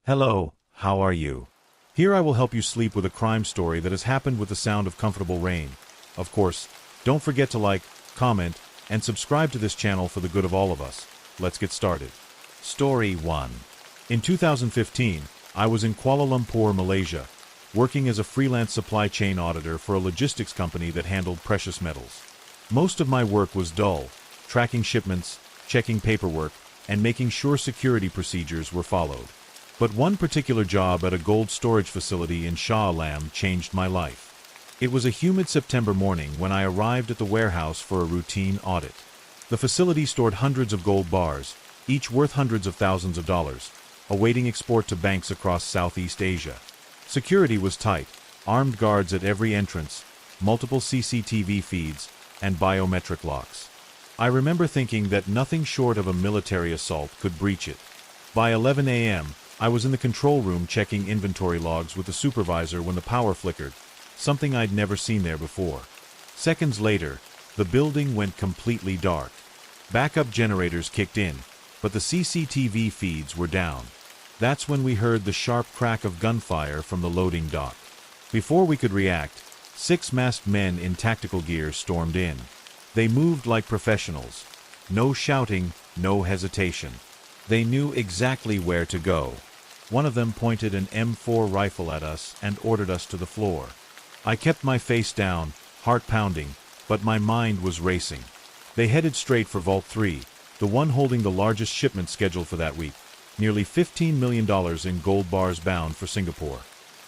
Hello, how are you? Here I will help you sleep with a crime story that has happened with the sound of comfortable rain. Of course, don't forget to like, comment, and subscribe to this channel for the good of all of us. Let's get started. Story 1. In 2015, I was in Kuala Lumpur, Malaysia, working as a freelance supply chain auditor for a logistics company that handled precious metals. Most of my work was dull, tracking shipments, checking paperwork, and making sure security procedures were followed. But one particular job at a gold storage facility in Shah Alam changed my life. It was a humid September morning when I arrived at the warehouse for a routine audit. The facility stored hundreds of gold bars, each worth hundreds of thousands of dollars, awaiting export to banks across Southeast Asia. Security was tight, armed guards at every entrance, multiple CCTV feeds, and biometric locks. I remember thinking that nothing short of a military assault could breach it. By 11 a.m., I was in the control room checking inventory logs with the supervisor when the power flickered, something I'd never seen there before. Seconds later, the building went completely dark. Backup generators kicked in, but the CCTV feeds were down. That's when we heard the sharp crack of gunfire from the loading dock. Before we could react, 6 masked men in tactical gear stormed in. They moved like professionals. No shouting, no hesitation. They knew exactly where to go. One of them pointed an M4 rifle at us and ordered us to the floor. I kept my face down, heart pounding, but my mind was racing. They headed straight for Vault 3, the one holding the largest shipment scheduled for that week, nearly $15 million in gold bars bound for Singapore.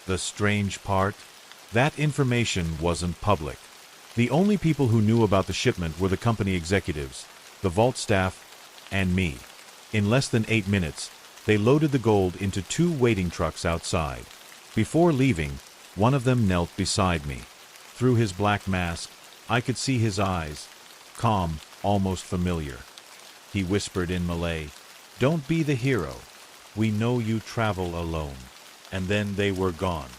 The strange part? That information wasn't public. The only people who knew about the shipment were the company executives, the vault staff, and me. In less than 8 minutes, they loaded the gold into 2 waiting trucks outside. Before leaving, one of them knelt beside me. Through his black mask, I could see his eyes, calm, almost familiar. He whispered in Malay, "Don't be the hero. We know you travel alone." And then they were gone.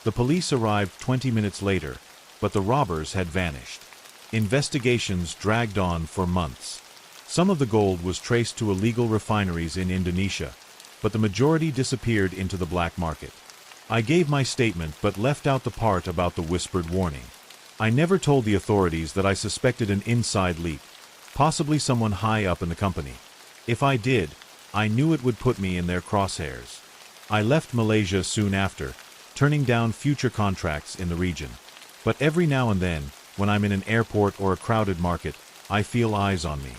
The police arrived 20 minutes later, but the robbers had vanished. Investigations dragged on for months. Some of the gold was traced to illegal refineries in Indonesia, but the majority disappeared into the black market. I gave my statement but left out the part about the whispered warning. I never told the authorities that I suspected an inside leak, possibly someone high up in the company. If I did, I knew it would put me in their crosshairs. I left Malaysia soon after, turning down future contracts in the region. But every now and then, when I'm in an airport or a crowded market, I feel eyes on me.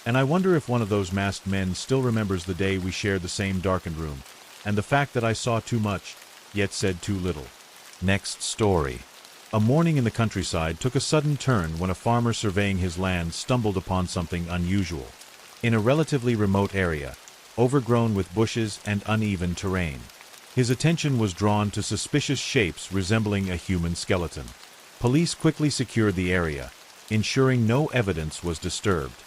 And I wonder if one of those masked men still remembers the day we shared the same darkened room, and the fact that I saw too much, yet said too little. Next story. A morning in the countryside took a sudden turn when a farmer surveying his land stumbled upon something unusual. In a relatively remote area, overgrown with bushes and uneven terrain, his attention was drawn to suspicious shapes resembling a human skeleton. Police quickly secured the area, ensuring no evidence was disturbed.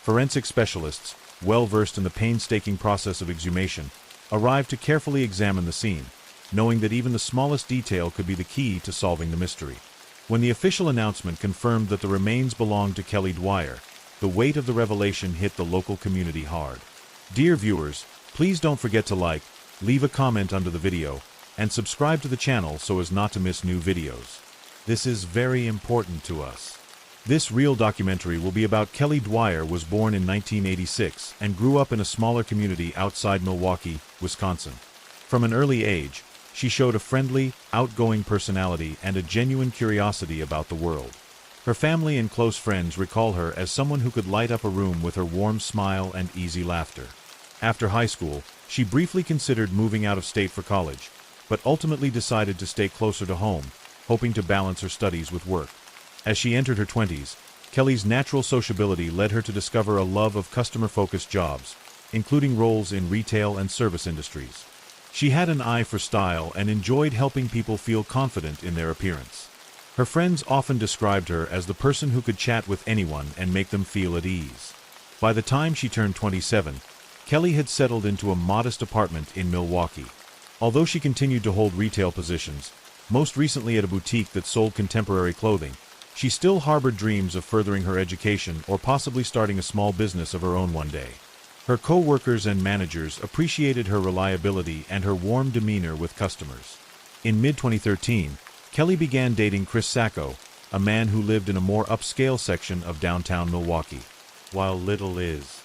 Forensic specialists, well-versed in the painstaking process of exhumation, arrived to carefully examine the scene, knowing that even the smallest detail could be the key to solving the mystery. When the official announcement confirmed that the remains belonged to Kelly Dwyer, the weight of the revelation hit the local community hard. Dear viewers, please don't forget to like, leave a comment under the video, and subscribe to the channel so as not to miss new videos. This is very important to us. This real documentary will be about Kelly Dwyer was born in 1986 and grew up in a smaller community outside Milwaukee, Wisconsin. From an early age, she showed a friendly, outgoing personality and a genuine curiosity about the world. Her family and close friends recall her as someone who could light up a room with her warm smile and easy laughter. After high school, she briefly considered moving out of state for college, but ultimately decided to stay closer to home, hoping to balance her studies with work. As she entered her 20s, Kelly's natural sociability led her to discover a love of customer-focused jobs, including roles in retail and service industries. She had an eye for style and enjoyed helping people feel confident in their appearance. Her friends often described her as the person who could chat with anyone and make them feel at ease. By the time she turned 27, Kelly had settled into a modest apartment in Milwaukee. Although she continued to hold retail positions, most recently at a boutique that sold contemporary clothing, she still harbored dreams of furthering her education or possibly starting a small business of her own one day. Her co-workers and managers appreciated her reliability and her warm demeanor with customers. In mid-2013, Kelly began dating Chris Sacco, a man who lived in a more upscale section of downtown Milwaukee. While little is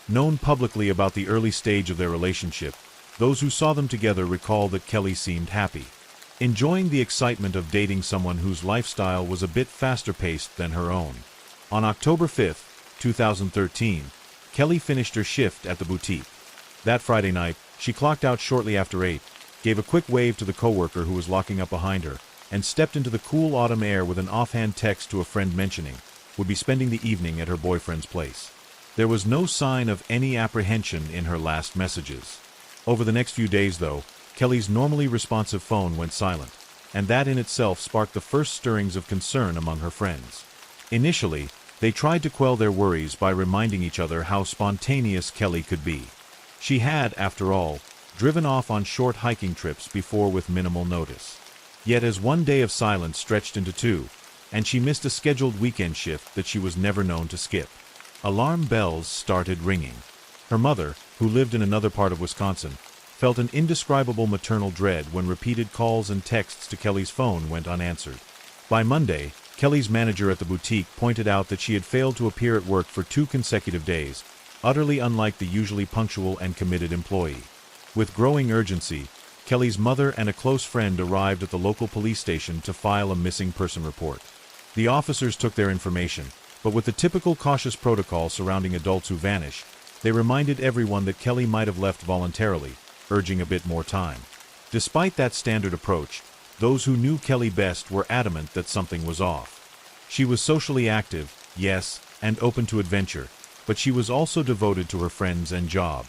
known publicly about the early stage of their relationship, those who saw them together recall that Kelly seemed happy, enjoying the excitement of dating someone whose lifestyle was a bit faster-paced than her own. On October 5, 2013, Kelly finished her shift at the boutique. That Friday night, she clocked out shortly after 8, gave a quick wave to the coworker who was locking up behind her, and stepped into the cool autumn air with an offhand text to a friend mentioning would be spending the evening at her boyfriend's place. There was no sign of any apprehension in her last messages. Over the next few days, though, Kelly's normally responsive phone went silent, and that in itself sparked the first stirrings of concern among her friends. Initially, they tried to quell their worries by reminding each other how spontaneous Kelly could be. She had, after all, driven off on short hiking trips before with minimal notice. Yet as one day of silence stretched into two, and she missed a scheduled weekend shift that she was never known to skip, alarm bells started ringing. Her mother, who lived in another part of Wisconsin, felt an indescribable maternal dread when repeated calls and texts to Kelly's phone went unanswered. By Monday, Kelly's manager at the boutique pointed out that she had failed to appear at work for 2 consecutive days, utterly unlike the usually punctual and committed employee. With growing urgency, Kelly's mother and a close friend arrived at the local police station to file a missing person report. The officers took their information, but with the typical cautious protocol surrounding adults who vanish, they reminded everyone that Kelly might have left voluntarily, urging a bit more time. Despite that standard approach, those who knew Kelly best were adamant that something was off. She was socially active, yes, and open to adventure, but she was also devoted to her friends and job.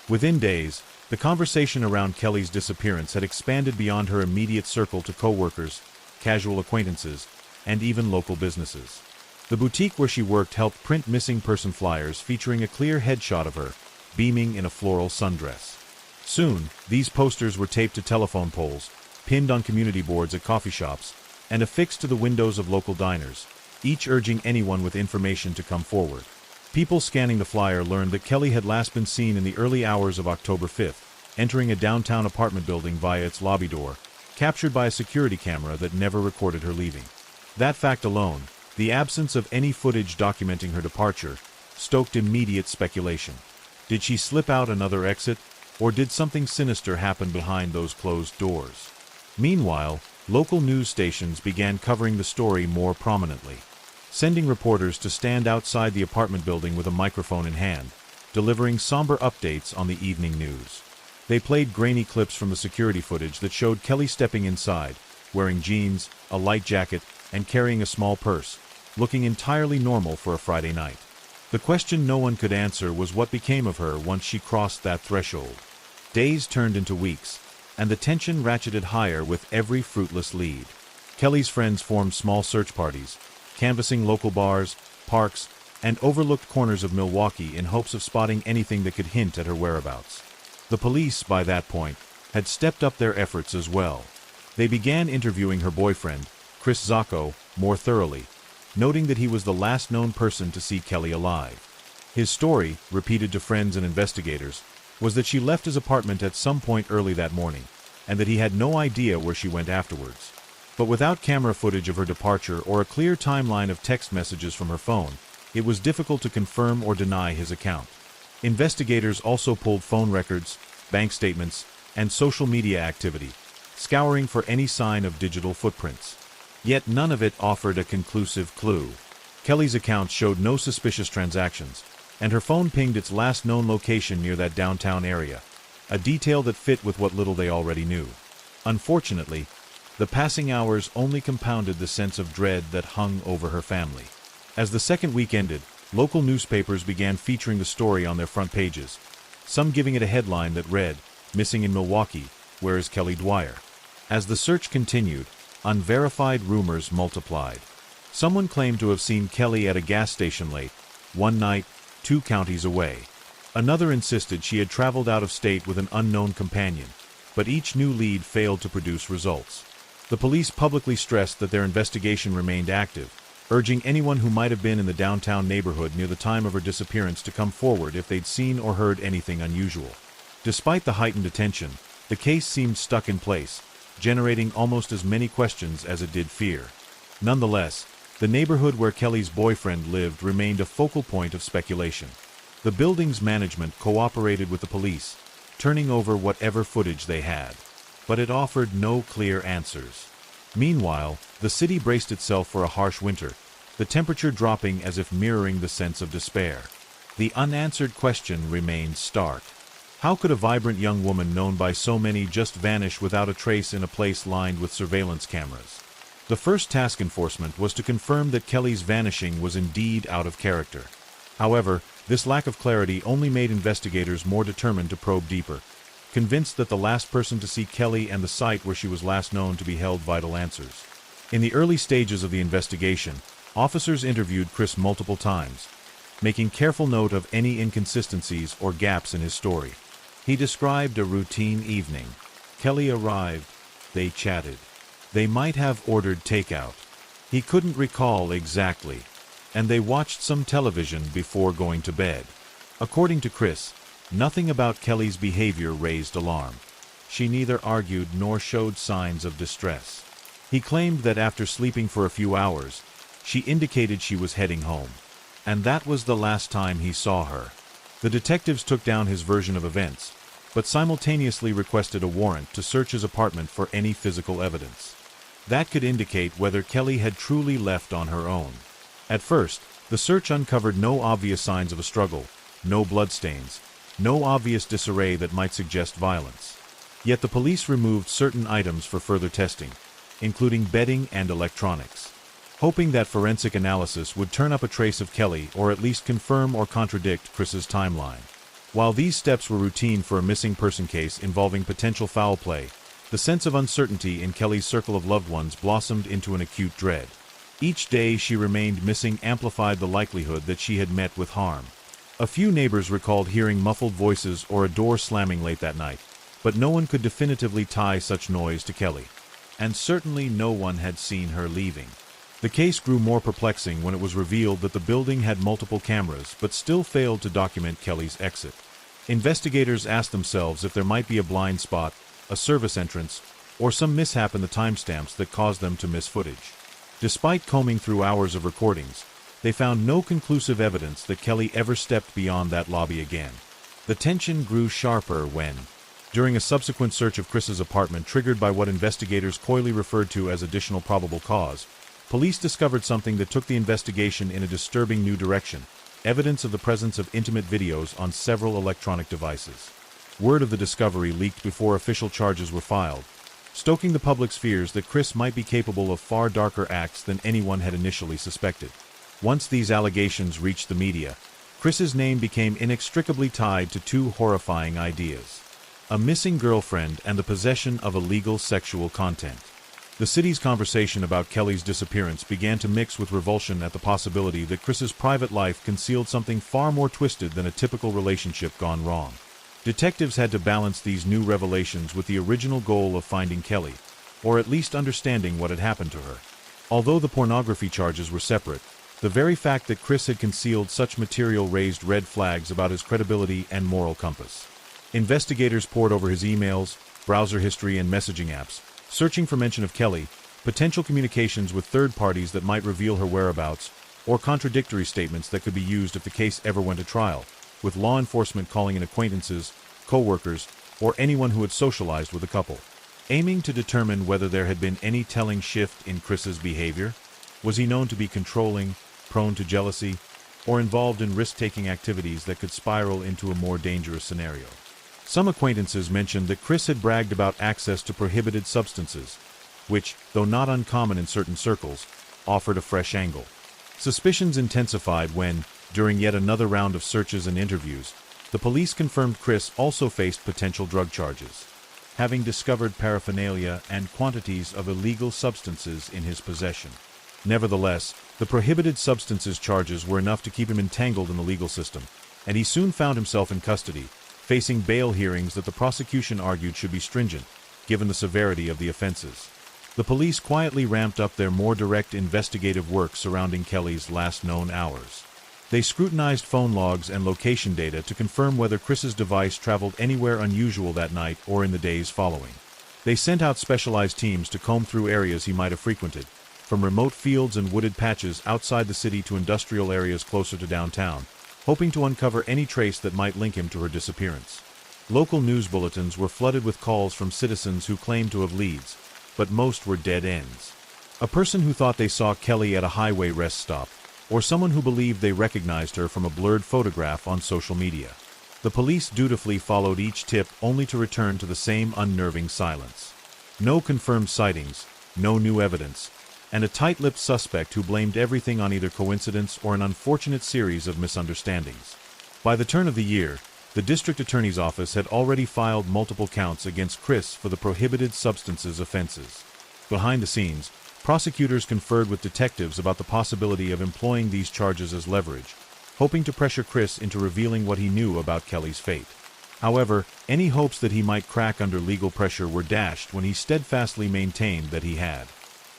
Within days, the conversation around Kelly's disappearance had expanded beyond her immediate circle to coworkers, casual acquaintances, and even local businesses. The boutique where she worked helped print missing person flyers featuring a clear headshot of her, beaming in a floral sundress. Soon, these posters were taped to telephone poles, pinned on community boards at coffee shops, and affixed to the windows of local diners, each urging anyone with information to come forward. People scanning the flyer learned that Kelly had last been seen in the early hours of October 5, entering a downtown apartment building via its lobby door, captured by a security camera that never recorded her leaving. That fact alone, the absence of any footage documenting her departure, stoked immediate speculation. Did she slip out another exit, or did something sinister happen behind those closed doors? Meanwhile, local news stations began covering the story more prominently, sending reporters to stand outside the apartment building with a microphone in hand, delivering somber updates on the evening news. They played grainy clips from the security footage that showed Kelly stepping inside, wearing jeans, a light jacket, and carrying a small purse, looking entirely normal for a Friday night. The question no one could answer was what became of her once she crossed that threshold. Days turned into weeks, and the tension ratcheted higher with every fruitless lead. Kelly's friends formed small search parties, canvassing local bars, parks, and overlooked corners of Milwaukee in hopes of spotting anything that could hint at her whereabouts. The police, by that point, had stepped up their efforts as well. They began interviewing her boyfriend, Chris Sacco, more thoroughly, noting that he was the last known person to see Kelly alive. His story, repeated to friends and investigators, was that she left his apartment at some point early that morning, and that he had no idea where she went afterwards. But without camera footage of her departure or a clear timeline of text messages from her phone, it was difficult to confirm or deny his account. Investigators also pulled phone records, bank statements, and social media activity, scouring for any sign of digital footprints. Yet none of it offered a conclusive clue. Kelly's account showed no suspicious transactions, and her phone pinged its last known location near that downtown area, a detail that fit with what little they already knew. Unfortunately, the passing hours only compounded the sense of dread that hung over her family. As the second week ended, local newspapers began featuring the story on their front pages, some giving it a headline that read, "Missing in Milwaukee, where is Kelly Dwyer?" As the search continued, unverified rumors multiplied. Someone claimed to have seen Kelly at a gas station late, one night, 2 counties away. Another insisted she had traveled out of state with an unknown companion, but each new lead failed to produce results. The police publicly stressed that their investigation remained active, urging anyone who might have been in the downtown neighborhood near the time of her disappearance to come forward if they'd seen or heard anything unusual. Despite the heightened attention, the case seemed stuck in place, generating almost as many questions as it did fear. Nonetheless, the neighborhood where Kelly's boyfriend lived remained a focal point of speculation. The building's management cooperated with the police, turning over whatever footage they had. But it offered no clear answers. Meanwhile, the city braced itself for a harsh winter, the temperature dropping as if mirroring the sense of despair. The unanswered question remained stark. How could a vibrant young woman known by so many just vanish without a trace in a place lined with surveillance cameras? The first task enforcement was to confirm that Kelly's vanishing was indeed out of character. However, this lack of clarity only made investigators more determined to probe deeper, convinced that the last person to see Kelly and the site where she was last known to be held vital answers. In the early stages of the investigation, officers interviewed Chris multiple times, making careful note of any inconsistencies or gaps in his story. He described a routine evening. Kelly arrived. They chatted. They might have ordered takeout. He couldn't recall exactly. And they watched some television before going to bed. According to Chris, nothing about Kelly's behavior raised alarm. She neither argued nor showed signs of distress. He claimed that after sleeping for a few hours, she indicated she was heading home. And that was the last time he saw her. The detectives took down his version of events, but simultaneously requested a warrant to search his apartment for any physical evidence. That could indicate whether Kelly had truly left on her own. At first, the search uncovered no obvious signs of a struggle, no bloodstains, no obvious disarray that might suggest violence. Yet the police removed certain items for further testing, including bedding and electronics, hoping that forensic analysis would turn up a trace of Kelly or at least confirm or contradict Chris's timeline. While these steps were routine for a missing person case involving potential foul play, the sense of uncertainty in Kelly's circle of loved ones blossomed into an acute dread. Each day she remained missing amplified the likelihood that she had met with harm. A few neighbors recalled hearing muffled voices or a door slamming late that night, but no one could definitively tie such noise to Kelly. And certainly no one had seen her leaving. The case grew more perplexing when it was revealed that the building had multiple cameras but still failed to document Kelly's exit. Investigators asked themselves if there might be a blind spot, a service entrance, or some mishap in the timestamps that caused them to miss footage. Despite combing through hours of recordings, they found no conclusive evidence that Kelly ever stepped beyond that lobby again. The tension grew sharper when, during a subsequent search of Chris's apartment triggered by what investigators coyly referred to as additional probable cause, police discovered something that took the investigation in a disturbing new direction: evidence of the presence of intimate videos on several electronic devices. Word of the discovery leaked before official charges were filed, stoking the public's fears that Chris might be capable of far darker acts than anyone had initially suspected. Once these allegations reached the media, Chris's name became inextricably tied to two horrifying ideas: a missing girlfriend and the possession of illegal sexual content. The city's conversation about Kelly's disappearance began to mix with revulsion at the possibility that Chris's private life concealed something far more twisted than a typical relationship gone wrong. Detectives had to balance these new revelations with the original goal of finding Kelly, or at least understanding what had happened to her. Although the pornography charges were separate, the very fact that Chris had concealed such material raised red flags about his credibility and moral compass. Investigators pored over his emails, browser history, and messaging apps, searching for mention of Kelly, potential communications with third parties that might reveal her whereabouts, or contradictory statements that could be used if the case ever went to trial, with law enforcement calling in acquaintances, co-workers, or anyone who had socialized with the couple, aiming to determine whether there had been any telling shift in Chris's behavior. Was he known to be controlling, prone to jealousy, or involved in risk-taking activities that could spiral into a more dangerous scenario? Some acquaintances mentioned that Chris had bragged about access to prohibited substances, which, though not uncommon in certain circles, offered a fresh angle. Suspicions intensified when, during yet another round of searches and interviews, the police confirmed Chris also faced potential drug charges, having discovered paraphernalia and quantities of illegal substances in his possession. Nevertheless, the prohibited substances charges were enough to keep him entangled in the legal system, and he soon found himself in custody, facing bail hearings that the prosecution argued should be stringent, given the severity of the offenses. The police quietly ramped up their more direct investigative work surrounding Kelly's last known hours. They scrutinized phone logs and location data to confirm whether Chris's device traveled anywhere unusual that night or in the days following. They sent out specialized teams to comb through areas he might have frequented, from remote fields and wooded patches outside the city to industrial areas closer to downtown, hoping to uncover any trace that might link him to her disappearance. Local news bulletins were flooded with calls from citizens who claimed to have leads, but most were dead ends. A person who thought they saw Kelly at a highway rest stop, or someone who believed they recognized her from a blurred photograph on social media. The police dutifully followed each tip only to return to the same unnerving silence. No confirmed sightings, no new evidence, and a tight-lipped suspect who blamed everything on either coincidence or an unfortunate series of misunderstandings. By the turn of the year, the district attorney's office had already filed multiple counts against Chris for the prohibited substances offenses. Behind the scenes, prosecutors conferred with detectives about the possibility of employing these charges as leverage, hoping to pressure Chris into revealing what he knew about Kelly's fate. However, any hopes that he might crack under legal pressure were dashed when he steadfastly maintained that he had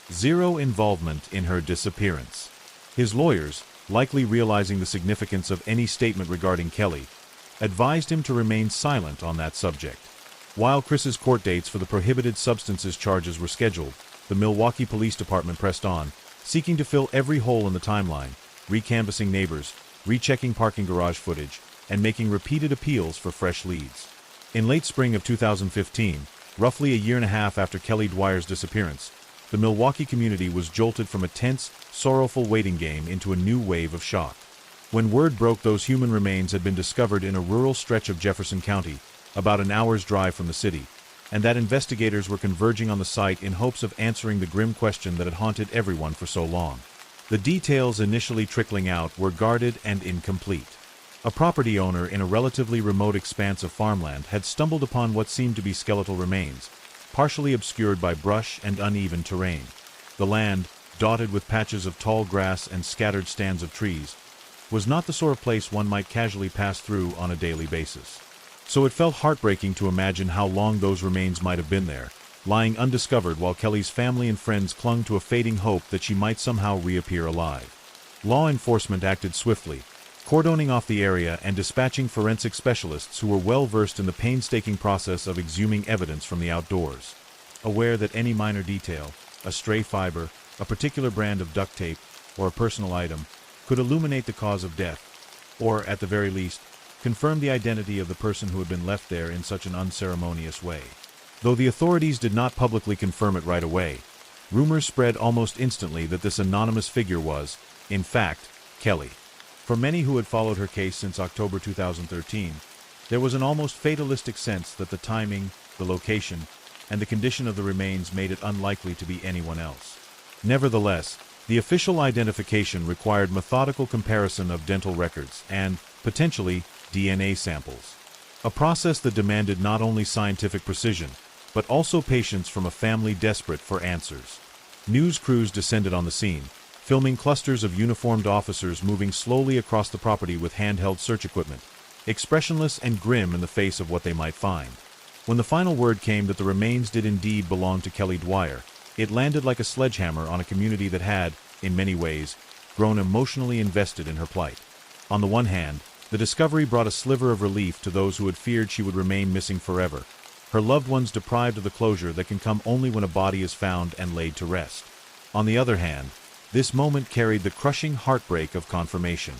zero involvement in her disappearance. His lawyers, likely realizing the significance of any statement regarding Kelly, advised him to remain silent on that subject. While Chris's court dates for the prohibited substances charges were scheduled, the Milwaukee Police Department pressed on, seeking to fill every hole in the timeline, recanvassing neighbors, rechecking parking garage footage, and making repeated appeals for fresh leads. In late spring of 2015, roughly a year and a half after Kelly Dwyer's disappearance, the Milwaukee community was jolted from a tense, sorrowful waiting game into a new wave of shock. When word broke those human remains had been discovered in a rural stretch of Jefferson County, about an hour's drive from the city, and that investigators were converging on the site in hopes of answering the grim question that had haunted everyone for so long. The details initially trickling out were guarded and incomplete. A property owner in a relatively remote expanse of farmland had stumbled upon what seemed to be skeletal remains, partially obscured by brush and uneven terrain. The land, dotted with patches of tall grass and scattered stands of trees, was not the sort of place one might casually pass through on a daily basis. So it felt heartbreaking to imagine how long those remains might have been there, lying undiscovered while Kelly's family and friends clung to a fading hope that she might somehow reappear alive. Law enforcement acted swiftly, cordoning off the area and dispatching forensic specialists who were well versed in the painstaking process of exhuming evidence from the outdoors. Aware that any minor detail, a stray fiber, a particular brand of duct tape, or a personal item, could illuminate the cause of death, or, at the very least, confirm the identity of the person who had been left there in such an unceremonious way. Though the authorities did not publicly confirm it right away, rumors spread almost instantly that this anonymous figure was, in fact, Kelly. For many who had followed her case since October 2013, there was an almost fatalistic sense that the timing, the location, and the condition of the remains made it unlikely to be anyone else. Nevertheless, the official identification required methodical comparison of dental records and, potentially, DNA samples. A process that demanded not only scientific precision, but also patience from a family desperate for answers. News crews descended on the scene, filming clusters of uniformed officers moving slowly across the property with handheld search equipment, expressionless and grim in the face of what they might find. When the final word came that the remains did indeed belong to Kelly Dwyer, it landed like a sledgehammer on a community that had, in many ways, grown emotionally invested in her plight. On the one hand, the discovery brought a sliver of relief to those who had feared she would remain missing forever, her loved ones deprived of the closure that can come only when a body is found and laid to rest. On the other hand, this moment carried the crushing heartbreak of confirmation.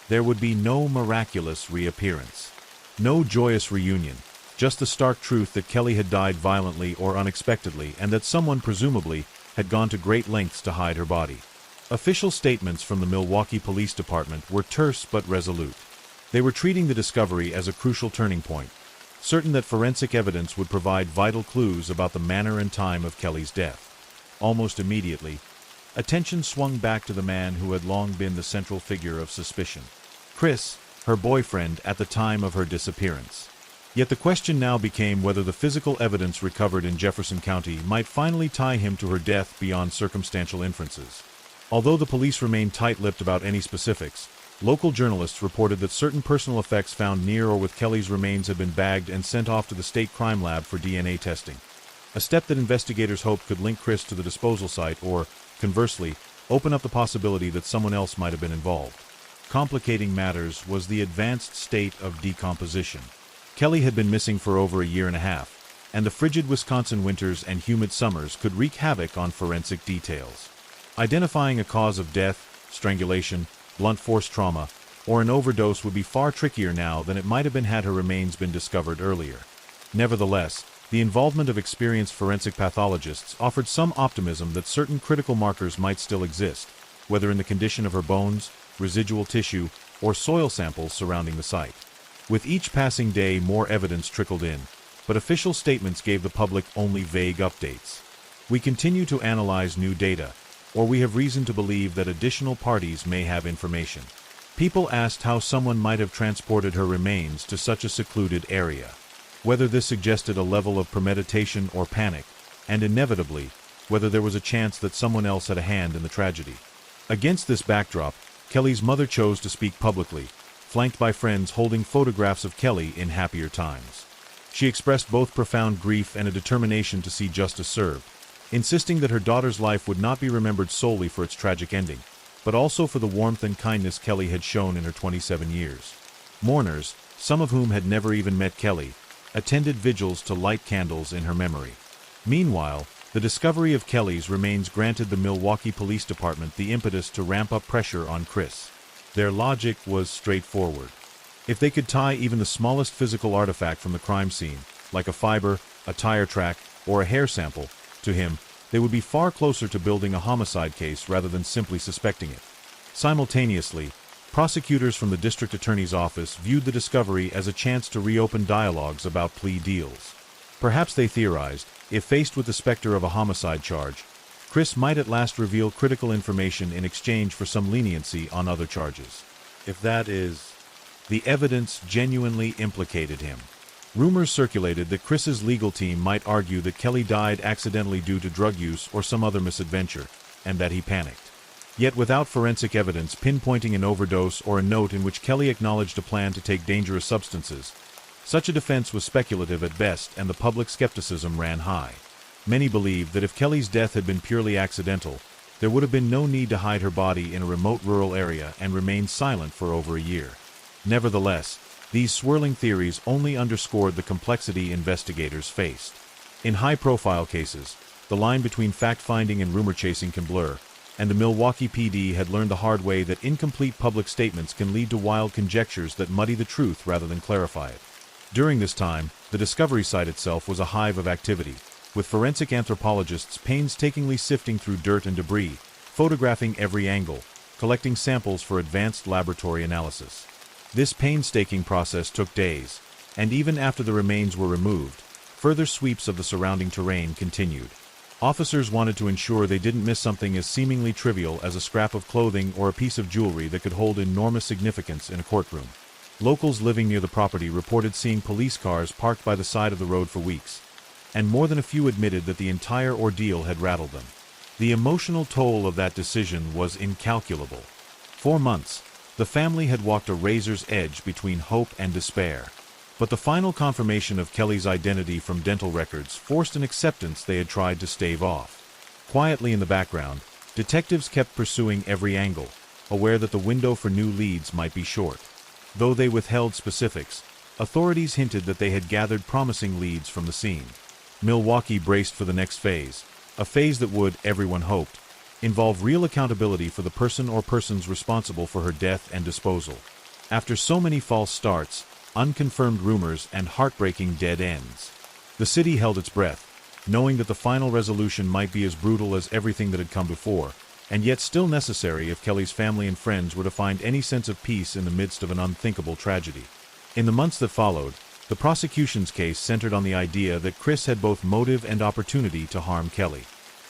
There would be no miraculous reappearance, no joyous reunion, just the stark truth that Kelly had died violently or unexpectedly and that someone, presumably, had gone to great lengths to hide her body. Official statements from the Milwaukee Police Department were terse but resolute. They were treating the discovery as a crucial turning point, certain that forensic evidence would provide vital clues about the manner and time of Kelly's death. Almost immediately, attention swung back to the man who had long been the central figure of suspicion. Chris, her boyfriend at the time of her disappearance. Yet the question now became whether the physical evidence recovered in Jefferson County might finally tie him to her death beyond circumstantial inferences. Although the police remained tight-lipped about any specifics, local journalists reported that certain personal effects found near or with Kelly's remains had been bagged and sent off to the state crime lab for DNA testing. a step that investigators hoped could link Chris to the disposal site or, conversely, open up the possibility that someone else might have been involved. Complicating matters was the advanced state of decomposition. Kelly had been missing for over a year and a half, and the frigid Wisconsin winters and humid summers could wreak havoc on forensic details. Identifying a cause of death, strangulation, blunt force trauma, or an overdose would be far trickier now than it might have been had her remains been discovered earlier. Nevertheless, the involvement of experienced forensic pathologists offered some optimism that certain critical markers might still exist, whether in the condition of her bones, residual tissue, or soil samples surrounding the site. With each passing day, more evidence trickled in, but official statements gave the public only vague updates. We continue to analyze new data, or we have reason to believe that additional parties may have information. People asked how someone might have transported her remains to such a secluded area, whether this suggested a level of premeditation or panic, and inevitably, whether there was a chance that someone else had a hand in the tragedy. Against this backdrop, Kelly's mother chose to speak publicly, flanked by friends holding photographs of Kelly in happier times. She expressed both profound grief and a determination to see justice served, insisting that her daughter's life would not be remembered solely for its tragic ending, but also for the warmth and kindness Kelly had shown in her 27 years. Mourners, some of whom had never even met Kelly, attended vigils to light candles in her memory. Meanwhile, the discovery of Kelly's remains granted the Milwaukee Police Department the impetus to ramp up pressure on Chris. Their logic was straightforward. If they could tie even the smallest physical artifact from the crime scene, like a fiber, a tire track, or a hair sample, to him, they would be far closer to building a homicide case rather than simply suspecting it. Simultaneously, prosecutors from the district attorney's office viewed the discovery as a chance to reopen dialogues about plea deals. Perhaps they theorized, if faced with the specter of a homicide charge, Chris might at last reveal critical information in exchange for some leniency on other charges. If that is, the evidence genuinely implicated him. Rumors circulated that Chris's legal team might argue that Kelly died accidentally due to drug use or some other misadventure, and that he panicked. Yet without forensic evidence pinpointing an overdose or a note in which Kelly acknowledged a plan to take dangerous substances, such a defense was speculative at best, and the public skepticism ran high. Many believed that if Kelly's death had been purely accidental, there would have been no need to hide her body in a remote rural area and remain silent for over a year. Nevertheless, these swirling theories only underscored the complexity investigators faced. In high-profile cases, the line between fact-finding and rumor-chasing can blur, and the Milwaukee PD had learned the hard way that incomplete public statements can lead to wild conjectures that muddy the truth rather than clarify it. During this time, the discovery site itself was a hive of activity, with forensic anthropologists painstakingly sifting through dirt and debris, photographing every angle, collecting samples for advanced laboratory analysis. This painstaking process took days, and even after the remains were removed, further sweeps of the surrounding terrain continued. Officers wanted to ensure they didn't miss something as seemingly trivial as a scrap of clothing or a piece of jewelry that could hold enormous significance in a courtroom. Locals living near the property reported seeing police cars parked by the side of the road for weeks, and more than a few admitted that the entire ordeal had rattled them. The emotional toll of that decision was incalculable. For months, the family had walked a razor's edge between hope and despair. But the final confirmation of Kelly's identity from dental records forced an acceptance they had tried to stave off. Quietly in the background, detectives kept pursuing every angle, aware that the window for new leads might be short. Though they withheld specifics, authorities hinted that they had gathered promising leads from the scene. Milwaukee braced for the next phase, a phase that would, everyone hoped, involve real accountability for the person or persons responsible for her death and disposal. After so many false starts, unconfirmed rumors, and heartbreaking dead ends, the city held its breath, knowing that the final resolution might be as brutal as everything that had come before, and yet still necessary if Kelly's family and friends were to find any sense of peace in the midst of an unthinkable tragedy. In the months that followed, the prosecution's case centered on the idea that Chris had both motive and opportunity to harm Kelly.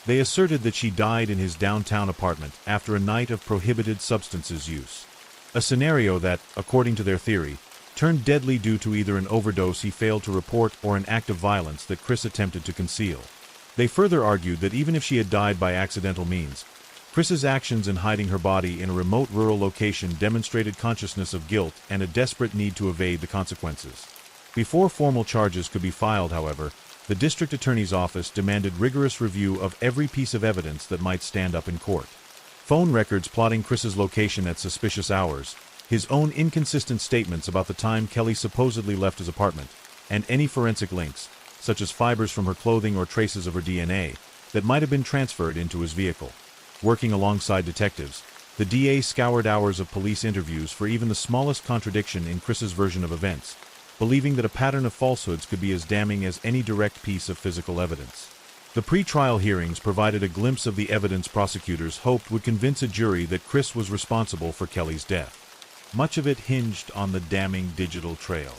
They asserted that she died in his downtown apartment after a night of prohibited substances use, a scenario that, according to their theory, turned deadly due to either an overdose he failed to report or an act of violence that Chris attempted to conceal. They further argued that even if she had died by accidental means, Chris's actions in hiding her body in a remote rural location demonstrated consciousness of guilt and a desperate need to evade the consequences. Before formal charges could be filed, however, the district attorney's office demanded rigorous review of every piece of evidence that might stand up in court. Phone records plotting Chris's location at suspicious hours, his own inconsistent statements about the time Kelly supposedly left his apartment, and any forensic links, such as fibers from her clothing or traces of her DNA, that might have been transferred into his vehicle. Working alongside detectives, the DA scoured hours of police interviews for even the smallest contradiction in Chris's version of events, believing that a pattern of falsehoods could be as damning as any direct piece of physical evidence. The pre-trial hearings provided a glimpse of the evidence prosecutors hoped would convince a jury that Chris was responsible for Kelly's death. Much of it hinged on the damning digital trail.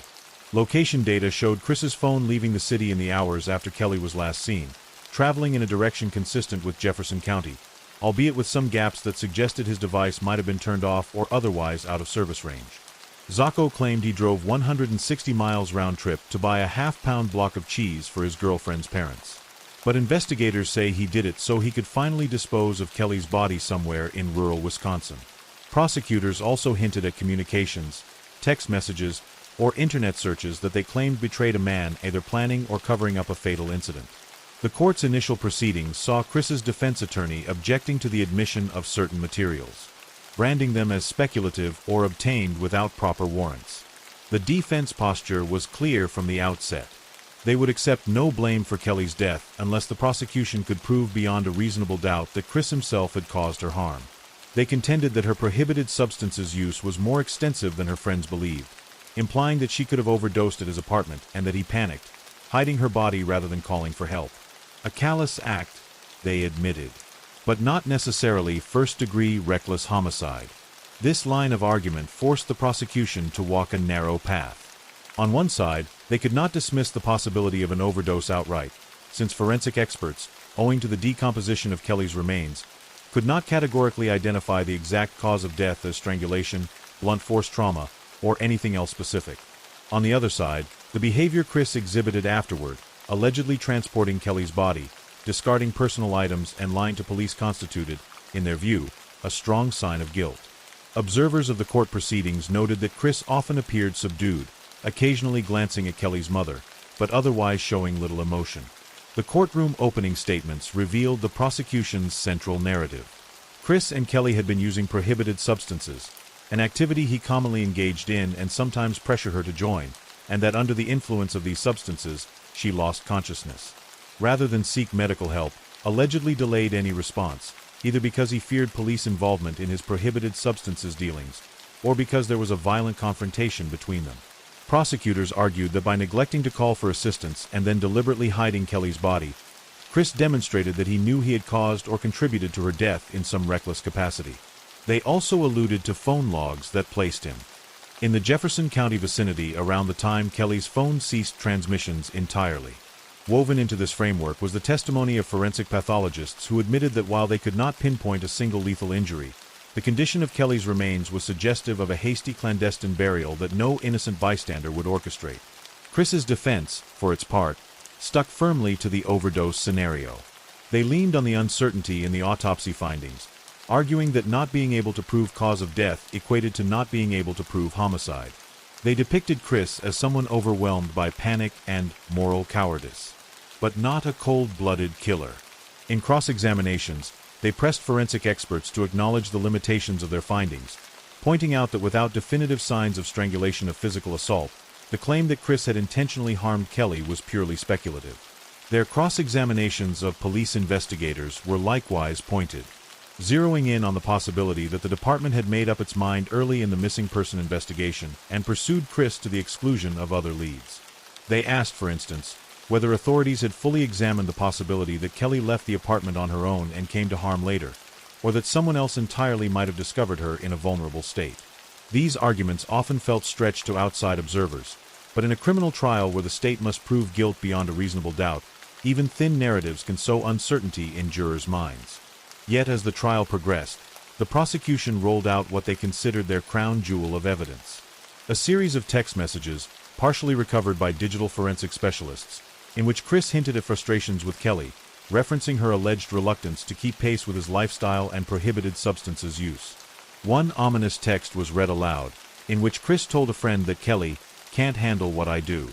Location data showed Chris's phone leaving the city in the hours after Kelly was last seen, traveling in a direction consistent with Jefferson County, albeit with some gaps that suggested his device might have been turned off or otherwise out of service range. Zacco claimed he drove 160 miles round-trip to buy a half-pound block of cheese for his girlfriend's parents. But investigators say he did it so he could finally dispose of Kelly's body somewhere in rural Wisconsin. Prosecutors also hinted at communications, text messages, or internet searches that they claimed betrayed a man either planning or covering up a fatal incident. The court's initial proceedings saw Chris's defense attorney objecting to the admission of certain materials, branding them as speculative or obtained without proper warrants. The defense posture was clear from the outset. They would accept no blame for Kelly's death unless the prosecution could prove beyond a reasonable doubt that Chris himself had caused her harm. They contended that her prohibited substances use was more extensive than her friends believed, implying that she could have overdosed at his apartment and that he panicked, hiding her body rather than calling for help. A callous act, they admitted, but not necessarily first-degree reckless homicide. This line of argument forced the prosecution to walk a narrow path. On one side, they could not dismiss the possibility of an overdose outright, since forensic experts, owing to the decomposition of Kelly's remains, could not categorically identify the exact cause of death as strangulation, blunt force trauma, or anything else specific. On the other side, the behavior Chris exhibited afterward, allegedly transporting Kelly's body, discarding personal items and lying to police constituted, in their view, a strong sign of guilt. Observers of the court proceedings noted that Chris often appeared subdued, occasionally glancing at Kelly's mother, but otherwise showing little emotion. The courtroom opening statements revealed the prosecution's central narrative. Chris and Kelly had been using prohibited substances, an activity he commonly engaged in and sometimes pressured her to join, and that under the influence of these substances, she lost consciousness. Rather than seek medical help, allegedly delayed any response, either because he feared police involvement in his prohibited substances dealings, or because there was a violent confrontation between them. Prosecutors argued that by neglecting to call for assistance and then deliberately hiding Kelly's body, Chris demonstrated that he knew he had caused or contributed to her death in some reckless capacity. They also alluded to phone logs that placed him in the Jefferson County vicinity around the time Kelly's phone ceased transmissions entirely. Woven into this framework was the testimony of forensic pathologists who admitted that while they could not pinpoint a single lethal injury, the condition of Kelly's remains was suggestive of a hasty clandestine burial that no innocent bystander would orchestrate. Chris's defense, for its part, stuck firmly to the overdose scenario. They leaned on the uncertainty in the autopsy findings, arguing that not being able to prove cause of death equated to not being able to prove homicide. They depicted Chris as someone overwhelmed by panic and moral cowardice, but not a cold-blooded killer. In cross-examinations, they pressed forensic experts to acknowledge the limitations of their findings, pointing out that without definitive signs of strangulation or physical assault, the claim that Chris had intentionally harmed Kelly was purely speculative. Their cross-examinations of police investigators were likewise pointed, zeroing in on the possibility that the department had made up its mind early in the missing person investigation and pursued Chris to the exclusion of other leads. They asked, for instance, whether authorities had fully examined the possibility that Kelly left the apartment on her own and came to harm later, or that someone else entirely might have discovered her in a vulnerable state. These arguments often felt stretched to outside observers, but in a criminal trial where the state must prove guilt beyond a reasonable doubt, even thin narratives can sow uncertainty in jurors' minds. Yet as the trial progressed, the prosecution rolled out what they considered their crown jewel of evidence. A series of text messages, partially recovered by digital forensic specialists, in which Chris hinted at frustrations with Kelly, referencing her alleged reluctance to keep pace with his lifestyle and prohibited substances use. One ominous text was read aloud, in which Chris told a friend that Kelly can't handle what I do,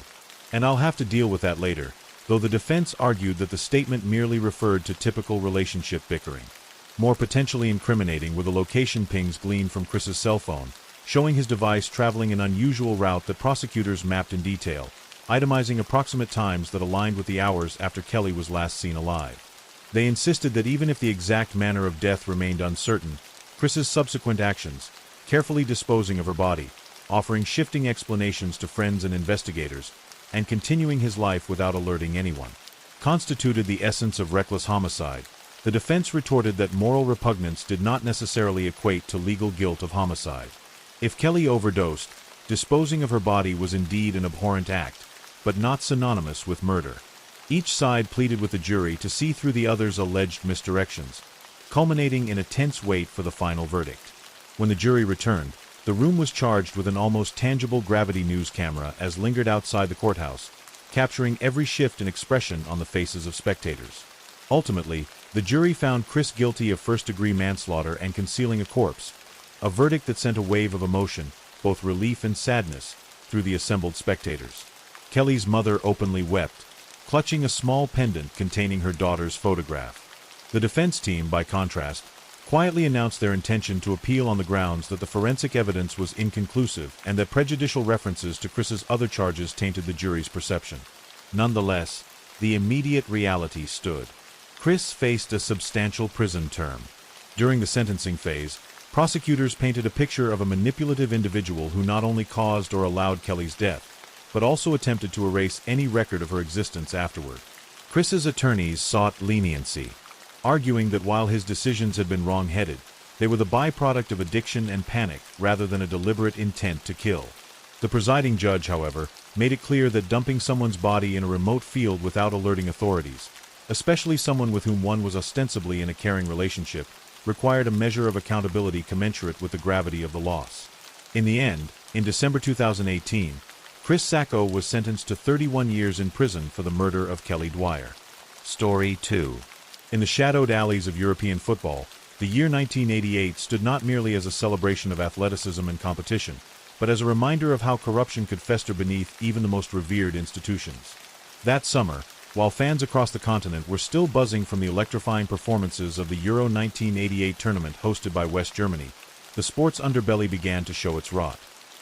and I'll have to deal with that later, though the defense argued that the statement merely referred to typical relationship bickering. More potentially incriminating were the location pings gleaned from Chris's cell phone, showing his device traveling an unusual route that prosecutors mapped in detail, itemizing approximate times that aligned with the hours after Kelly was last seen alive. They insisted that even if the exact manner of death remained uncertain, Chris's subsequent actions, carefully disposing of her body, offering shifting explanations to friends and investigators, and continuing his life without alerting anyone, constituted the essence of reckless homicide. The defense retorted that moral repugnance did not necessarily equate to legal guilt of homicide. If Kelly overdosed, disposing of her body was indeed an abhorrent act, but not synonymous with murder. Each side pleaded with the jury to see through the other's alleged misdirections, culminating in a tense wait for the final verdict. When the jury returned, the room was charged with an almost tangible gravity news camera as lingered outside the courthouse, capturing every shift in expression on the faces of spectators. Ultimately, the jury found Chris guilty of first-degree manslaughter and concealing a corpse, a verdict that sent a wave of emotion, both relief and sadness, through the assembled spectators. Kelly's mother openly wept, clutching a small pendant containing her daughter's photograph. The defense team, by contrast, quietly announced their intention to appeal on the grounds that the forensic evidence was inconclusive and that prejudicial references to Chris's other charges tainted the jury's perception. Nonetheless, the immediate reality stood. Chris faced a substantial prison term. During the sentencing phase, prosecutors painted a picture of a manipulative individual who not only caused or allowed Kelly's death, but also attempted to erase any record of her existence afterward. Chris's attorneys sought leniency, arguing that while his decisions had been wrong-headed, they were the byproduct of addiction and panic rather than a deliberate intent to kill. The presiding judge, however, made it clear that dumping someone's body in a remote field without alerting authorities, especially someone with whom one was ostensibly in a caring relationship, required a measure of accountability commensurate with the gravity of the loss. In the end, in December 2018, Chris Sacco was sentenced to 31 years in prison for the murder of Kelly Dwyer. Story 2. In the shadowed alleys of European football, the year 1988 stood not merely as a celebration of athleticism and competition, but as a reminder of how corruption could fester beneath even the most revered institutions. That summer, while fans across the continent were still buzzing from the electrifying performances of the Euro 1988 tournament hosted by West Germany, the sport's underbelly began to show its rot.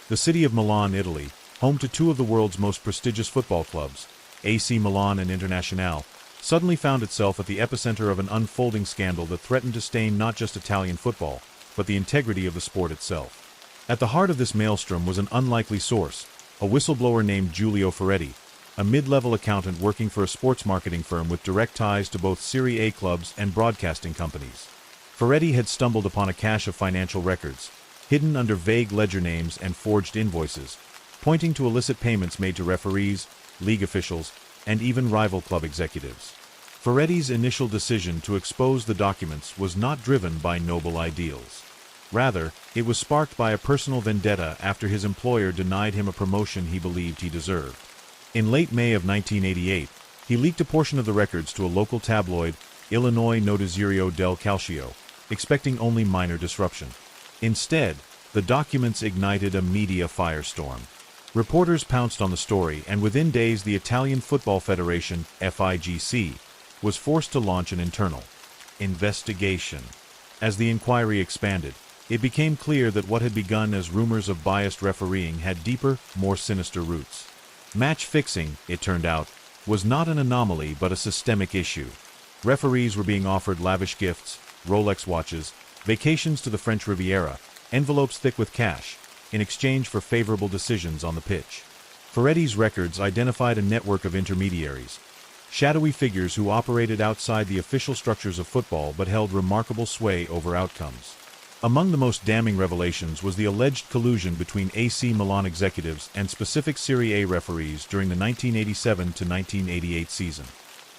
The city of Milan, Italy, home to two of the world's most prestigious football clubs, AC Milan and Internazionale, suddenly found itself at the epicenter of an unfolding scandal that threatened to stain not just Italian football, but the integrity of the sport itself. At the heart of this maelstrom was an unlikely source, a whistleblower named Giulio Ferretti, a mid-level accountant working for a sports marketing firm with direct ties to both Serie A clubs and broadcasting companies. Ferretti had stumbled upon a cache of financial records, hidden under vague ledger names and forged invoices, pointing to illicit payments made to referees, league officials, and even rival club executives. Ferretti's initial decision to expose the documents was not driven by noble ideals. Rather, it was sparked by a personal vendetta after his employer denied him a promotion he believed he deserved. In late May of 1988, he leaked a portion of the records to a local tabloid, Illinois Notiziario del Calcio, expecting only minor disruption. Instead, the documents ignited a media firestorm. Reporters pounced on the story, and within days the Italian Football Federation, FIGC, was forced to launch an internal investigation. As the inquiry expanded, it became clear that what had begun as rumors of biased refereeing had deeper, more sinister roots. Match fixing, it turned out, was not an anomaly but a systemic issue. Referees were being offered lavish gifts, Rolex watches, vacations to the French Riviera, envelopes thick with cash, in exchange for favorable decisions on the pitch. Ferretti's records identified a network of intermediaries, shadowy figures who operated outside the official structures of football but held remarkable sway over outcomes. Among the most damning revelations was the alleged collusion between AC Milan executives and specific Serie A referees during the 1987 to 1988 season.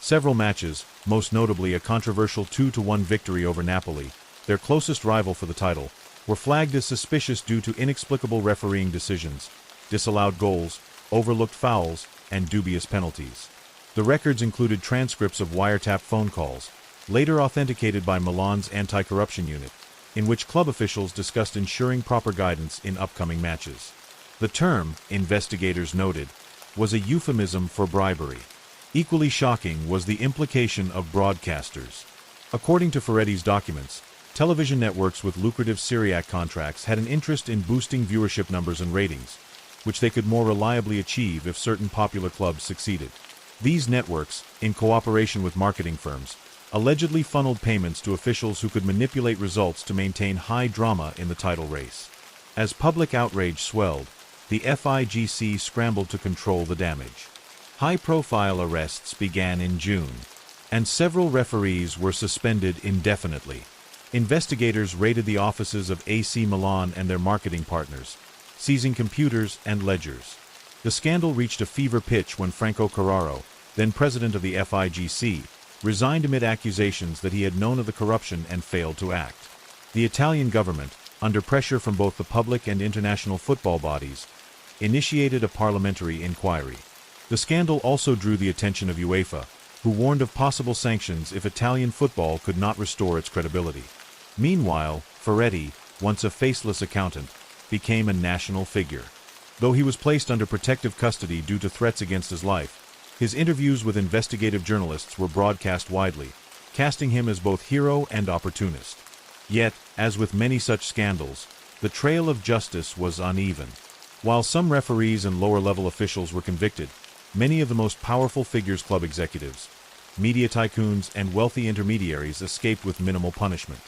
Several matches, most notably a controversial 2-1 victory over Napoli, their closest rival for the title, were flagged as suspicious due to inexplicable refereeing decisions, disallowed goals, overlooked fouls, and dubious penalties. The records included transcripts of wiretapped phone calls, later authenticated by Milan's anti-corruption unit, in which club officials discussed ensuring proper guidance in upcoming matches. The term, investigators noted, was a euphemism for bribery. Equally shocking was the implication of broadcasters. According to Ferretti's documents, television networks with lucrative Syriac contracts had an interest in boosting viewership numbers and ratings, which they could more reliably achieve if certain popular clubs succeeded. These networks, in cooperation with marketing firms, allegedly funneled payments to officials who could manipulate results to maintain high drama in the title race. As public outrage swelled, the FIGC scrambled to control the damage. High-profile arrests began in June, and several referees were suspended indefinitely. Investigators raided the offices of AC Milan and their marketing partners, seizing computers and ledgers. The scandal reached a fever pitch when Franco Carraro, then president of the FIGC, resigned amid accusations that he had known of the corruption and failed to act. The Italian government, under pressure from both the public and international football bodies, initiated a parliamentary inquiry. The scandal also drew the attention of UEFA, who warned of possible sanctions if Italian football could not restore its credibility. Meanwhile, Ferretti, once a faceless accountant, became a national figure. Though he was placed under protective custody due to threats against his life, his interviews with investigative journalists were broadcast widely, casting him as both hero and opportunist. Yet, as with many such scandals, the trail of justice was uneven. While some referees and lower-level officials were convicted, many of the most powerful figures, club executives, media tycoons, and wealthy intermediaries escaped with minimal punishment.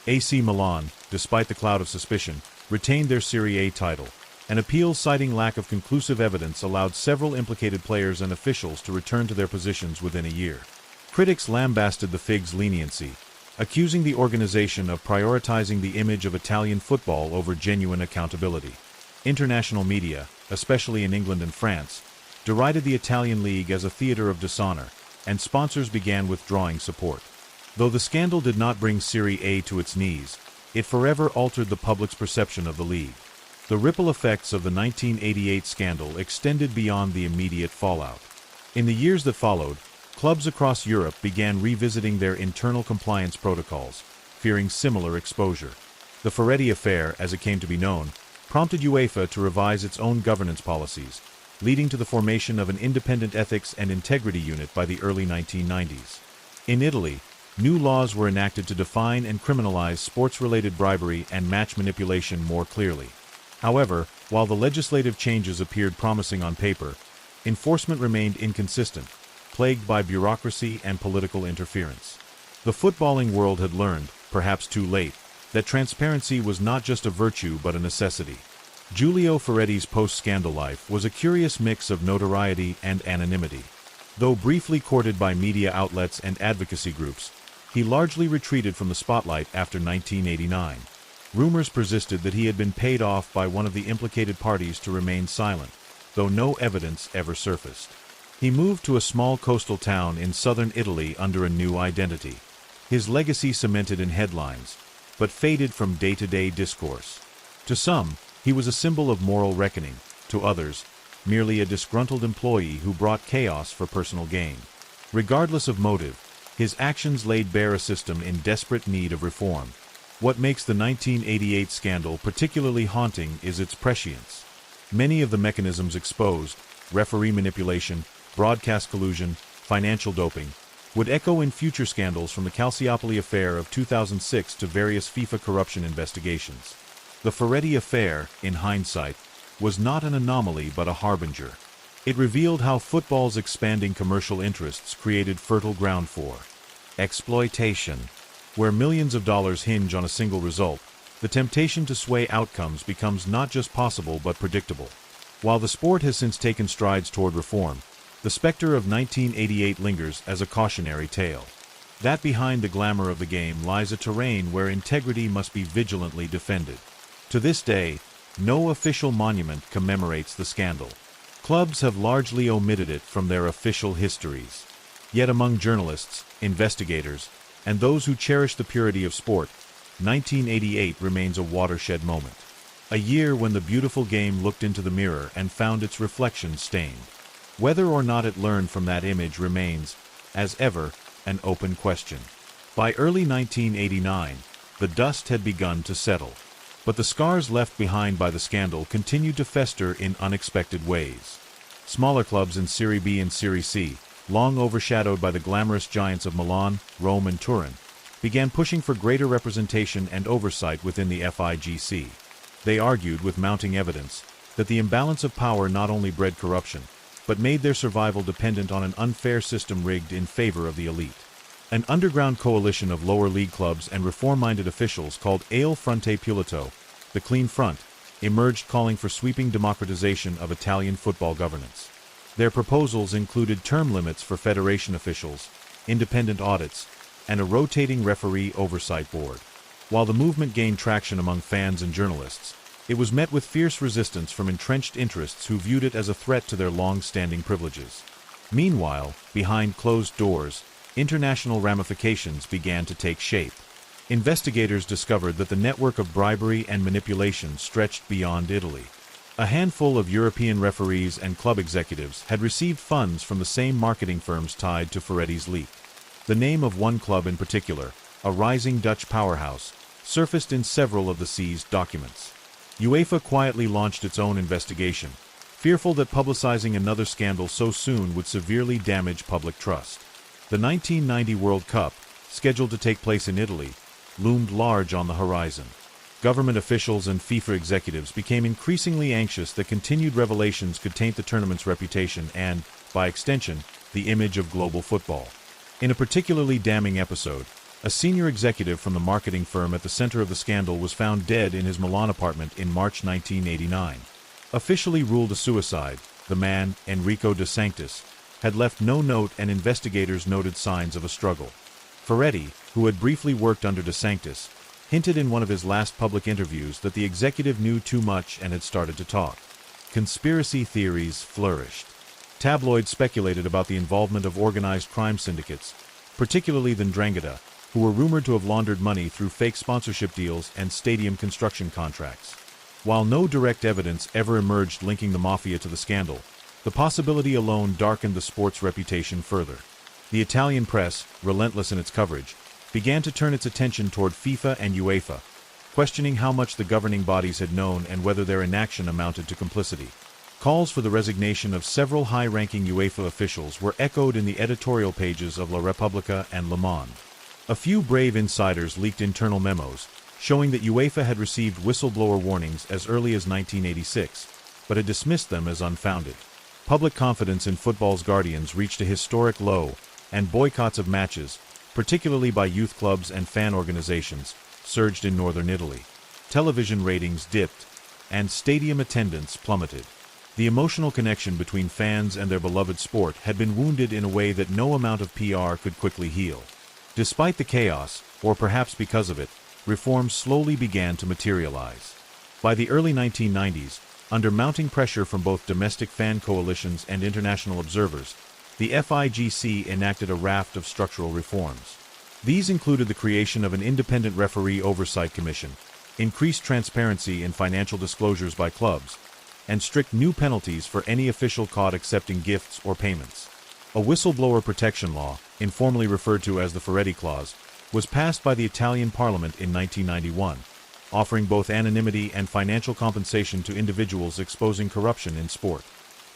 AC Milan, despite the cloud of suspicion, retained their Serie A title. An appeal citing lack of conclusive evidence allowed several implicated players and officials to return to their positions within a year. Critics lambasted the FIG's leniency, accusing the organization of prioritizing the image of Italian football over genuine accountability. International media, especially in England and France, derided the Italian league as a theater of dishonor, and sponsors began withdrawing support. Though the scandal did not bring Serie A to its knees, it forever altered the public's perception of the league. The ripple effects of the 1988 scandal extended beyond the immediate fallout. In the years that followed, clubs across Europe began revisiting their internal compliance protocols, fearing similar exposure. The Ferretti affair, as it came to be known, prompted UEFA to revise its own governance policies, leading to the formation of an independent ethics and integrity unit by the early 1990s. In Italy, new laws were enacted to define and criminalize sports-related bribery and match manipulation more clearly. However, while the legislative changes appeared promising on paper, enforcement remained inconsistent, plagued by bureaucracy and political interference. The footballing world had learned, perhaps too late, that transparency was not just a virtue but a necessity. Giulio Ferretti's post-scandal life was a curious mix of notoriety and anonymity. Though briefly courted by media outlets and advocacy groups, he largely retreated from the spotlight after 1989. Rumors persisted that he had been paid off by one of the implicated parties to remain silent, though no evidence ever surfaced. He moved to a small coastal town in southern Italy under a new identity. His legacy cemented in headlines, but faded from day-to-day discourse. To some, he was a symbol of moral reckoning; to others, merely a disgruntled employee who brought chaos for personal gain. Regardless of motive, his actions laid bare a system in desperate need of reform. What makes the 1988 scandal particularly haunting is its prescience. Many of the mechanisms exposed, referee manipulation, broadcast collusion, financial doping, would echo in future scandals from the Calciopoli affair of 2006 to various FIFA corruption investigations. The Ferretti affair, in hindsight, was not an anomaly but a harbinger. It revealed how football's expanding commercial interests created fertile ground for exploitation. Where millions of dollars hinge on a single result, the temptation to sway outcomes becomes not just possible but predictable. While the sport has since taken strides toward reform, the specter of 1988 lingers as a cautionary tale. That behind the glamour of the game lies a terrain where integrity must be vigilantly defended. To this day, no official monument commemorates the scandal. Clubs have largely omitted it from their official histories. Yet among journalists, investigators, and those who cherish the purity of sport, 1988 remains a watershed moment. A year when the beautiful game looked into the mirror and found its reflection stained. Whether or not it learned from that image remains, as ever, an open question. By early 1989, the dust had begun to settle. But the scars left behind by the scandal continued to fester in unexpected ways. Smaller clubs in Serie B and Serie C, long overshadowed by the glamorous giants of Milan, Rome and Turin, began pushing for greater representation and oversight within the FIGC. They argued, with mounting evidence, that the imbalance of power not only bred corruption, but made their survival dependent on an unfair system rigged in favor of the elite. An underground coalition of lower league clubs and reform-minded officials called Il Fronte Pulito, the Clean Front, emerged calling for sweeping democratization of Italian football governance. Their proposals included term limits for federation officials, independent audits, and a rotating referee oversight board. While the movement gained traction among fans and journalists, it was met with fierce resistance from entrenched interests who viewed it as a threat to their long-standing privileges. Meanwhile, behind closed doors, international ramifications began to take shape. Investigators discovered that the network of bribery and manipulation stretched beyond Italy. A handful of European referees and club executives had received funds from the same marketing firms tied to Ferretti's leak. The name of one club in particular, a rising Dutch powerhouse, surfaced in several of the seized documents. UEFA quietly launched its own investigation, fearful that publicizing another scandal so soon would severely damage public trust. The 1990 World Cup, scheduled to take place in Italy, loomed large on the horizon. Government officials and FIFA executives became increasingly anxious that continued revelations could taint the tournament's reputation and, by extension, the image of global football. In a particularly damning episode, a senior executive from the marketing firm at the center of the scandal was found dead in his Milan apartment in March 1989. Officially ruled a suicide, the man, Enrico De Sanctis, had left no note, and investigators noted signs of a struggle. Ferretti, who had briefly worked under De Sanctis, hinted in one of his last public interviews that the executive knew too much and had started to talk. Conspiracy theories flourished. Tabloids speculated about the involvement of organized crime syndicates, particularly the 'Ndrangheta, who were rumored to have laundered money through fake sponsorship deals and stadium construction contracts. While no direct evidence ever emerged linking the mafia to the scandal, the possibility alone darkened the sport's reputation further. The Italian press, relentless in its coverage, began to turn its attention toward FIFA and UEFA, questioning how much the governing bodies had known and whether their inaction amounted to complicity. Calls for the resignation of several high-ranking UEFA officials were echoed in the editorial pages of La Repubblica and Le Monde. A few brave insiders leaked internal memos, showing that UEFA had received whistleblower warnings as early as 1986, but had dismissed them as unfounded. Public confidence in football's guardians reached a historic low, and boycotts of matches, particularly by youth clubs and fan organizations, surged in northern Italy. Television ratings dipped, and stadium attendance plummeted. The emotional connection between fans and their beloved sport had been wounded in a way that no amount of PR could quickly heal. Despite the chaos, or perhaps because of it, reforms slowly began to materialize. By the early 1990s, under mounting pressure from both domestic fan coalitions and international observers, the FIGC enacted a raft of structural reforms. These included the creation of an independent referee oversight commission, increased transparency in financial disclosures by clubs, and strict new penalties for any official caught accepting gifts or payments. A whistleblower protection law, informally referred to as the Ferretti Clause, was passed by the Italian Parliament in 1991, offering both anonymity and financial compensation to individuals exposing corruption in sport.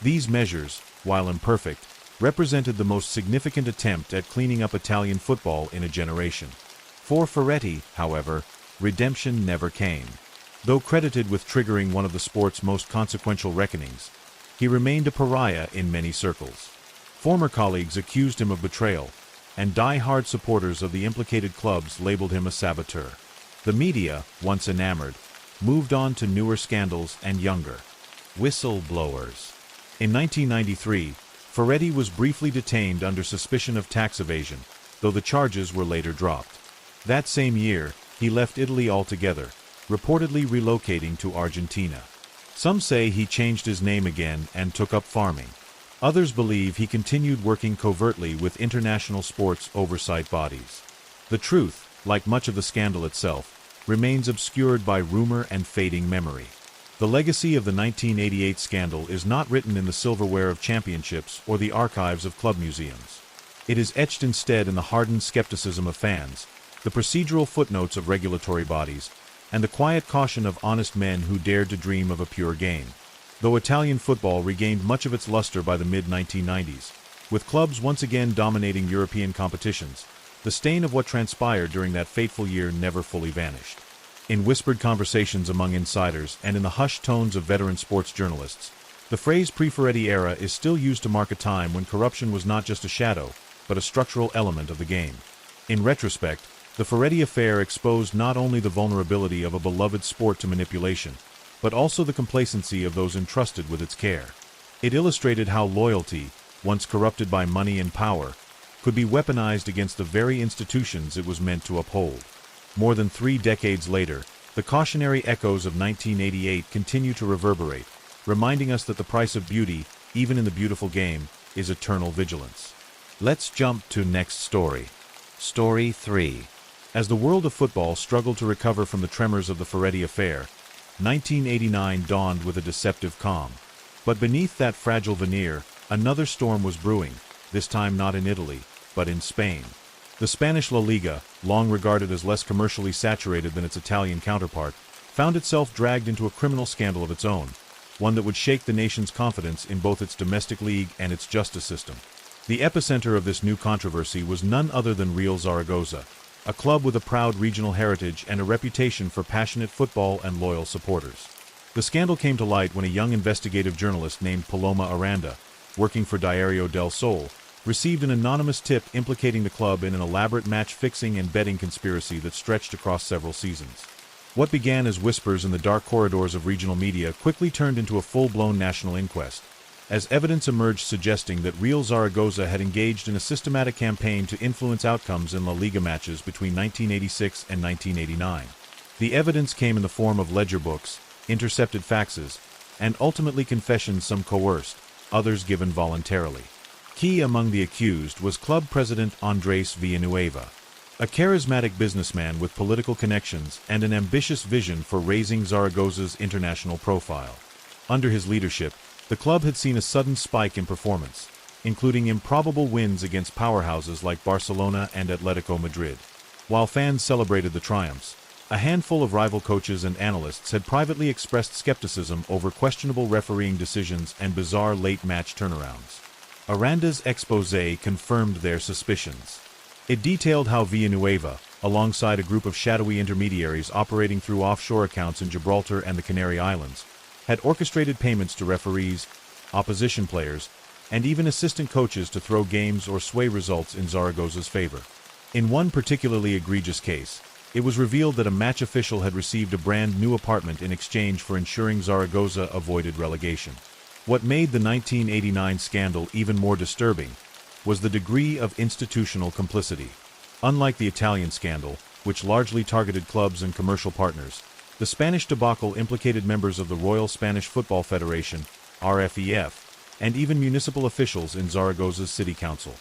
These measures, while imperfect, represented the most significant attempt at cleaning up Italian football in a generation. For Ferretti, however, redemption never came. Though credited with triggering one of the sport's most consequential reckonings, he remained a pariah in many circles. Former colleagues accused him of betrayal, and die-hard supporters of the implicated clubs labeled him a saboteur. The media, once enamored, moved on to newer scandals and younger whistleblowers. In 1993, Ferretti was briefly detained under suspicion of tax evasion, though the charges were later dropped. That same year, he left Italy altogether, reportedly relocating to Argentina. Some say he changed his name again and took up farming. Others believe he continued working covertly with international sports oversight bodies. The truth, like much of the scandal itself, remains obscured by rumor and fading memory. The legacy of the 1988 scandal is not written in the silverware of championships or the archives of club museums. It is etched instead in the hardened skepticism of fans, the procedural footnotes of regulatory bodies, and the quiet caution of honest men who dared to dream of a pure game. Though Italian football regained much of its luster by the mid-1990s, With clubs once again dominating European competitions, the stain of what transpired during that fateful year never fully vanished. In whispered conversations among insiders and in the hushed tones of veteran sports journalists, the phrase pre-Ferretti era is still used to mark a time when corruption was not just a shadow, but a structural element of the game. In retrospect, the Ferretti affair exposed not only the vulnerability of a beloved sport to manipulation, but also the complacency of those entrusted with its care. It illustrated how loyalty, once corrupted by money and power, could be weaponized against the very institutions it was meant to uphold. More than 3 decades later, the cautionary echoes of 1988 continue to reverberate, reminding us that the price of beauty, even in the beautiful game, is eternal vigilance. Let's jump to next story. Story 3. As the world of football struggled to recover from the tremors of the Ferretti affair, 1989 dawned with a deceptive calm. But beneath that fragile veneer, another storm was brewing, this time not in Italy, but in Spain. The Spanish La Liga, long regarded as less commercially saturated than its Italian counterpart, found itself dragged into a criminal scandal of its own, one that would shake the nation's confidence in both its domestic league and its justice system. The epicenter of this new controversy was none other than Real Zaragoza, a club with a proud regional heritage and a reputation for passionate football and loyal supporters. The scandal came to light when a young investigative journalist named Paloma Aranda, working for Diario del Sol, received an anonymous tip implicating the club in an elaborate match-fixing and betting conspiracy that stretched across several seasons. What began as whispers in the dark corridors of regional media quickly turned into a full-blown national inquest, as evidence emerged suggesting that Real Zaragoza had engaged in a systematic campaign to influence outcomes in La Liga matches between 1986 and 1989. The evidence came in the form of ledger books, intercepted faxes, and ultimately confessions, some coerced, others given voluntarily. Key among the accused was club president Andrés Villanueva, a charismatic businessman with political connections and an ambitious vision for raising Zaragoza's international profile. Under his leadership, the club had seen a sudden spike in performance, including improbable wins against powerhouses like Barcelona and Atletico Madrid. While fans celebrated the triumphs, a handful of rival coaches and analysts had privately expressed skepticism over questionable refereeing decisions and bizarre late-match turnarounds. Aranda's exposé confirmed their suspicions. It detailed how Villanueva, alongside a group of shadowy intermediaries operating through offshore accounts in Gibraltar and the Canary Islands, had orchestrated payments to referees, opposition players, and even assistant coaches to throw games or sway results in Zaragoza's favor. In one particularly egregious case, it was revealed that a match official had received a brand new apartment in exchange for ensuring Zaragoza avoided relegation. What made the 1989 scandal even more disturbing was the degree of institutional complicity. Unlike the Italian scandal, which largely targeted clubs and commercial partners, the Spanish debacle implicated members of the Royal Spanish Football Federation, RFEF, and even municipal officials in Zaragoza's city council.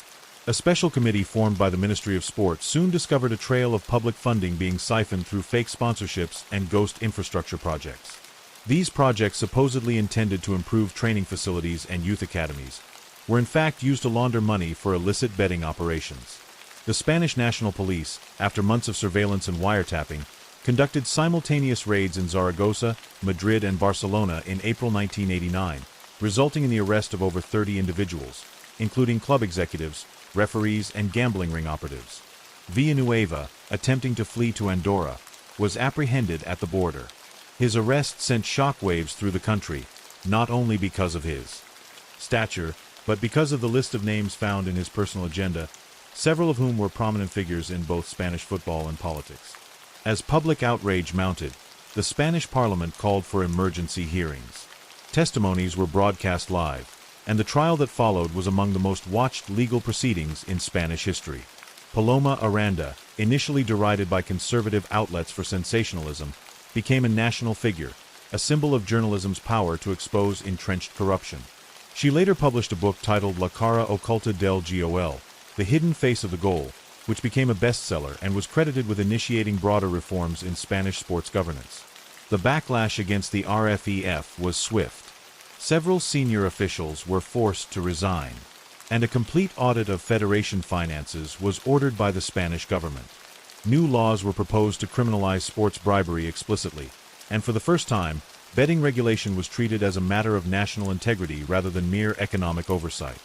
A special committee formed by the Ministry of Sport soon discovered a trail of public funding being siphoned through fake sponsorships and ghost infrastructure projects. These projects, supposedly intended to improve training facilities and youth academies, were in fact used to launder money for illicit betting operations. The Spanish National Police, after months of surveillance and wiretapping, conducted simultaneous raids in Zaragoza, Madrid, and Barcelona in April 1989, resulting in the arrest of over 30 individuals, including club executives, referees, and gambling ring operatives. Villanueva, attempting to flee to Andorra, was apprehended at the border. His arrest sent shockwaves through the country, not only because of his stature, but because of the list of names found in his personal agenda, several of whom were prominent figures in both Spanish football and politics. As public outrage mounted, the Spanish parliament called for emergency hearings. Testimonies were broadcast live, and the trial that followed was among the most watched legal proceedings in Spanish history. Paloma Aranda, initially derided by conservative outlets for sensationalism, became a national figure, a symbol of journalism's power to expose entrenched corruption. She later published a book titled La Cara Oculta del Gol, The Hidden Face of the Goal, which became a bestseller and was credited with initiating broader reforms in Spanish sports governance. The backlash against the RFEF was swift. Several senior officials were forced to resign, and a complete audit of federation finances was ordered by the Spanish government. New laws were proposed to criminalize sports bribery explicitly, and for the first time, betting regulation was treated as a matter of national integrity rather than mere economic oversight.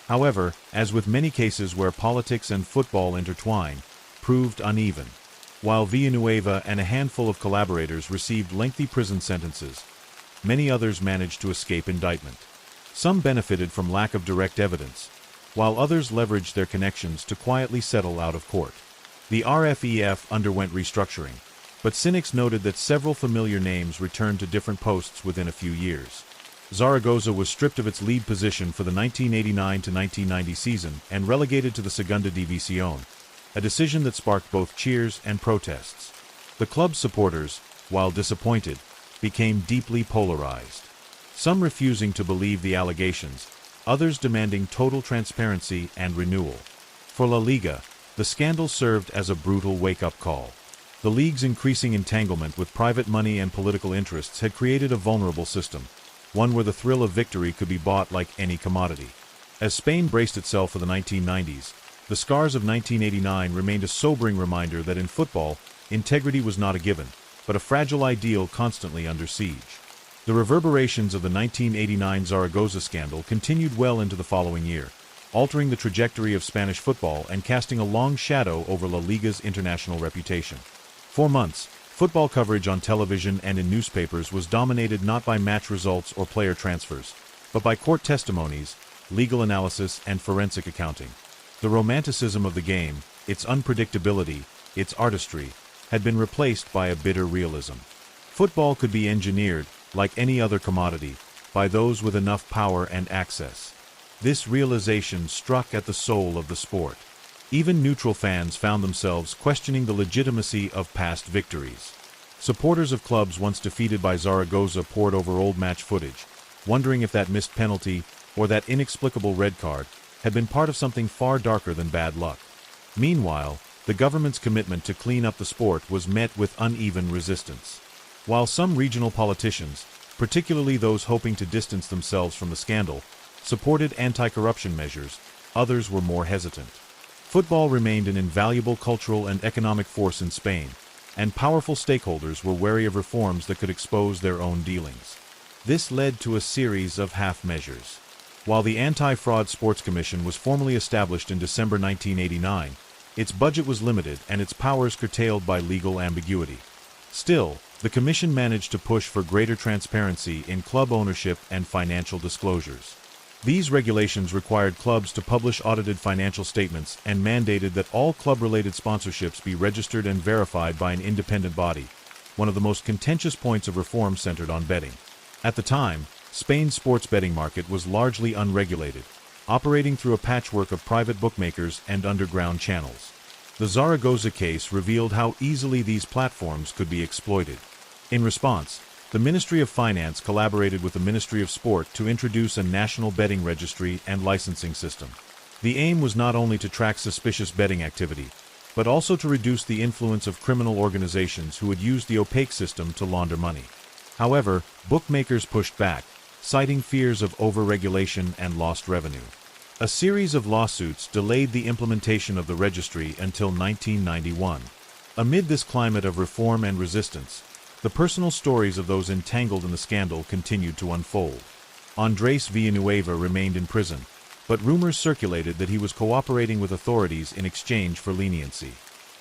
However, as with many cases where politics and football intertwine, proved uneven. While Villanueva and a handful of collaborators received lengthy prison sentences, many others managed to escape indictment. Some benefited from lack of direct evidence, while others leveraged their connections to quietly settle out of court. The RFEF underwent restructuring, but cynics noted that several familiar names returned to different posts within a few years. Zaragoza was stripped of its lead position for the 1989-1990 season and relegated to the Segunda División, a decision that sparked both cheers and protests. The club's supporters, while disappointed, became deeply polarized. Some refusing to believe the allegations, others demanding total transparency and renewal. For La Liga, the scandal served as a brutal wake-up call. The league's increasing entanglement with private money and political interests had created a vulnerable system, one where the thrill of victory could be bought like any commodity. As Spain braced itself for the 1990s, the scars of 1989 remained a sobering reminder that in football, integrity was not a given, but a fragile ideal constantly under siege. The reverberations of the 1989 Zaragoza scandal continued well into the following year, altering the trajectory of Spanish football and casting a long shadow over La Liga's international reputation. For months, football coverage on television and in newspapers was dominated not by match results or player transfers, but by court testimonies, legal analysis, and forensic accounting. The romanticism of the game, its unpredictability, its artistry, had been replaced by a bitter realism. Football could be engineered, like any other commodity, by those with enough power and access. This realization struck at the soul of the sport. Even neutral fans found themselves questioning the legitimacy of past victories. Supporters of clubs once defeated by Zaragoza pored over old match footage, wondering if that missed penalty or that inexplicable red card had been part of something far darker than bad luck. Meanwhile, the government's commitment to clean up the sport was met with uneven resistance. While some regional politicians, particularly those hoping to distance themselves from the scandal, supported anti-corruption measures, others were more hesitant. Football remained an invaluable cultural and economic force in Spain, and powerful stakeholders were wary of reforms that could expose their own dealings. This led to a series of half-measures. While the Anti-Fraud Sports Commission was formally established in December 1989, its budget was limited and its powers curtailed by legal ambiguity. Still, the Commission managed to push for greater transparency in club ownership and financial disclosures. These regulations required clubs to publish audited financial statements and mandated that all club-related sponsorships be registered and verified by an independent body, one of the most contentious points of reform centered on betting. At the time, Spain's sports betting market was largely unregulated, operating through a patchwork of private bookmakers and underground channels. The Zaragoza case revealed how easily these platforms could be exploited. In response, the Ministry of Finance collaborated with the Ministry of Sport to introduce a national betting registry and licensing system. The aim was not only to track suspicious betting activity, but also to reduce the influence of criminal organizations who had used the opaque system to launder money. However, bookmakers pushed back, citing fears of overregulation and lost revenue. A series of lawsuits delayed the implementation of the registry until 1991. Amid this climate of reform and resistance, the personal stories of those entangled in the scandal continued to unfold. Andrés Villanueva remained in prison, but rumors circulated that he was cooperating with authorities in exchange for leniency.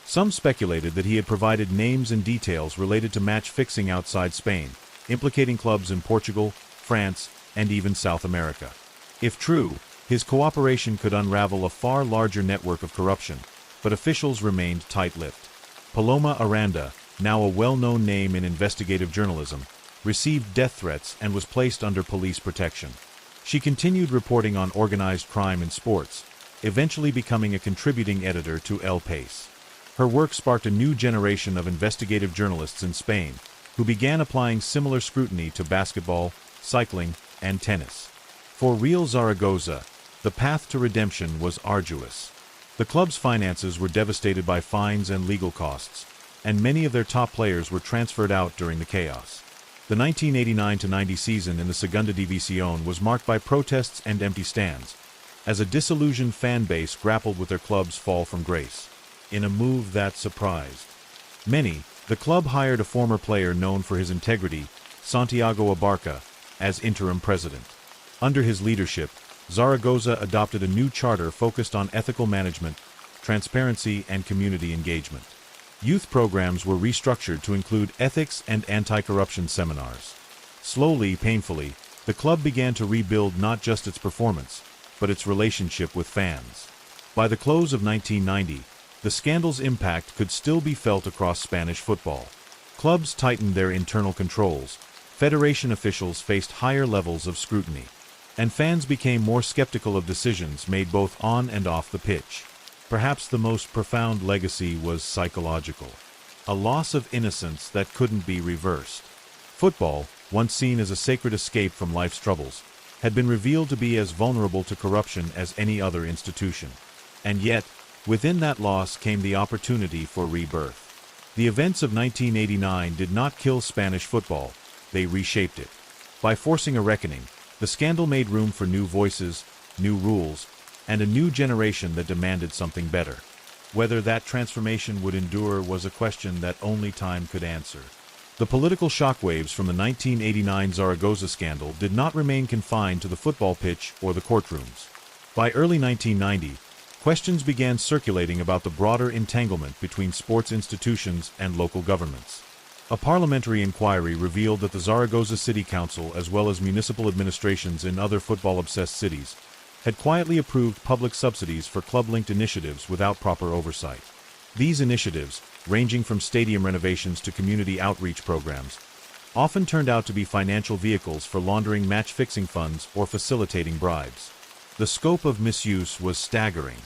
Some speculated that he had provided names and details related to match fixing outside Spain, implicating clubs in Portugal, France, and even South America. If true, his cooperation could unravel a far larger network of corruption, but officials remained tight-lipped. Paloma Aranda, now a well-known name in investigative journalism, received death threats and was placed under police protection. She continued reporting on organized crime in sports, eventually becoming a contributing editor to El País. Her work sparked a new generation of investigative journalists in Spain, who began applying similar scrutiny to basketball, cycling, and tennis. For Real Zaragoza, the path to redemption was arduous. The club's finances were devastated by fines and legal costs, and many of their top players were transferred out during the chaos. The 1989-90 season in the Segunda División was marked by protests and empty stands, as a disillusioned fan base grappled with their club's fall from grace. In a move that surprised many, the club hired a former player known for his integrity, Santiago Abarca, as interim president. Under his leadership, Zaragoza adopted a new charter focused on ethical management, transparency, and community engagement. Youth programs were restructured to include ethics and anti-corruption seminars. Slowly, painfully, the club began to rebuild not just its performance, but its relationship with fans. By the close of 1990, the scandal's impact could still be felt across Spanish football. Clubs tightened their internal controls, federation officials faced higher levels of scrutiny, and fans became more skeptical of decisions made both on and off the pitch. Perhaps the most profound legacy was psychological. A loss of innocence that couldn't be reversed. Football, once seen as a sacred escape from life's troubles, had been revealed to be as vulnerable to corruption as any other institution. And yet, within that loss came the opportunity for rebirth. The events of 1989 did not kill Spanish football, they reshaped it. By forcing a reckoning, the scandal made room for new voices, new rules, and a new generation that demanded something better. Whether that transformation would endure was a question that only time could answer. The political shockwaves from the 1989 Zaragoza scandal did not remain confined to the football pitch or the courtrooms. By early 1990, questions began circulating about the broader entanglement between sports institutions and local governments. A parliamentary inquiry revealed that the Zaragoza City Council, as well as municipal administrations in other football-obsessed cities, had quietly approved public subsidies for club-linked initiatives without proper oversight. These initiatives, ranging from stadium renovations to community outreach programs, often turned out to be financial vehicles for laundering match-fixing funds or facilitating bribes. The scope of misuse was staggering.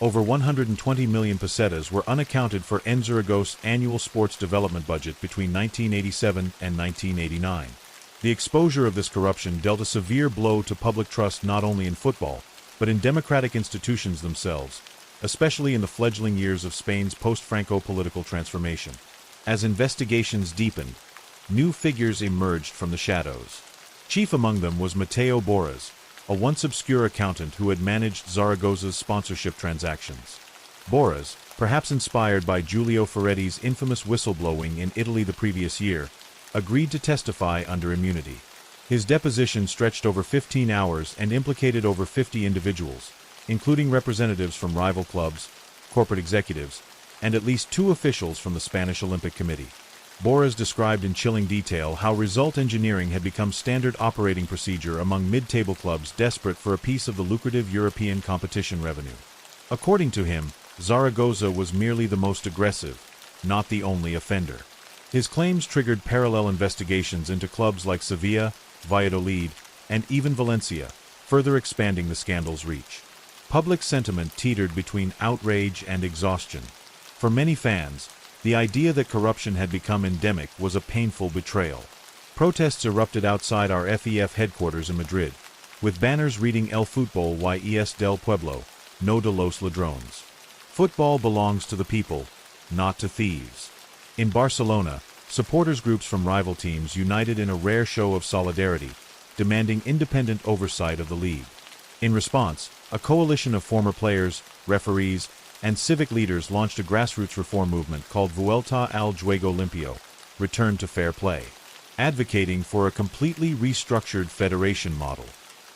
Over 120 million pesetas were unaccounted for in Zaragoza's annual sports development budget between 1987 and 1989. The exposure of this corruption dealt a severe blow to public trust not only in football, but in democratic institutions themselves, especially in the fledgling years of Spain's post-Franco political transformation. As investigations deepened, new figures emerged from the shadows. Chief among them was Mateo Boras, a once obscure accountant who had managed Zaragoza's sponsorship transactions. Boras, perhaps inspired by Giulio Ferretti's infamous whistleblowing in Italy the previous year, agreed to testify under immunity. His deposition stretched over 15 hours and implicated over 50 individuals, including representatives from rival clubs, corporate executives, and at least 2 officials from the Spanish Olympic Committee. Boras described in chilling detail how result engineering had become standard operating procedure among mid-table clubs desperate for a piece of the lucrative European competition revenue. According to him, Zaragoza was merely the most aggressive, not the only offender. His claims triggered parallel investigations into clubs like Sevilla, Valladolid, and even Valencia, further expanding the scandal's reach. Public sentiment teetered between outrage and exhaustion. For many fans, the idea that corruption had become endemic was a painful betrayal. Protests erupted outside our FEF headquarters in Madrid, with banners reading El Fútbol y es del pueblo, no de los ladrones. Football belongs to the people, not to thieves. In Barcelona, supporters groups from rival teams united in a rare show of solidarity, demanding independent oversight of the league. In response, a coalition of former players, referees, and civic leaders launched a grassroots reform movement called Vuelta al Juego Limpio, Return to Fair Play, advocating for a completely restructured federation model.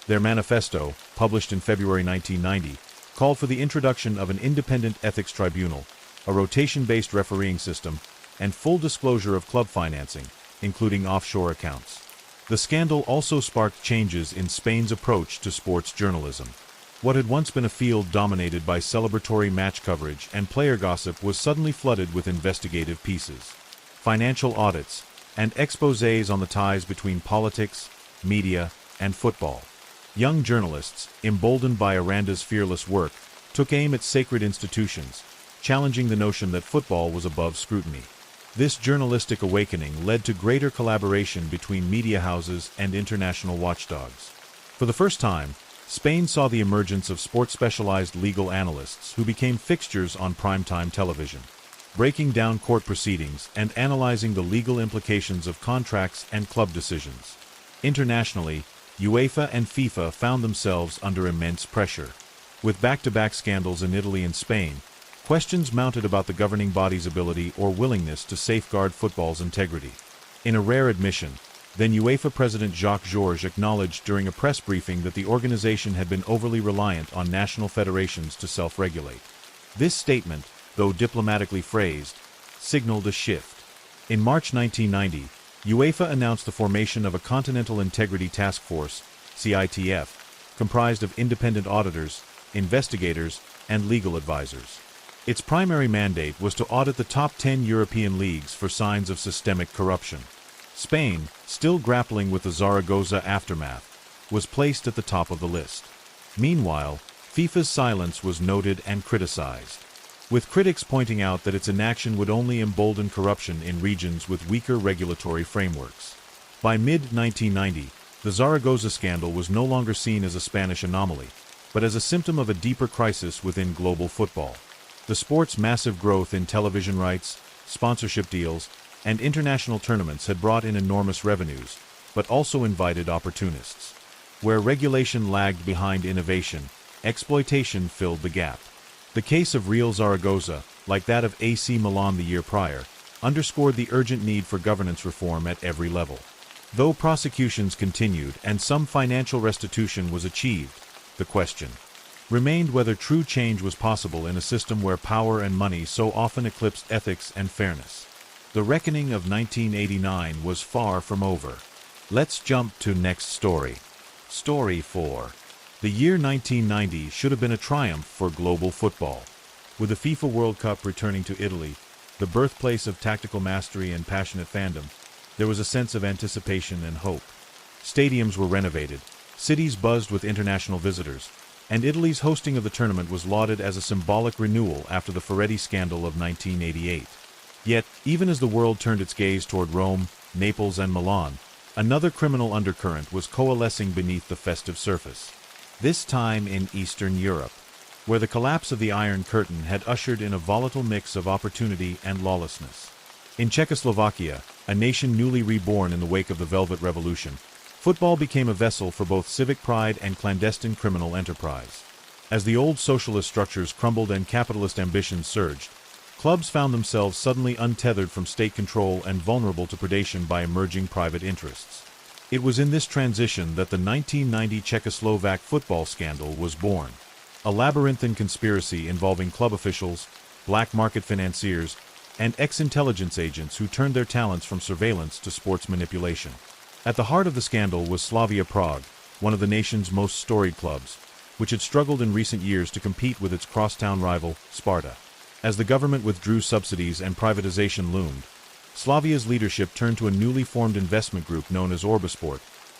Their manifesto, published in February 1990, called for the introduction of an independent ethics tribunal, a rotation-based refereeing system, and full disclosure of club financing, including offshore accounts. The scandal also sparked changes in Spain's approach to sports journalism. What had once been a field dominated by celebratory match coverage and player gossip was suddenly flooded with investigative pieces, financial audits, and exposés on the ties between politics, media, and football. Young journalists, emboldened by Aranda's fearless work, took aim at sacred institutions, challenging the notion that football was above scrutiny. This journalistic awakening led to greater collaboration between media houses and international watchdogs. For the first time, Spain saw the emergence of sports-specialized legal analysts who became fixtures on primetime television, breaking down court proceedings and analyzing the legal implications of contracts and club decisions. Internationally, UEFA and FIFA found themselves under immense pressure. With back-to-back scandals in Italy and Spain, questions mounted about the governing body's ability or willingness to safeguard football's integrity. In a rare admission, Then UEFA President Jacques Georges acknowledged during a press briefing that the organization had been overly reliant on national federations to self-regulate. This statement, though diplomatically phrased, signaled a shift. In March 1990, UEFA announced the formation of a Continental Integrity Task Force, CITF, comprised of independent auditors, investigators, and legal advisors. Its primary mandate was to audit the top 10 European leagues for signs of systemic corruption. Spain, still grappling with the Zaragoza aftermath, was placed at the top of the list. Meanwhile, FIFA's silence was noted and criticized, with critics pointing out that its inaction would only embolden corruption in regions with weaker regulatory frameworks. By mid-1990, the Zaragoza scandal was no longer seen as a Spanish anomaly, but as a symptom of a deeper crisis within global football. The sport's massive growth in television rights, sponsorship deals, and international tournaments had brought in enormous revenues, but also invited opportunists. Where regulation lagged behind innovation, exploitation filled the gap. The case of Real Zaragoza, like that of AC Milan the year prior, underscored the urgent need for governance reform at every level. Though prosecutions continued and some financial restitution was achieved, the question remained whether true change was possible in a system where power and money so often eclipsed ethics and fairness. The reckoning of 1989 was far from over. Let's jump to next story. Story 4. The year 1990 should have been a triumph for global football. With the FIFA World Cup returning to Italy, the birthplace of tactical mastery and passionate fandom, there was a sense of anticipation and hope. Stadiums were renovated, cities buzzed with international visitors, and Italy's hosting of the tournament was lauded as a symbolic renewal after the Ferretti scandal of 1988. Yet, even as the world turned its gaze toward Rome, Naples, and Milan, another criminal undercurrent was coalescing beneath the festive surface. This time in Eastern Europe, where the collapse of the Iron Curtain had ushered in a volatile mix of opportunity and lawlessness. In Czechoslovakia, a nation newly reborn in the wake of the Velvet Revolution, football became a vessel for both civic pride and clandestine criminal enterprise. As the old socialist structures crumbled and capitalist ambitions surged, clubs found themselves suddenly untethered from state control and vulnerable to predation by emerging private interests. It was in this transition that the 1990 Czechoslovak football scandal was born. A labyrinthine conspiracy involving club officials, black market financiers, and ex-intelligence agents who turned their talents from surveillance to sports manipulation. At the heart of the scandal was Slavia Prague, one of the nation's most storied clubs, which had struggled in recent years to compete with its crosstown rival, Sparta. As the government withdrew subsidies and privatization loomed, Slavia's leadership turned to a newly formed investment group known as Orbisport,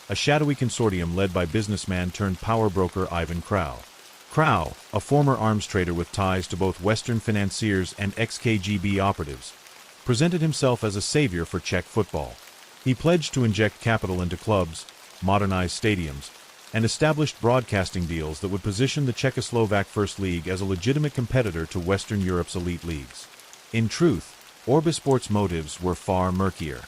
a shadowy consortium led by businessman-turned-power broker Ivan Krau. Krau, a former arms trader with ties to both Western financiers and ex-KGB operatives, presented himself as a savior for Czech football. He pledged to inject capital into clubs, modernize stadiums, and established broadcasting deals that would position the Czechoslovak First League as a legitimate competitor to Western Europe's elite leagues. In truth, Orbisport's motives were far murkier.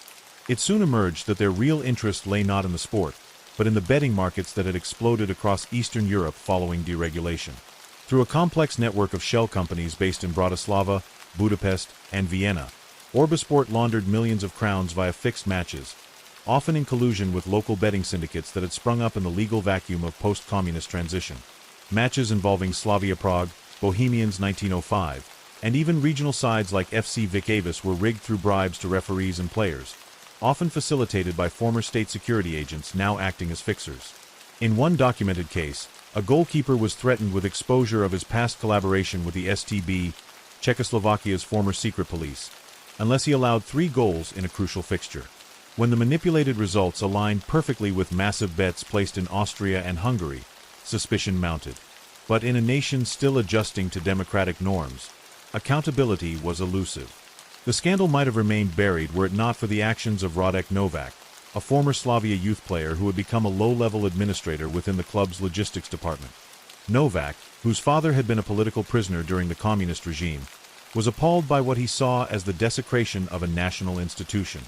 It soon emerged that their real interest lay not in the sport, but in the betting markets that had exploded across Eastern Europe following deregulation. Through a complex network of shell companies based in Bratislava, Budapest, and Vienna, Orbisport laundered millions of crowns via fixed matches, often in collusion with local betting syndicates that had sprung up in the legal vacuum of post-communist transition. Matches involving Slavia Prague, Bohemians 1905, and even regional sides like FC Vic were rigged through bribes to referees and players, often facilitated by former state security agents now acting as fixers. In one documented case, a goalkeeper was threatened with exposure of his past collaboration with the STB, Czechoslovakia's former secret police, unless he allowed 3 goals in a crucial fixture. When the manipulated results aligned perfectly with massive bets placed in Austria and Hungary, suspicion mounted. But in a nation still adjusting to democratic norms, accountability was elusive. The scandal might have remained buried were it not for the actions of Radek Novak, a former Slavia youth player who had become a low-level administrator within the club's logistics department. Novak, whose father had been a political prisoner during the communist regime, was appalled by what he saw as the desecration of a national institution.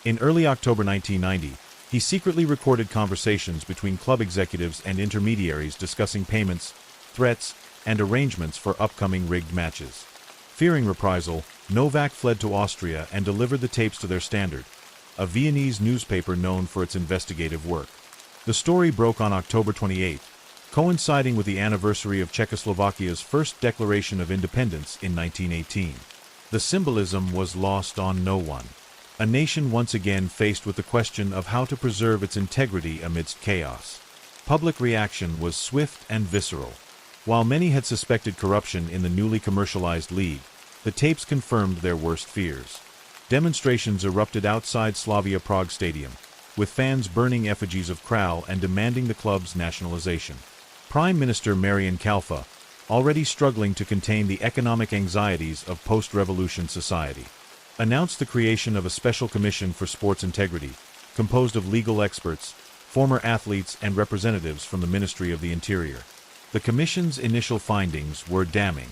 In early October 1990, he secretly recorded conversations between club executives and intermediaries discussing payments, threats, and arrangements for upcoming rigged matches. Fearing reprisal, Novak fled to Austria and delivered the tapes to their standard, a Viennese newspaper known for its investigative work. The story broke on October 28, coinciding with the anniversary of Czechoslovakia's first declaration of independence in 1918. The symbolism was lost on no one. A nation once again faced with the question of how to preserve its integrity amidst chaos. Public reaction was swift and visceral. While many had suspected corruption in the newly commercialized league, the tapes confirmed their worst fears. Demonstrations erupted outside Slavia Prague Stadium, with fans burning effigies of Král and demanding the club's nationalization. Prime Minister Marian Kalfa, already struggling to contain the economic anxieties of post-revolution society, announced the creation of a special commission for sports integrity, composed of legal experts, former athletes and representatives from the Ministry of the Interior. The commission's initial findings were damning.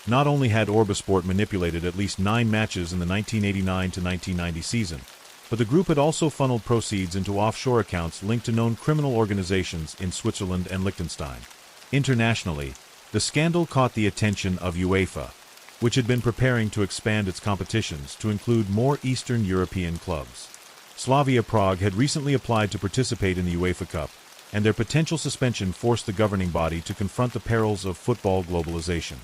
Not only had Orbisport manipulated at least 9 matches in the 1989-1990 season, but the group had also funneled proceeds into offshore accounts linked to known criminal organizations in Switzerland and Liechtenstein. Internationally, the scandal caught the attention of UEFA, which had been preparing to expand its competitions to include more Eastern European clubs. Slavia Prague had recently applied to participate in the UEFA Cup, and their potential suspension forced the governing body to confront the perils of football globalization.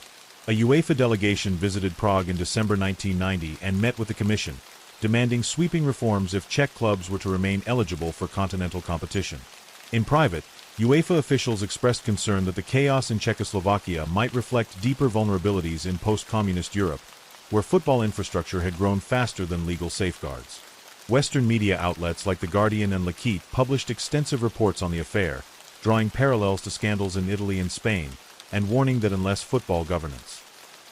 A UEFA delegation visited Prague in December 1990 and met with the Commission, demanding sweeping reforms if Czech clubs were to remain eligible for continental competition. In private, UEFA officials expressed concern that the chaos in Czechoslovakia might reflect deeper vulnerabilities in post-communist Europe, where football infrastructure had grown faster than legal safeguards. Western media outlets like The Guardian and L'Equipe published extensive reports on the affair, drawing parallels to scandals in Italy and Spain, and warning that unless football governance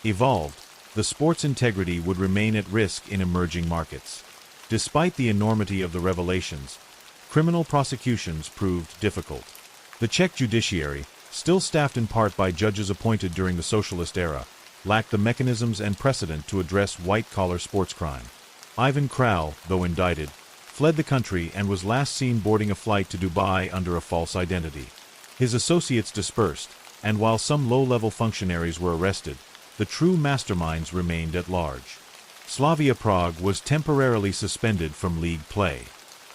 evolved, the sport's integrity would remain at risk in emerging markets. Despite the enormity of the revelations, criminal prosecutions proved difficult. The Czech judiciary, still staffed in part by judges appointed during the socialist era, lacked the mechanisms and precedent to address white-collar sports crime. Ivan Král, though indicted, fled the country and was last seen boarding a flight to Dubai under a false identity. His associates dispersed, and while some low-level functionaries were arrested, the true masterminds remained at large. Slavia Prague was temporarily suspended from league play,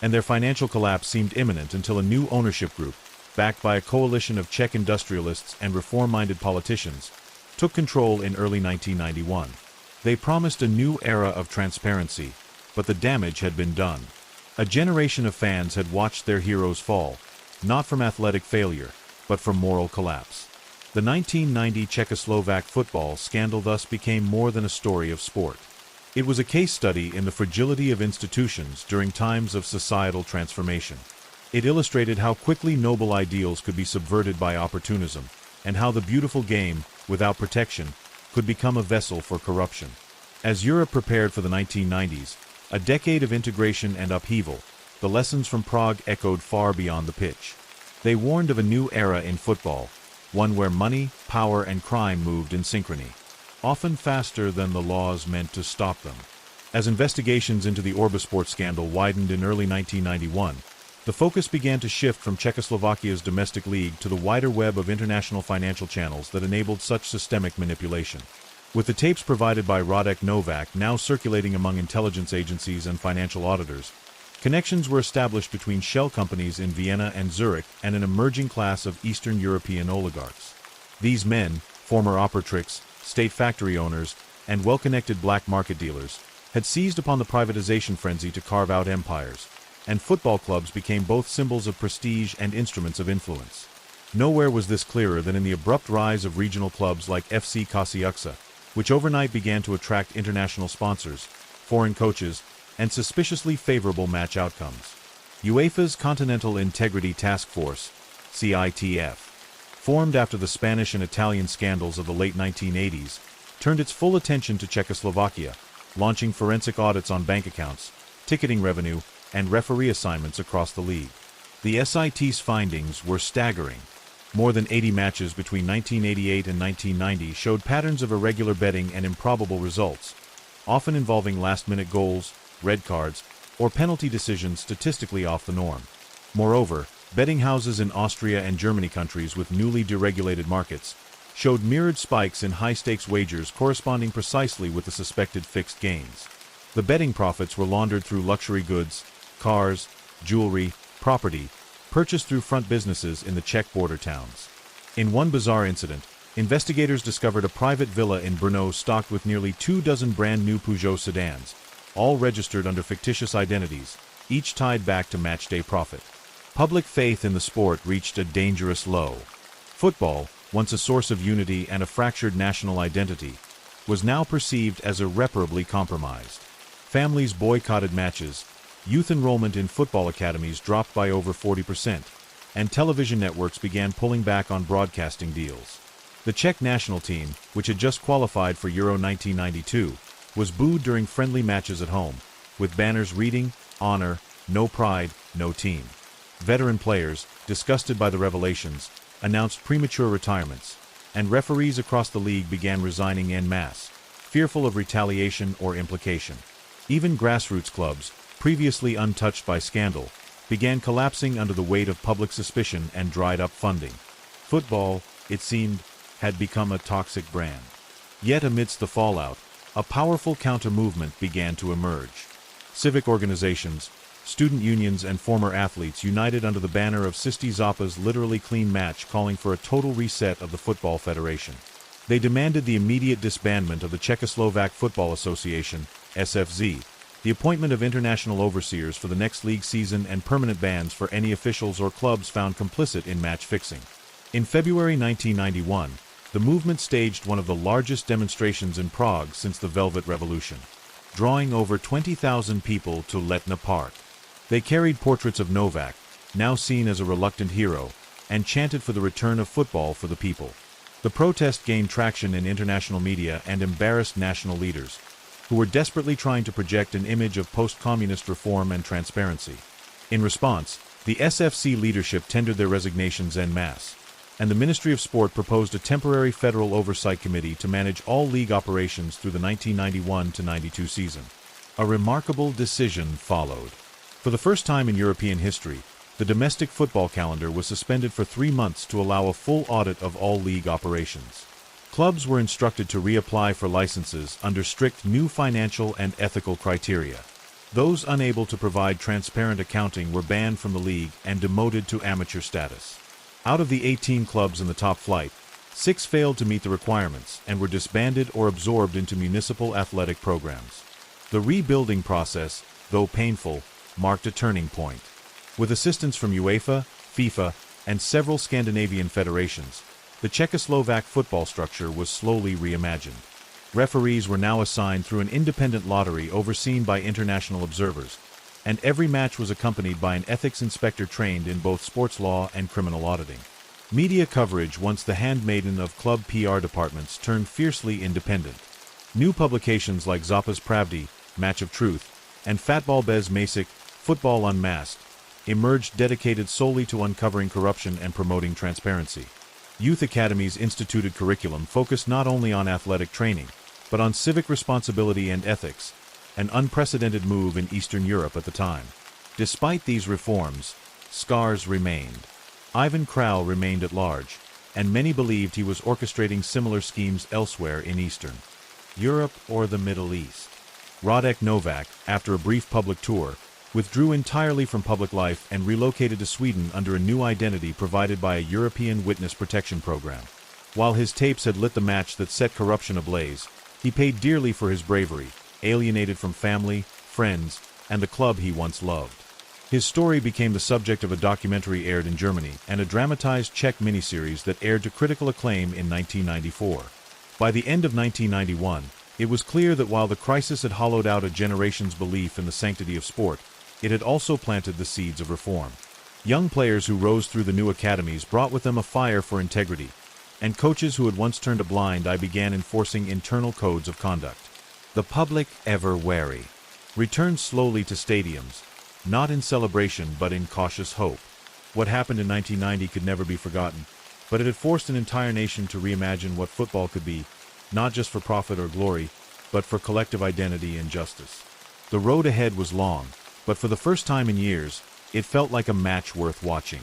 and their financial collapse seemed imminent until a new ownership group, backed by a coalition of Czech industrialists and reform-minded politicians, took control in early 1991. They promised a new era of transparency, but the damage had been done. A generation of fans had watched their heroes fall, not from athletic failure, but from moral collapse. The 1990 Czechoslovak football scandal thus became more than a story of sport. It was a case study in the fragility of institutions during times of societal transformation. It illustrated how quickly noble ideals could be subverted by opportunism, and how the beautiful game, without protection, could become a vessel for corruption. As Europe prepared for the 1990s, a decade of integration and upheaval, the lessons from Prague echoed far beyond the pitch. They warned of a new era in football, one where money, power, and crime moved in synchrony, often faster than the laws meant to stop them. As investigations into the Orbisport scandal widened in early 1991, the focus began to shift from Czechoslovakia's domestic league to the wider web of international financial channels that enabled such systemic manipulation. With the tapes provided by Radek Novak now circulating among intelligence agencies and financial auditors, connections were established between shell companies in Vienna and Zurich and an emerging class of Eastern European oligarchs. These men, former operatrix, state factory owners, and well-connected black market dealers, had seized upon the privatization frenzy to carve out empires, and football clubs became both symbols of prestige and instruments of influence. Nowhere was this clearer than in the abrupt rise of regional clubs like FC Kasiuksa, which overnight began to attract international sponsors, foreign coaches, and suspiciously favorable match outcomes. UEFA's Continental Integrity Task Force, CITF, formed after the Spanish and Italian scandals of the late 1980s, turned its full attention to Czechoslovakia, launching forensic audits on bank accounts, ticketing revenue, and referee assignments across the league. The SIT's findings were staggering. More than 80 matches between 1988 and 1990 showed patterns of irregular betting and improbable results, often involving last-minute goals, red cards, or penalty decisions statistically off the norm. Moreover, betting houses in Austria and Germany, countries with newly deregulated markets, showed mirrored spikes in high-stakes wagers corresponding precisely with the suspected fixed gains. The betting profits were laundered through luxury goods, cars, jewelry, property, purchased through front businesses in the Czech border towns. In one bizarre incident, investigators discovered a private villa in Brno stocked with nearly 24 brand new Peugeot sedans, all registered under fictitious identities, each tied back to matchday profit. Public faith in the sport reached a dangerous low. Football, once a source of unity and a fractured national identity, was now perceived as irreparably compromised. Families boycotted matches, youth enrollment in football academies dropped by over 40%, and television networks began pulling back on broadcasting deals. The Czech national team, which had just qualified for Euro 1992, was booed during friendly matches at home, with banners reading, "Honor, no pride, no team." Veteran players, disgusted by the revelations, announced premature retirements, and referees across the league began resigning en masse, fearful of retaliation or implication. Even grassroots clubs, previously untouched by scandal, began collapsing under the weight of public suspicion and dried-up funding. Football, it seemed, had become a toxic brand. Yet amidst the fallout, a powerful counter-movement began to emerge. Civic organizations, student unions and former athletes united under the banner of Čistý zápas, literally clean match, calling for a total reset of the Football Federation. They demanded the immediate disbandment of the Czechoslovak Football Association, SFZ, the appointment of international overseers for the next league season, and permanent bans for any officials or clubs found complicit in match fixing. In February 1991, the movement staged one of the largest demonstrations in Prague since the Velvet Revolution, drawing over 20,000 people to Letná Park. They carried portraits of Novak, now seen as a reluctant hero, and chanted for the return of football for the people. The protest gained traction in international media and embarrassed national leaders, who were desperately trying to project an image of post-communist reform and transparency. In response, the SFC leadership tendered their resignations en masse, and the Ministry of Sport proposed a temporary federal oversight committee to manage all league operations through the 1991-92 season. A remarkable decision followed. For the first time in European history, the domestic football calendar was suspended for 3 months to allow a full audit of all league operations. Clubs were instructed to reapply for licenses under strict new financial and ethical criteria. Those unable to provide transparent accounting were banned from the league and demoted to amateur status. Out of the 18 clubs in the top flight, 6 failed to meet the requirements and were disbanded or absorbed into municipal athletic programs. The rebuilding process, though painful, marked a turning point. With assistance from UEFA, FIFA, and several Scandinavian federations, the Czechoslovak football structure was slowly reimagined. Referees were now assigned through an independent lottery overseen by international observers, and every match was accompanied by an ethics inspector trained in both sports law and criminal auditing. Media coverage, once the handmaiden of club PR departments, turned fiercely independent. New publications like Zápas Pravdy, Match of Truth, and Fatball bez Masek, Football Unmasked, emerged, dedicated solely to uncovering corruption and promoting transparency. Youth academies instituted curriculum focused not only on athletic training, but on civic responsibility and ethics, an unprecedented move in Eastern Europe at the time. Despite these reforms, scars remained. Ivan Kral remained at large, and many believed he was orchestrating similar schemes elsewhere in Eastern Europe or the Middle East. Radek Novak, after a brief public tour, withdrew entirely from public life and relocated to Sweden under a new identity provided by a European witness protection program. While his tapes had lit the match that set corruption ablaze, he paid dearly for his bravery, alienated from family, friends, and the club he once loved. His story became the subject of a documentary aired in Germany and a dramatized Czech miniseries that aired to critical acclaim in 1994. By the end of 1991, it was clear that while the crisis had hollowed out a generation's belief in the sanctity of sport, it had also planted the seeds of reform. Young players who rose through the new academies brought with them a fire for integrity, and coaches who had once turned a blind eye began enforcing internal codes of conduct. The public, ever wary, returned slowly to stadiums, not in celebration but in cautious hope. What happened in 1990 could never be forgotten, but it had forced an entire nation to reimagine what football could be, not just for profit or glory, but for collective identity and justice. The road ahead was long, but for the first time in years, it felt like a match worth watching.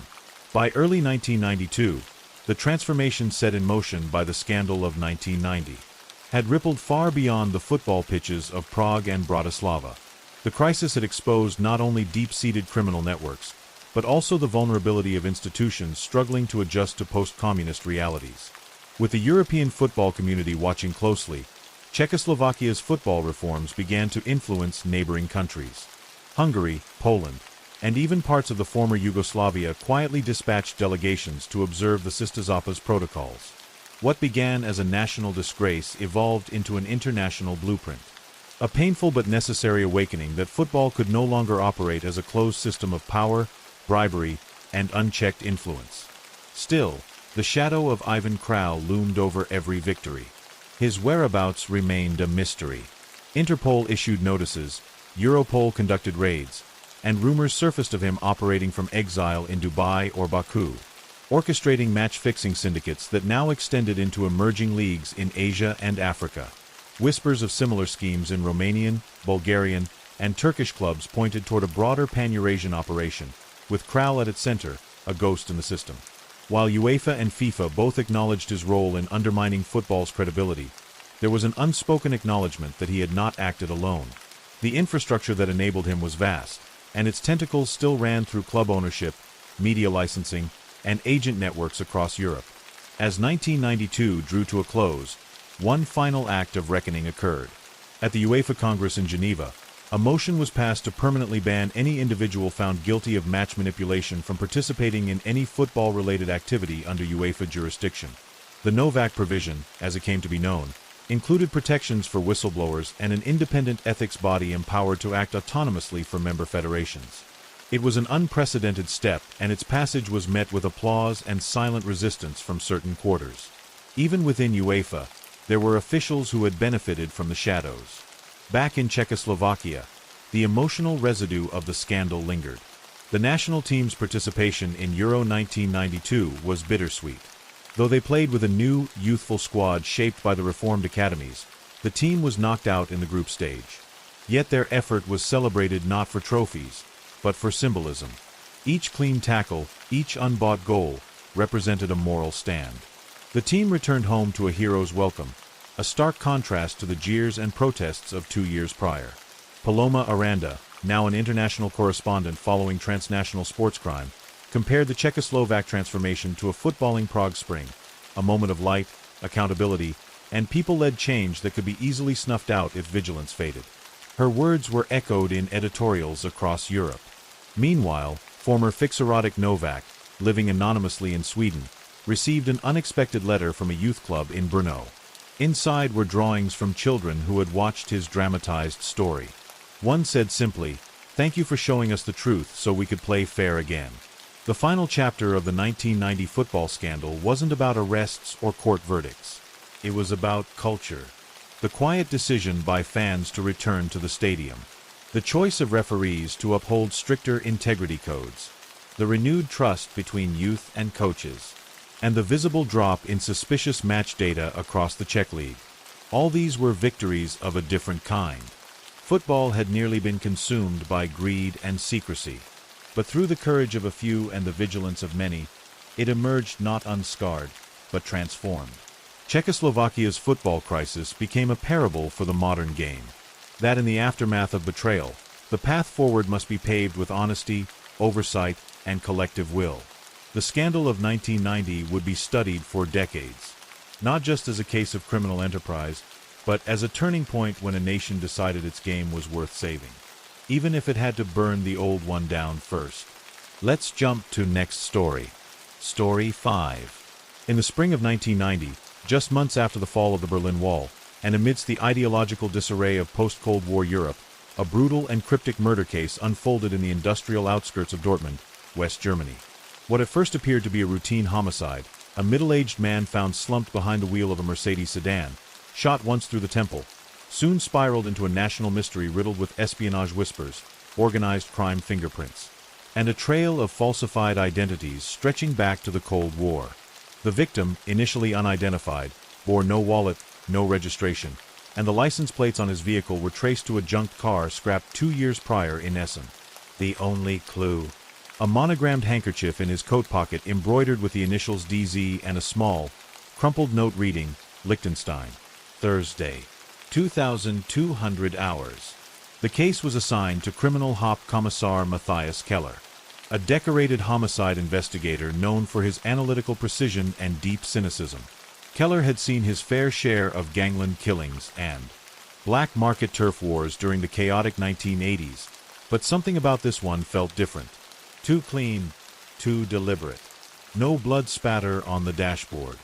By early 1992, the transformation set in motion by the scandal of 1990 had rippled far beyond the football pitches of Prague and Bratislava. The crisis had exposed not only deep-seated criminal networks, but also the vulnerability of institutions struggling to adjust to post-communist realities. With the European football community watching closely, Czechoslovakia's football reforms began to influence neighboring countries. Hungary, Poland, and even parts of the former Yugoslavia quietly dispatched delegations to observe the Sisters protocols. What began as a national disgrace evolved into an international blueprint. A painful but necessary awakening that football could no longer operate as a closed system of power, bribery, and unchecked influence. Still, the shadow of Ivan Krau loomed over every victory. His whereabouts remained a mystery. Interpol issued notices, Europol conducted raids, and rumors surfaced of him operating from exile in Dubai or Baku, orchestrating match-fixing syndicates that now extended into emerging leagues in Asia and Africa. Whispers of similar schemes in Romanian, Bulgarian, and Turkish clubs pointed toward a broader pan-Eurasian operation, with Krau at its center, a ghost in the system. While UEFA and FIFA both acknowledged his role in undermining football's credibility, there was an unspoken acknowledgement that he had not acted alone. The infrastructure that enabled him was vast, and its tentacles still ran through club ownership, media licensing, and agent networks across Europe. As 1992 drew to a close, one final act of reckoning occurred. At the UEFA Congress in Geneva, a motion was passed to permanently ban any individual found guilty of match manipulation from participating in any football-related activity under UEFA jurisdiction. The Novak provision, as it came to be known, included protections for whistleblowers and an independent ethics body empowered to act autonomously for member federations. It was an unprecedented step, and its passage was met with applause and silent resistance from certain quarters. Even within UEFA, there were officials who had benefited from the shadows. Back in Czechoslovakia, the emotional residue of the scandal lingered. The national team's participation in Euro 1992 was bittersweet. Though they played with a new, youthful squad shaped by the reformed academies, the team was knocked out in the group stage. Yet their effort was celebrated not for trophies, but for symbolism. Each clean tackle, each unbought goal, represented a moral stand. The team returned home to a hero's welcome, a stark contrast to the jeers and protests of 2 years prior. Paloma Aranda, now an international correspondent following transnational sports crime, compared the Czechoslovak transformation to a footballing Prague Spring, a moment of light, accountability, and people-led change that could be easily snuffed out if vigilance faded. Her words were echoed in editorials across Europe. Meanwhile, former Fixerotic Novak, living anonymously in Sweden, received an unexpected letter from a youth club in Brno. Inside were drawings from children who had watched his dramatized story. One said simply, "Thank you for showing us the truth so we could play fair again." The final chapter of the 1990 football scandal wasn't about arrests or court verdicts. It was about culture. The quiet decision by fans to return to the stadium. The choice of referees to uphold stricter integrity codes. The renewed trust between youth and coaches. And the visible drop in suspicious match data across the Czech League. All these were victories of a different kind. Football had nearly been consumed by greed and secrecy. But through the courage of a few and the vigilance of many, it emerged not unscarred, but transformed. Czechoslovakia's football crisis became a parable for the modern game. That in the aftermath of betrayal, the path forward must be paved with honesty, oversight, and collective will. The scandal of 1990 would be studied for decades, not just as a case of criminal enterprise, but as a turning point when a nation decided its game was worth saving, even if it had to burn the old one down first. Let's jump to next story. Story 5. In the spring of 1990, just months after the fall of the Berlin Wall, and amidst the ideological disarray of post-Cold War Europe, a brutal and cryptic murder case unfolded in the industrial outskirts of Dortmund, West Germany. What at first appeared to be a routine homicide, a middle-aged man found slumped behind the wheel of a Mercedes sedan, shot once through the temple, soon spiraled into a national mystery riddled with espionage whispers, organized crime fingerprints, and a trail of falsified identities stretching back to the Cold War. The victim, initially unidentified, bore no wallet, no registration, and the license plates on his vehicle were traced to a junked car scrapped 2 years prior in Essen. The only clue: a monogrammed handkerchief in his coat pocket embroidered with the initials DZ and a small, crumpled note reading, Liechtenstein, Thursday, 2,200 hours. The case was assigned to Criminal Hauptkommissar Matthias Keller, a decorated homicide investigator known for his analytical precision and deep cynicism. Keller had seen his fair share of gangland killings and black market turf wars during the chaotic 1980s, but something about this one felt different. Too clean, too deliberate. No blood spatter on the dashboard.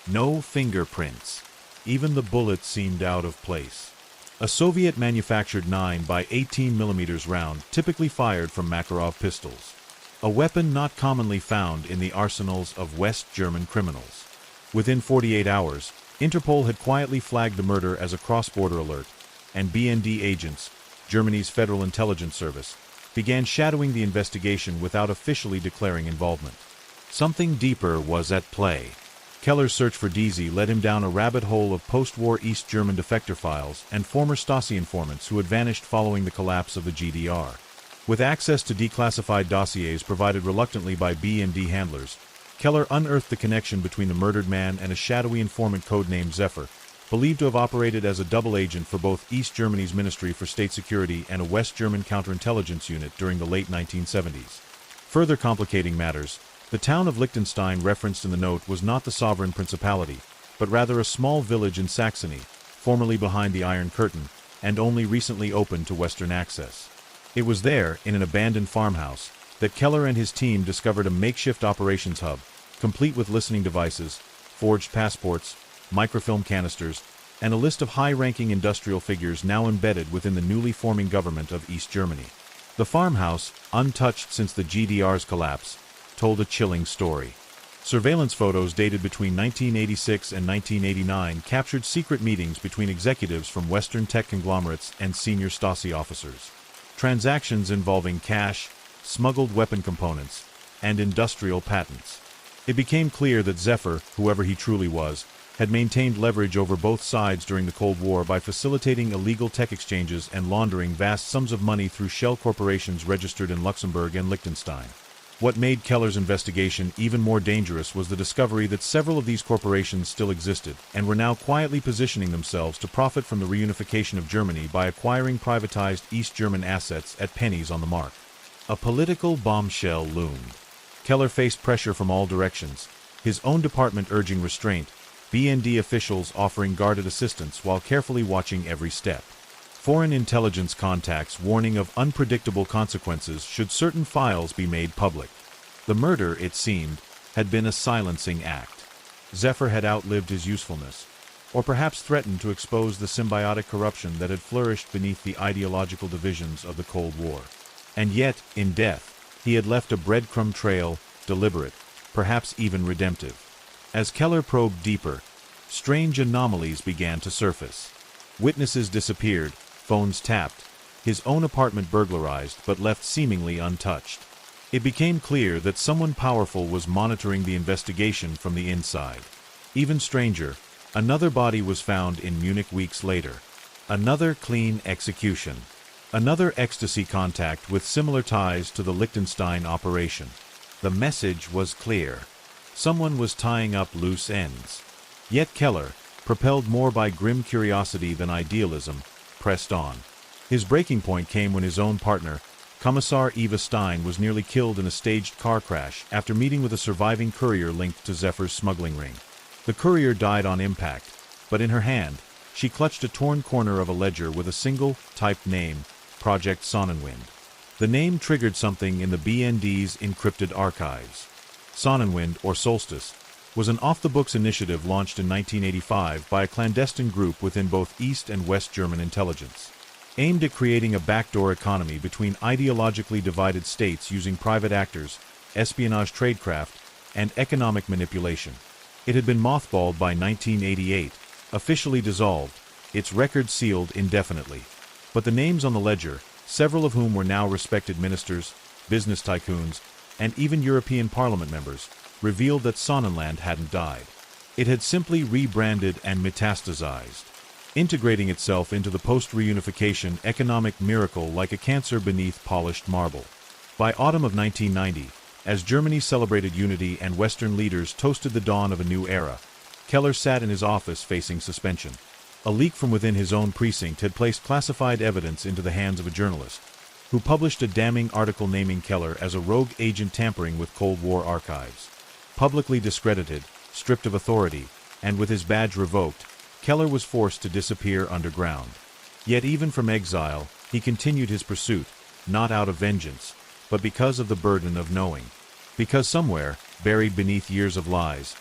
No fingerprints. Even the bullet seemed out of place. A Soviet-manufactured 9x18mm round typically fired from Makarov pistols. A weapon not commonly found in the arsenals of West German criminals. Within 48 hours, Interpol had quietly flagged the murder as a cross-border alert, and BND agents, Germany's Federal Intelligence Service, began shadowing the investigation without officially declaring involvement. Something deeper was at play. Keller's search for DZ led him down a rabbit hole of post-war East German defector files and former Stasi informants who had vanished following the collapse of the GDR. With access to declassified dossiers provided reluctantly by BND handlers, Keller unearthed the connection between the murdered man and a shadowy informant codenamed Zephyr, believed to have operated as a double agent for both East Germany's Ministry for State Security and a West German counterintelligence unit during the late 1970s. Further complicating matters, the town of Liechtenstein referenced in the note was not the sovereign principality, but rather a small village in Saxony, formerly behind the Iron Curtain, and only recently opened to Western access. It was there, in an abandoned farmhouse, that Keller and his team discovered a makeshift operations hub, complete with listening devices, forged passports, microfilm canisters, and a list of high-ranking industrial figures now embedded within the newly forming government of East Germany. The farmhouse, untouched since the GDR's collapse, told a chilling story. Surveillance photos dated between 1986 and 1989 captured secret meetings between executives from Western tech conglomerates and senior Stasi officers. Transactions involving cash, smuggled weapon components, and industrial patents. It became clear that Zephyr, whoever he truly was, had maintained leverage over both sides during the Cold War by facilitating illegal tech exchanges and laundering vast sums of money through shell corporations registered in Luxembourg and Liechtenstein. What made Keller's investigation even more dangerous was the discovery that several of these corporations still existed and were now quietly positioning themselves to profit from the reunification of Germany by acquiring privatized East German assets at pennies on the mark. A political bombshell loomed. Keller faced pressure from all directions, his own department urging restraint, BND officials offering guarded assistance while carefully watching every step. Foreign intelligence contacts warning of unpredictable consequences should certain files be made public. The murder, it seemed, had been a silencing act. Zephyr had outlived his usefulness, or perhaps threatened to expose the symbiotic corruption that had flourished beneath the ideological divisions of the Cold War. And yet, in death, he had left a breadcrumb trail, deliberate, perhaps even redemptive. As Keller probed deeper, strange anomalies began to surface. Witnesses disappeared, phones tapped, his own apartment burglarized but left seemingly untouched. It became clear that someone powerful was monitoring the investigation from the inside. Even stranger, another body was found in Munich weeks later. Another clean execution. Another ecstasy contact with similar ties to the Liechtenstein operation. The message was clear. Someone was tying up loose ends. Yet Keller, propelled more by grim curiosity than idealism, pressed on. His breaking point came when his own partner, Commissar Eva Stein, was nearly killed in a staged car crash after meeting with a surviving courier linked to Zephyr's smuggling ring. The courier died on impact, but in her hand, she clutched a torn corner of a ledger with a single, typed name, Project Sonnenwind. The name triggered something in the BND's encrypted archives. Sonnenwind, or Solstice, was an off-the-books initiative launched in 1985 by a clandestine group within both East and West German intelligence, aimed at creating a backdoor economy between ideologically divided states using private actors, espionage tradecraft, and economic manipulation. It had been mothballed by 1988, officially dissolved, its record sealed indefinitely. But the names on the ledger, several of whom were now respected ministers, business tycoons, and even European Parliament members, revealed that Sonnenland hadn't died. It had simply rebranded and metastasized, integrating itself into the post-reunification economic miracle like a cancer beneath polished marble. By autumn of 1990, as Germany celebrated unity and Western leaders toasted the dawn of a new era, Keller sat in his office facing suspension. A leak from within his own precinct had placed classified evidence into the hands of a journalist, who published a damning article naming Keller as a rogue agent tampering with Cold War archives. Publicly discredited, stripped of authority, and with his badge revoked, Keller was forced to disappear underground. Yet even from exile, he continued his pursuit, not out of vengeance, but because of the burden of knowing. Because somewhere, buried beneath years of lies,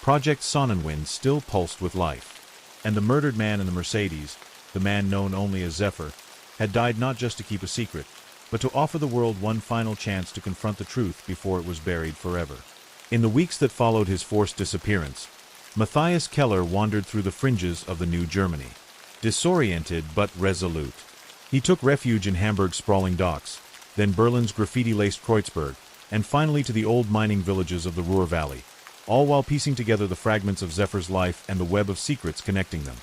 Project Sonnenwind still pulsed with life. And the murdered man in the Mercedes, the man known only as Zephyr, had died not just to keep a secret, but to offer the world one final chance to confront the truth before it was buried forever. In the weeks that followed his forced disappearance, Matthias Keller wandered through the fringes of the new Germany. Disoriented but resolute, he took refuge in Hamburg's sprawling docks, then Berlin's graffiti-laced Kreuzberg, and finally to the old mining villages of the Ruhr Valley, all while piecing together the fragments of Zephyr's life and the web of secrets connecting them.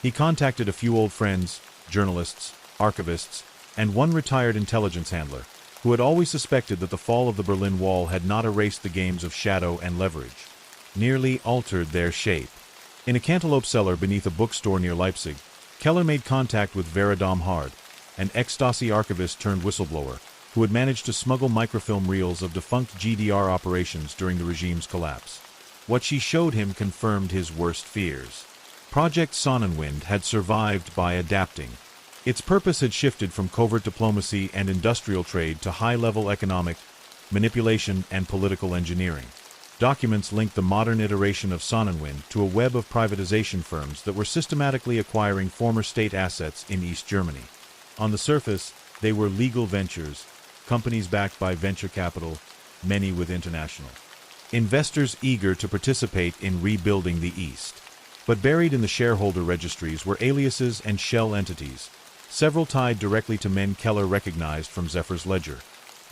He contacted a few old friends, journalists, archivists, and one retired intelligence handler, who had always suspected that the fall of the Berlin Wall had not erased the games of shadow and leverage, merely altered their shape. In a cantaloupe cellar beneath a bookstore near Leipzig, Keller made contact with Vera Domhard, an ex-Stasi archivist turned whistleblower, who had managed to smuggle microfilm reels of defunct GDR operations during the regime's collapse. What she showed him confirmed his worst fears. Project Sonnenwind had survived by adapting. Its purpose had shifted from covert diplomacy and industrial trade to high-level economic manipulation and political engineering. Documents linked the modern iteration of Sonnenwind to a web of privatization firms that were systematically acquiring former state assets in East Germany. On the surface, they were legal ventures, companies backed by venture capital, many with international investors eager to participate in rebuilding the East. But buried in the shareholder registries were aliases and shell entities, several tied directly to men Keller recognized from Zephyr's ledger.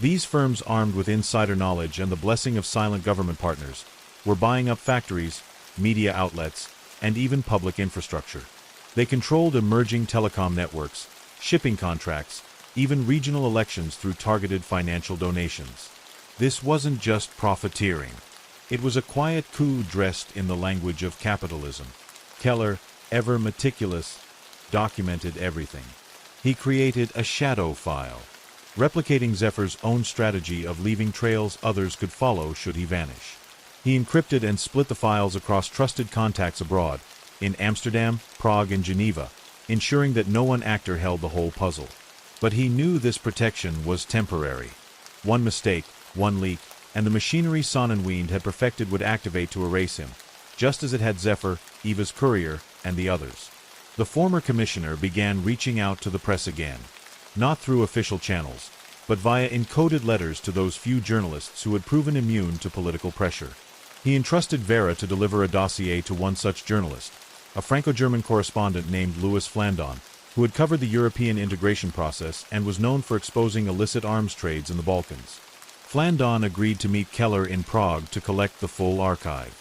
These firms, armed with insider knowledge and the blessing of silent government partners, were buying up factories, media outlets, and even public infrastructure. They controlled emerging telecom networks, shipping contracts, even regional elections through targeted financial donations. This wasn't just profiteering. It was a quiet coup dressed in the language of capitalism. Keller, ever meticulous, documented everything. He created a shadow file, replicating Zephyr's own strategy of leaving trails others could follow should he vanish. He encrypted and split the files across trusted contacts abroad, in Amsterdam, Prague, and Geneva, ensuring that no one actor held the whole puzzle. But he knew this protection was temporary. One mistake, one leak, and the machinery Sonnenwind had perfected would activate to erase him, just as it had Zephyr, Eva's courier, and the others. The former commissioner began reaching out to the press again, not through official channels, but via encoded letters to those few journalists who had proven immune to political pressure. He entrusted Vera to deliver a dossier to one such journalist, a Franco-German correspondent named Louis Flandon, who had covered the European integration process and was known for exposing illicit arms trades in the Balkans. Flandon agreed to meet Keller in Prague to collect the full archive.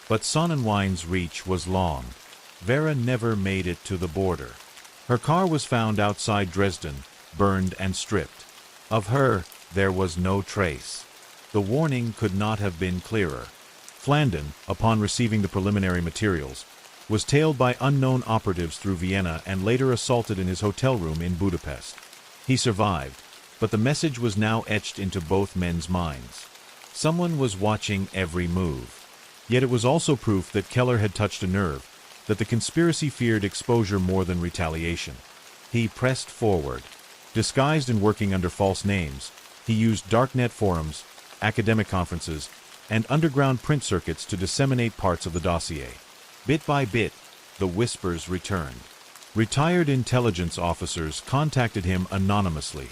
But Sonnenwind's reach was long. Vera never made it to the border. Her car was found outside Dresden, burned and stripped. Of her, there was no trace. The warning could not have been clearer. Flandon, upon receiving the preliminary materials, was tailed by unknown operatives through Vienna and later assaulted in his hotel room in Budapest. He survived, but the message was now etched into both men's minds. Someone was watching every move. Yet it was also proof that Keller had touched a nerve, that the conspiracy feared exposure more than retaliation. He pressed forward. Disguised and working under false names, he used darknet forums, academic conferences, and underground print circuits to disseminate parts of the dossier. Bit by bit, the whispers returned. Retired intelligence officers contacted him anonymously.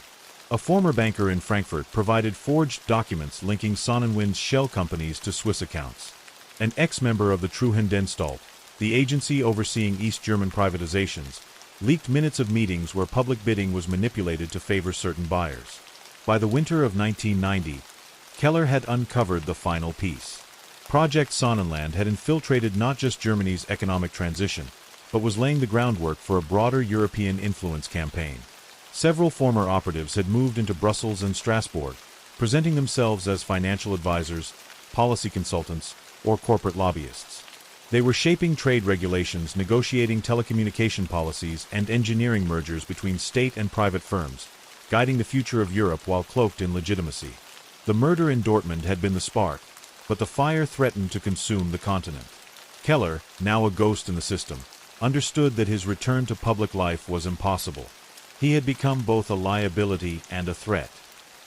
A former banker in Frankfurt provided forged documents linking Sonnenwind's shell companies to Swiss accounts. An ex-member of the Treuhandanstalt, the agency overseeing East German privatizations, leaked minutes of meetings where public bidding was manipulated to favor certain buyers. By the winter of 1990, Keller had uncovered the final piece. Project Sonnenland had infiltrated not just Germany's economic transition, but was laying the groundwork for a broader European influence campaign. Several former operatives had moved into Brussels and Strasbourg, presenting themselves as financial advisors, policy consultants, or corporate lobbyists. They were shaping trade regulations, negotiating telecommunication policies, and engineering mergers between state and private firms, guiding the future of Europe while cloaked in legitimacy. The murder in Dortmund had been the spark, but the fire threatened to consume the continent. Keller, now a ghost in the system, understood that his return to public life was impossible. He had become both a liability and a threat.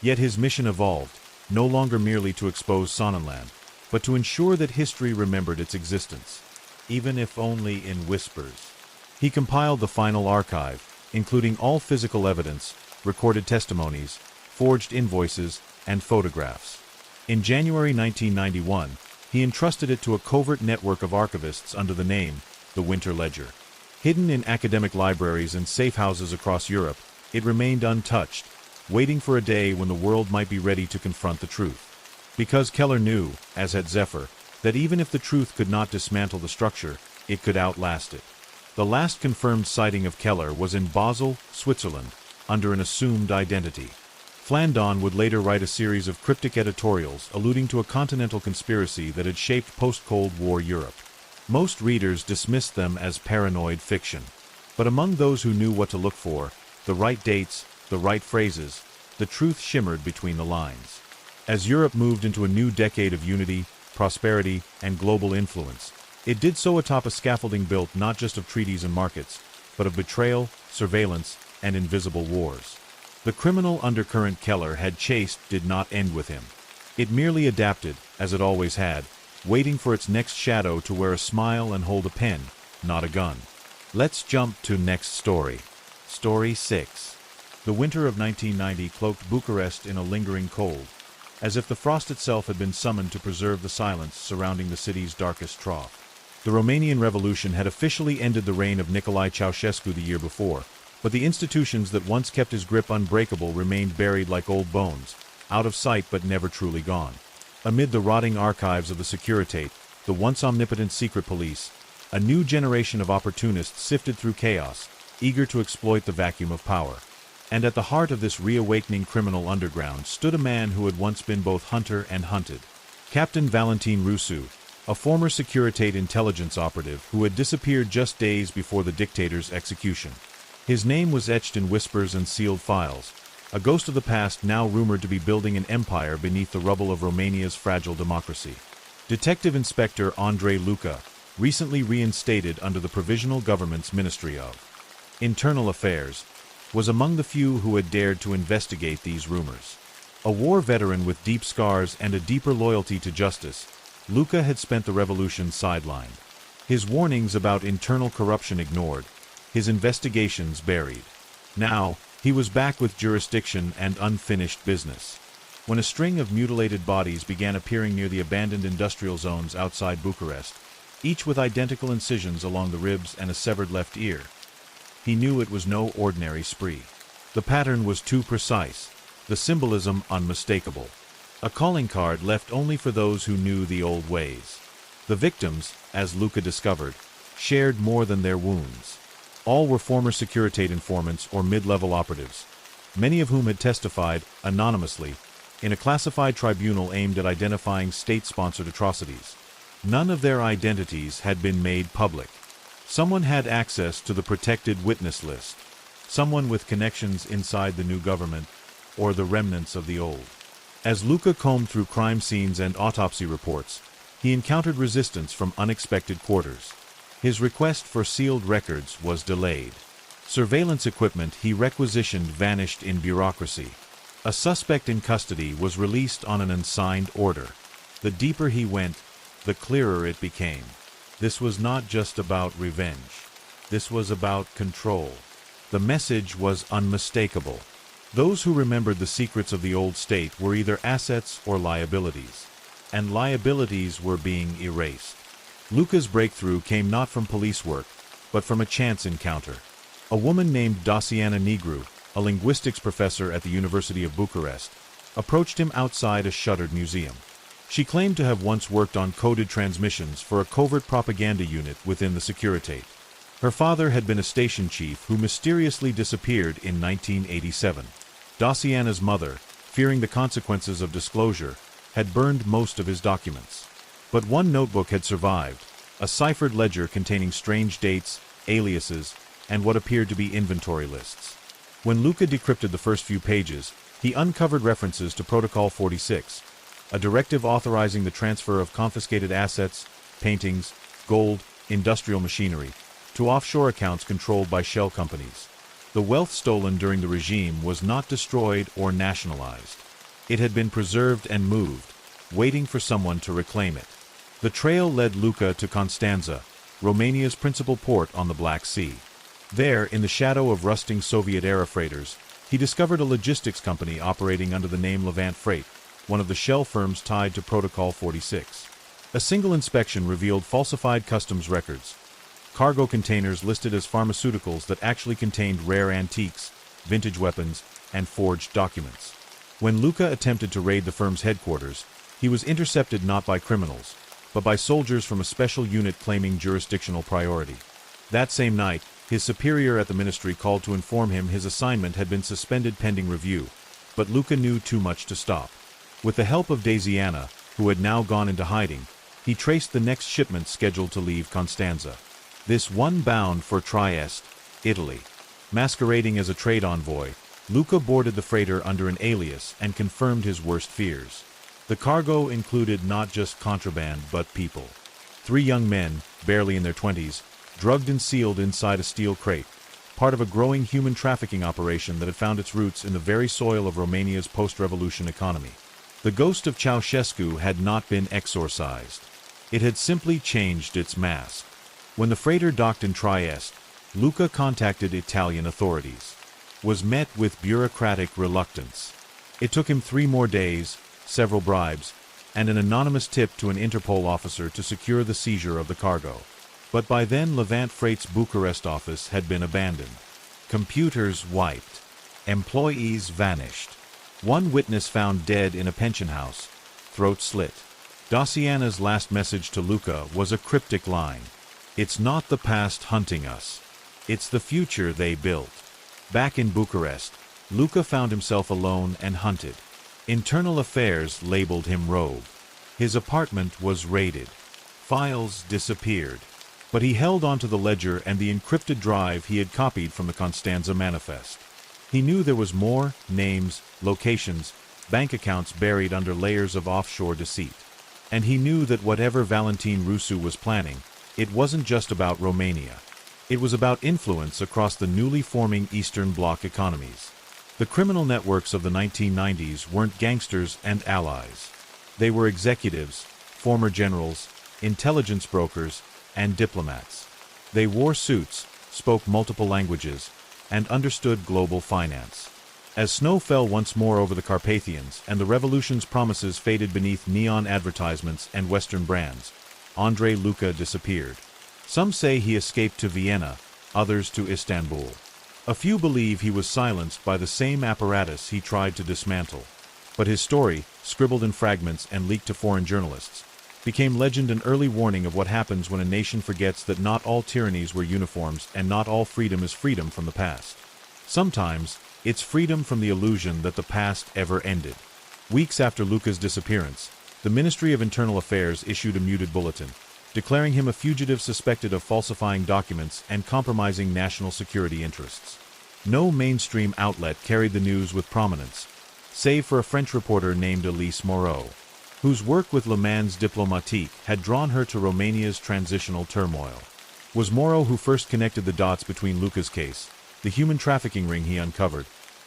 Yet his mission evolved, no longer merely to expose Sonnenland, but to ensure that history remembered its existence, even if only in whispers. He compiled the final archive, including all physical evidence, recorded testimonies, forged invoices, and photographs. In January 1991, he entrusted it to a covert network of archivists under the name the Winter Ledger. Hidden in academic libraries and safe houses across Europe, it remained untouched, waiting for a day when the world might be ready to confront the truth. Because Keller knew, as had Zephyr, that even if the truth could not dismantle the structure, it could outlast it. The last confirmed sighting of Keller was in Basel, Switzerland, under an assumed identity. Flandon would later write a series of cryptic editorials alluding to a continental conspiracy that had shaped post-Cold War Europe. Most readers dismissed them as paranoid fiction. But among those who knew what to look for, the right dates, the right phrases, the truth shimmered between the lines. As Europe moved into a new decade of unity, prosperity, and global influence, it did so atop a scaffolding built not just of treaties and markets, but of betrayal, surveillance, and invisible wars. The criminal undercurrent Keller had chased did not end with him. It merely adapted, as it always had, waiting for its next shadow to wear a smile and hold a pen, not a gun. Let's jump to next story. Story 6. The winter of 1990 cloaked Bucharest in a lingering cold, as if the frost itself had been summoned to preserve the silence surrounding the city's darkest trough. The Romanian Revolution had officially ended the reign of Nicolae Ceausescu the year before, but the institutions that once kept his grip unbreakable remained buried like old bones, out of sight but never truly gone. Amid the rotting archives of the Securitate, the once omnipotent secret police, a new generation of opportunists sifted through chaos, eager to exploit the vacuum of power. And at the heart of this reawakening criminal underground stood a man who had once been both hunter and hunted. Captain Valentin Rusu, a former Securitate intelligence operative who had disappeared just days before the dictator's execution. His name was etched in whispers and sealed files, a ghost of the past now rumored to be building an empire beneath the rubble of Romania's fragile democracy. Detective Inspector Andrei Luca, recently reinstated under the Provisional Government's Ministry of Internal Affairs, was among the few who had dared to investigate these rumors. A war veteran with deep scars and a deeper loyalty to justice, Luca had spent the revolution sidelined. His warnings about internal corruption ignored, his investigations buried. Now, he was back with jurisdiction and unfinished business. When a string of mutilated bodies began appearing near the abandoned industrial zones outside Bucharest, each with identical incisions along the ribs and a severed left ear, he knew it was no ordinary spree. The pattern was too precise, the symbolism unmistakable. A calling card left only for those who knew the old ways. The victims, as Luca discovered, shared more than their wounds. All were former Securitate informants or mid-level operatives, many of whom had testified, anonymously, in a classified tribunal aimed at identifying state-sponsored atrocities. None of their identities had been made public. Someone had access to the protected witness list, someone with connections inside the new government, or the remnants of the old. As Luca combed through crime scenes and autopsy reports, he encountered resistance from unexpected quarters. His request for sealed records was delayed. Surveillance equipment he requisitioned vanished in bureaucracy. A suspect in custody was released on an unsigned order. The deeper he went, the clearer it became. This was not just about revenge. This was about control. The message was unmistakable. Those who remembered the secrets of the old state were either assets or liabilities. And liabilities were being erased. Luca's breakthrough came not from police work, but from a chance encounter. A woman named Daciana Negru, a linguistics professor at the University of Bucharest, approached him outside a shuttered museum. She claimed to have once worked on coded transmissions for a covert propaganda unit within the Securitate. Her father had been a station chief who mysteriously disappeared in 1987. Daciana's mother, fearing the consequences of disclosure, had burned most of his documents. But one notebook had survived, a ciphered ledger containing strange dates, aliases, and what appeared to be inventory lists. When Luca decrypted the first few pages, he uncovered references to Protocol 46, a directive authorizing the transfer of confiscated assets, paintings, gold, industrial machinery, to offshore accounts controlled by shell companies. The wealth stolen during the regime was not destroyed or nationalized. It had been preserved and moved, waiting for someone to reclaim it. The trail led Luca to Constanza, Romania's principal port on the Black Sea. There, in the shadow of rusting Soviet-era freighters, he discovered a logistics company operating under the name Levant Freight, one of the shell firms tied to Protocol 46. A single inspection revealed falsified customs records, cargo containers listed as pharmaceuticals that actually contained rare antiques, vintage weapons, and forged documents. When Luca attempted to raid the firm's headquarters, he was intercepted not by criminals, but by soldiers from a special unit claiming jurisdictional priority. That same night, his superior at the ministry called to inform him his assignment had been suspended pending review, but Luca knew too much to stop. With the help of Daisiana, who had now gone into hiding, he traced the next shipment scheduled to leave Constanza. This one bound for Trieste, Italy. Masquerading as a trade envoy, Luca boarded the freighter under an alias and confirmed his worst fears. The cargo included not just contraband but people. 3 young men, barely in their 20s, drugged and sealed inside a steel crate, part of a growing human trafficking operation that had found its roots in the very soil of Romania's post-revolution economy. The ghost of Ceausescu had not been exorcised. It had simply changed its mask. When the freighter docked in Trieste, Luca contacted Italian authorities. Was met with bureaucratic reluctance. It took him 3 more days, several bribes, and an anonymous tip to an Interpol officer to secure the seizure of the cargo. But by then Levant Freight's Bucharest office had been abandoned. Computers wiped. Employees vanished. One witness found dead in a pension house, throat slit. Daciana's last message to Luca was a cryptic line. "It's not the past hunting us. It's the future they built." Back in Bucharest, Luca found himself alone and hunted. Internal Affairs labeled him rogue. His apartment was raided. Files disappeared. But he held onto the ledger and the encrypted drive he had copied from the Constanza manifest. He knew there was more: names, locations, bank accounts buried under layers of offshore deceit. And he knew that whatever Valentin Rusu was planning, it wasn't just about Romania. It was about influence across the newly forming Eastern Bloc economies. The criminal networks of the 1990s weren't gangsters and allies. They were executives, former generals, intelligence brokers, and diplomats. They wore suits, spoke multiple languages, and understood global finance. As snow fell once more over the Carpathians and the revolution's promises faded beneath neon advertisements and Western brands, Andrei Luca disappeared. Some say he escaped to Vienna, others to Istanbul. A few believe he was silenced by the same apparatus he tried to dismantle. But his story, scribbled in fragments and leaked to foreign journalists, became legend, an early warning of what happens when a nation forgets that not all tyrannies were uniforms and not all freedom is freedom from the past. Sometimes, it's freedom from the illusion that the past ever ended. Weeks after Luca's disappearance, the Ministry of Internal Affairs issued a muted bulletin, declaring him a fugitive suspected of falsifying documents and compromising national security interests. No mainstream outlet carried the news with prominence, save for a French reporter named Elise Moreau, whose work with Le Mans Diplomatique had drawn her to Romania's transitional turmoil. Was Moreau who first connected the dots between Luca's case, the human trafficking ring he uncovered,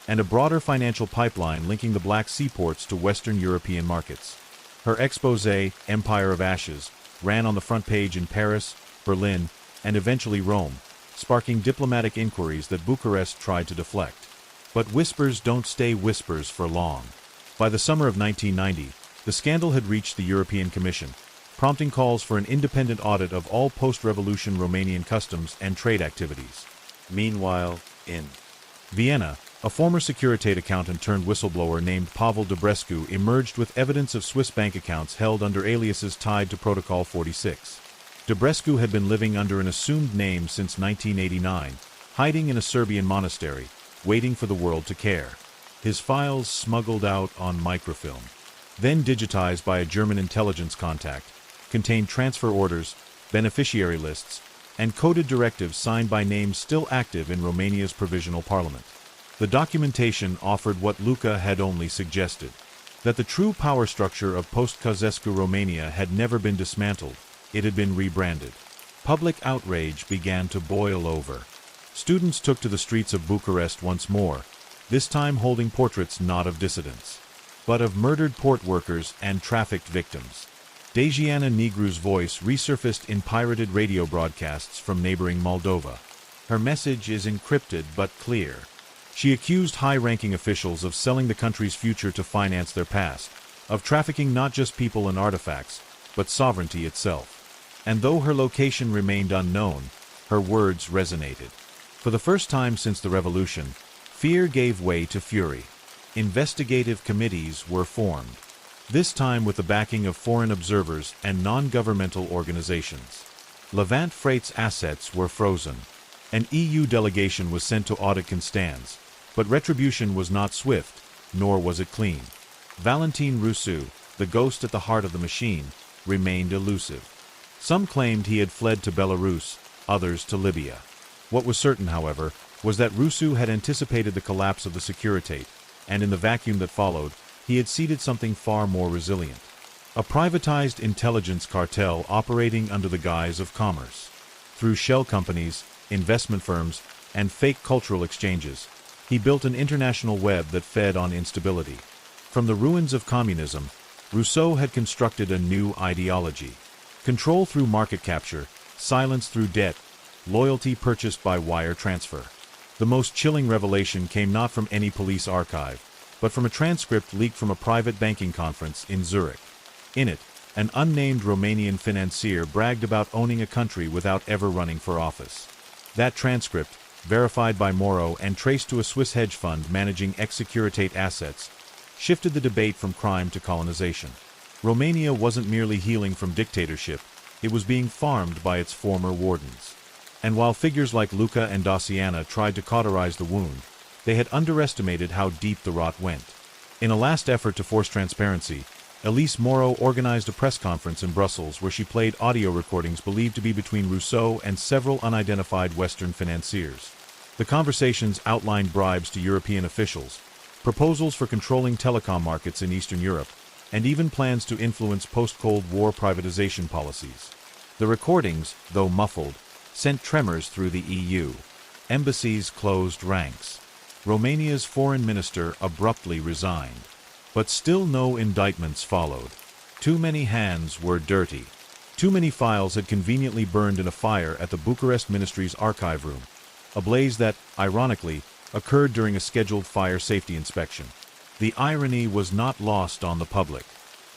and a broader financial pipeline linking the Black Sea ports to Western European markets. Her exposé, Empire of Ashes, ran on the front page in Paris, Berlin, and eventually Rome, sparking diplomatic inquiries that Bucharest tried to deflect. But whispers don't stay whispers for long. By the summer of 1990, the scandal had reached the European Commission, prompting calls for an independent audit of all post-revolution Romanian customs and trade activities. Meanwhile, in Vienna, a former Securitate accountant turned whistleblower named Pavel Dubrescu emerged with evidence of Swiss bank accounts held under aliases tied to Protocol 46. Dubrescu had been living under an assumed name since 1989, hiding in a Serbian monastery, waiting for the world to care. His files smuggled out on microfilm, then digitized by a German intelligence contact, contained transfer orders, beneficiary lists, and coded directives signed by names still active in Romania's provisional parliament. The documentation offered what Luca had only suggested, that the true power structure of post-Ceausescu Romania had never been dismantled, it had been rebranded. Public outrage began to boil over. Students took to the streets of Bucharest once more, this time holding portraits not of dissidents, but of murdered port workers and trafficked victims. Dejiana Negru's voice resurfaced in pirated radio broadcasts from neighboring Moldova. Her message is encrypted but clear. She accused high-ranking officials of selling the country's future to finance their past, of trafficking not just people and artifacts, but sovereignty itself. And though her location remained unknown, her words resonated. For the first time since the revolution, fear gave way to fury. Investigative committees were formed, this time with the backing of foreign observers and non-governmental organizations. Levant Freight's assets were frozen. An EU delegation was sent to audit Constance, but retribution was not swift, nor was it clean. Valentin Rousseau, the ghost at the heart of the machine, remained elusive. Some claimed he had fled to Belarus, others to Libya. What was certain, however, was that Rousseau had anticipated the collapse of the Securitate, and in the vacuum that followed, he had seeded something far more resilient. A privatized intelligence cartel operating under the guise of commerce. Through shell companies, investment firms, and fake cultural exchanges, he built an international web that fed on instability. From the ruins of communism, Rousseau had constructed a new ideology. Control through market capture, silence through debt, loyalty purchased by wire transfer. The most chilling revelation came not from any police archive, but from a transcript leaked from a private banking conference in Zurich. In it, an unnamed Romanian financier bragged about owning a country without ever running for office. That transcript, verified by Moro and traced to a Swiss hedge fund managing ex-Securitate assets, shifted the debate from crime to colonization. Romania wasn't merely healing from dictatorship, it was being farmed by its former wardens. And while figures like Luca and Daciana tried to cauterize the wound, they had underestimated how deep the rot went. In a last effort to force transparency, Elise Moro organized a press conference in Brussels where she played audio recordings believed to be between Rousseau and several unidentified Western financiers. The conversations outlined bribes to European officials, proposals for controlling telecom markets in Eastern Europe, and even plans to influence post-Cold War privatization policies. The recordings, though muffled, sent tremors through the EU. Embassies closed ranks. Romania's foreign minister abruptly resigned. But still no indictments followed. Too many hands were dirty. Too many files had conveniently burned in a fire at the Bucharest Ministry's archive room, a blaze that, ironically, occurred during a scheduled fire safety inspection. The irony was not lost on the public.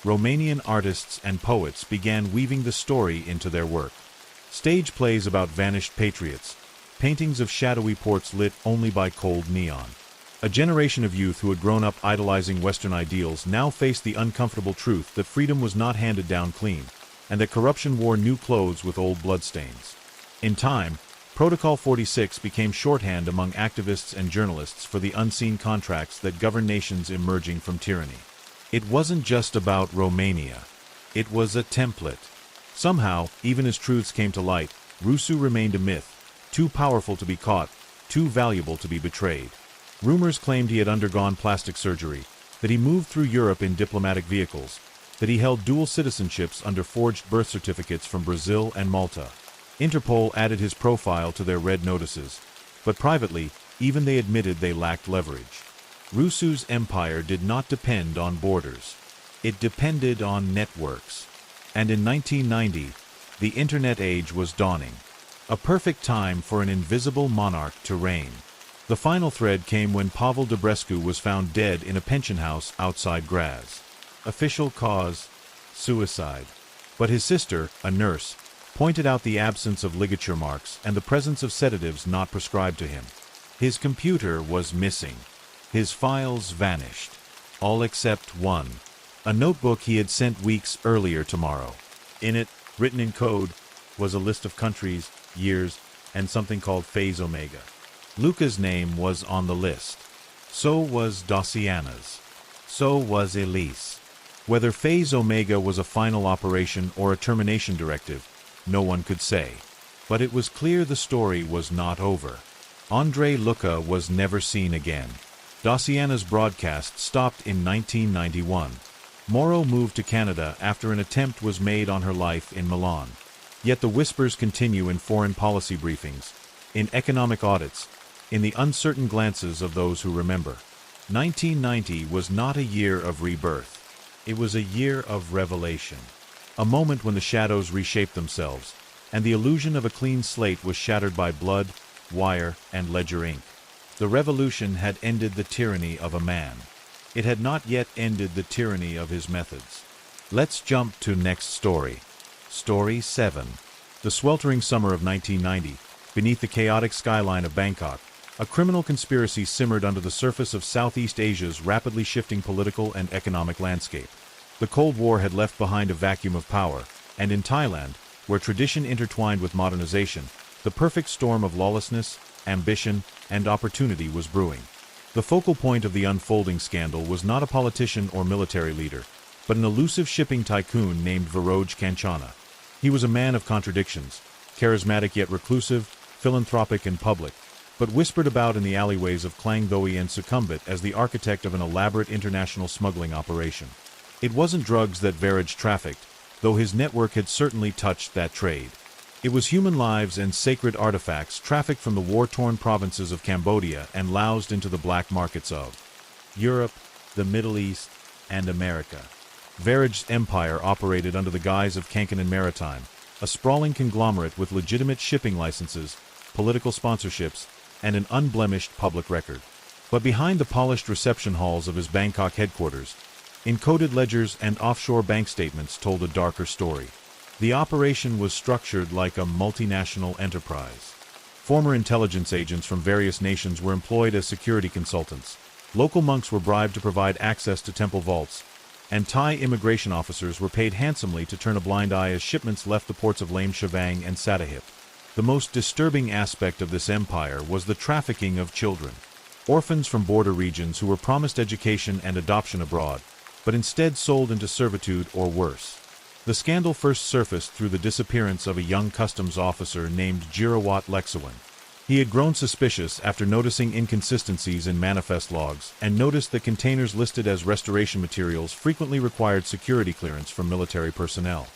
Romanian artists and poets began weaving the story into their work. Stage plays about vanished patriots, paintings of shadowy ports lit only by cold neon. A generation of youth who had grown up idolizing Western ideals now faced the uncomfortable truth that freedom was not handed down clean, and that corruption wore new clothes with old bloodstains. In time, Protocol 46 became shorthand among activists and journalists for the unseen contracts that govern nations emerging from tyranny. It wasn't just about Romania. It was a template. Somehow, even as truths came to light, Rousseau remained a myth, too powerful to be caught, too valuable to be betrayed. Rumors claimed he had undergone plastic surgery, that he moved through Europe in diplomatic vehicles, that he held dual citizenships under forged birth certificates from Brazil and Malta. Interpol added his profile to their red notices, but privately, even they admitted they lacked leverage. Rousseau's empire did not depend on borders. It depended on networks. And in 1990, the internet age was dawning. A perfect time for an invisible monarch to reign. The final thread came when Pavel Dubrescu was found dead in a pension house outside Graz. Official cause: suicide. But his sister, a nurse, pointed out the absence of ligature marks and the presence of sedatives not prescribed to him. His computer was missing. His files vanished. All except one. A notebook he had sent weeks earlier to Moro. In it, written in code, was a list of countries, years, and something called Phase Omega. Luca's name was on the list. So was Daciana's. So was Elise. Whether Phase Omega was a final operation or a termination directive, No one could say. But it was clear the story was not over. Andrei Luka was never seen again. Dosiana's broadcast stopped in 1991. Morrow moved to Canada after an attempt was made on her life in Milan. Yet the whispers continue in foreign policy briefings, in economic audits, in the uncertain glances of those who remember. 1990 was not a year of rebirth. It was a year of revelation. A moment when the shadows reshaped themselves, and the illusion of a clean slate was shattered by blood, wire, and ledger ink. The revolution had ended the tyranny of a man. It had not yet ended the tyranny of his methods. Let's jump to next story. Story 7. The sweltering summer of 1990, beneath the chaotic skyline of Bangkok, a criminal conspiracy simmered under the surface of Southeast Asia's rapidly shifting political and economic landscape. The Cold War had left behind a vacuum of power, and in Thailand, where tradition intertwined with modernization, the perfect storm of lawlessness, ambition, and opportunity was brewing. The focal point of the unfolding scandal was not a politician or military leader, but an elusive shipping tycoon named Viroj Kanchana. He was a man of contradictions, charismatic yet reclusive, philanthropic and public, but whispered about in the alleyways of Klang Doi and Sukhumvit as the architect of an elaborate international smuggling operation. It wasn't drugs that Viroj trafficked, though his network had certainly touched that trade. It was human lives and sacred artifacts trafficked from the war-torn provinces of Cambodia and loused into the black markets of Europe, the Middle East, and America. Viroj's empire operated under the guise of Kankanan Maritime, a sprawling conglomerate with legitimate shipping licenses, political sponsorships, and an unblemished public record. But behind the polished reception halls of his Bangkok headquarters, encoded ledgers and offshore bank statements told a darker story. The operation was structured like a multinational enterprise. Former intelligence agents from various nations were employed as security consultants. Local monks were bribed to provide access to temple vaults, and Thai immigration officers were paid handsomely to turn a blind eye as shipments left the ports of Lame Chavang and Satahip. The most disturbing aspect of this empire was the trafficking of children. Orphans from border regions who were promised education and adoption abroad, but instead sold into servitude or worse. The scandal first surfaced through the disappearance of a young customs officer named Jirawat Leksawan. He had grown suspicious after noticing inconsistencies in manifest logs and noticed that containers listed as restoration materials frequently required security clearance from military personnel.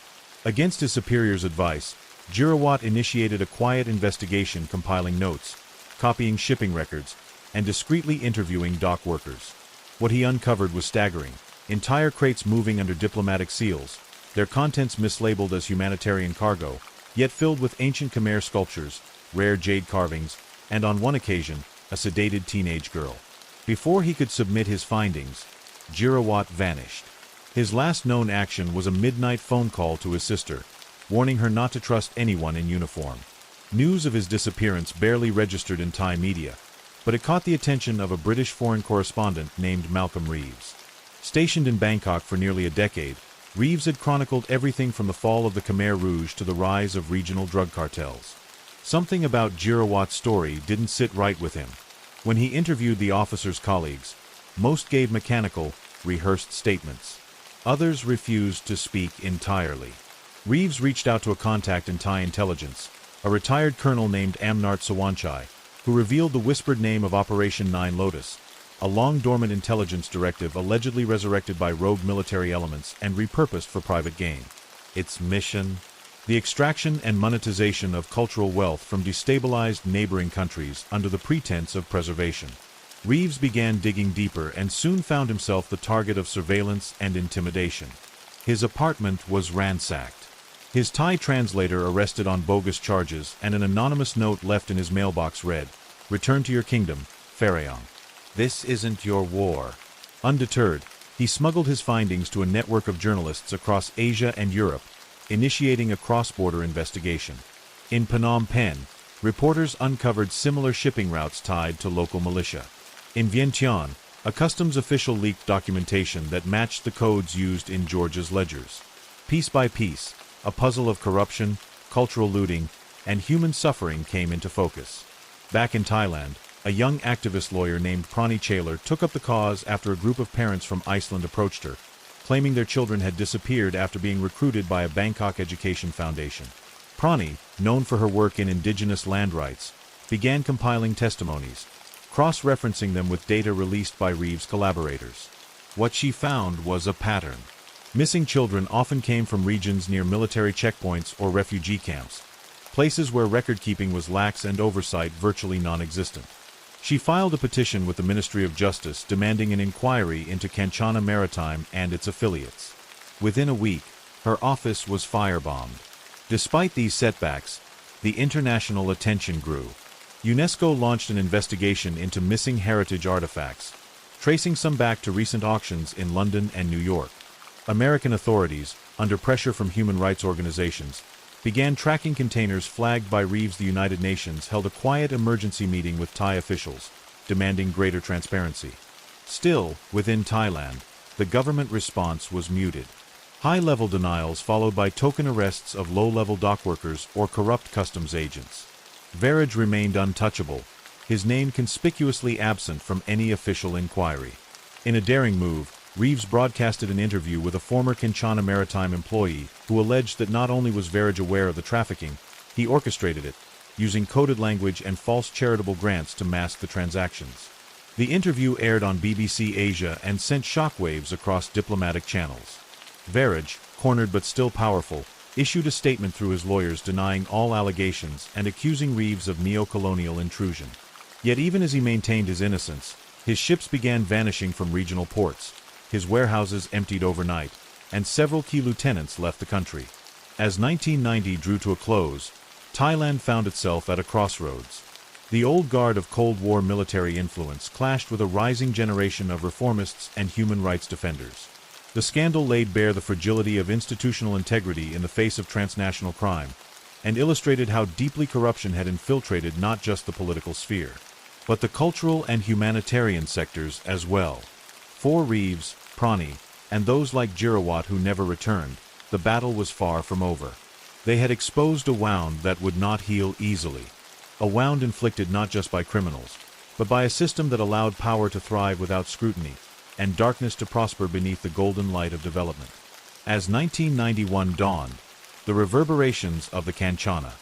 Against his superior's advice, Jirawat initiated a quiet investigation, compiling notes, copying shipping records, and discreetly interviewing dock workers. What he uncovered was staggering. Entire crates moving under diplomatic seals, their contents mislabeled as humanitarian cargo, yet filled with ancient Khmer sculptures, rare jade carvings, and on one occasion, a sedated teenage girl. Before he could submit his findings, Jirawat vanished. His last known action was a midnight phone call to his sister, warning her not to trust anyone in uniform. News of his disappearance barely registered in Thai media, but it caught the attention of a British foreign correspondent named Malcolm Reeves. Stationed in Bangkok for nearly a decade, Reeves had chronicled everything from the fall of the Khmer Rouge to the rise of regional drug cartels. Something about Jirawat's story didn't sit right with him. When he interviewed the officer's colleagues, most gave mechanical, rehearsed statements. Others refused to speak entirely. Reeves reached out to a contact in Thai intelligence, a retired colonel named Amnart Sawanchai, who revealed the whispered name of Operation Nine Lotus, a long-dormant intelligence directive allegedly resurrected by rogue military elements and repurposed for private gain. Its mission? The extraction and monetization of cultural wealth from destabilized neighboring countries under the pretense of preservation. Reeves began digging deeper and soon found himself the target of surveillance and intimidation. His apartment was ransacked. His Thai translator arrested on bogus charges, and an anonymous note left in his mailbox read, "Return to your kingdom, Pharaoh. This isn't your war." Undeterred, he smuggled his findings to a network of journalists across Asia and Europe, initiating a cross-border investigation. In Phnom Penh, reporters uncovered similar shipping routes tied to local militia. In Vientiane, a customs official leaked documentation that matched the codes used in Georgia's ledgers. Piece by piece, a puzzle of corruption, cultural looting, and human suffering came into focus. Back in Thailand, a young activist lawyer named Prani Chaler took up the cause after a group of parents from Iceland approached her, claiming their children had disappeared after being recruited by a Bangkok education foundation. Prani, known for her work in indigenous land rights, began compiling testimonies, cross-referencing them with data released by Reeves' collaborators. What she found was a pattern. Missing children often came from regions near military checkpoints or refugee camps, places where record-keeping was lax and oversight virtually non-existent. She filed a petition with the Ministry of Justice demanding an inquiry into Kanchana Maritime and its affiliates. Within a week, her office was firebombed. Despite these setbacks, the international attention grew. UNESCO launched an investigation into missing heritage artifacts, tracing some back to recent auctions in London and New York. American authorities, under pressure from human rights organizations, began tracking containers flagged by Reeves. The United Nations held a quiet emergency meeting with Thai officials, demanding greater transparency. Still, within Thailand, the government response was muted. High-level denials followed by token arrests of low-level dockworkers or corrupt customs agents. Verage remained untouchable, his name conspicuously absent from any official inquiry. In a daring move, Reeves broadcasted an interview with a former Kanchana Maritime employee who alleged that not only was Verage aware of the trafficking, he orchestrated it, using coded language and false charitable grants to mask the transactions. The interview aired on BBC Asia and sent shockwaves across diplomatic channels. Verage, cornered but still powerful, issued a statement through his lawyers denying all allegations and accusing Reeves of neo-colonial intrusion. Yet even as he maintained his innocence, his ships began vanishing from regional ports, his warehouses emptied overnight, and several key lieutenants left the country. As 1990 drew to a close, Thailand found itself at a crossroads. The old guard of Cold War military influence clashed with a rising generation of reformists and human rights defenders. The scandal laid bare the fragility of institutional integrity in the face of transnational crime, and illustrated how deeply corruption had infiltrated not just the political sphere, but the cultural and humanitarian sectors as well. For Reeves, Prani, and those like Girawat who never returned, the battle was far from over. They had exposed a wound that would not heal easily. A wound inflicted not just by criminals, but by a system that allowed power to thrive without scrutiny, and darkness to prosper beneath the golden light of development. As 1991 dawned, the reverberations of the Kanchana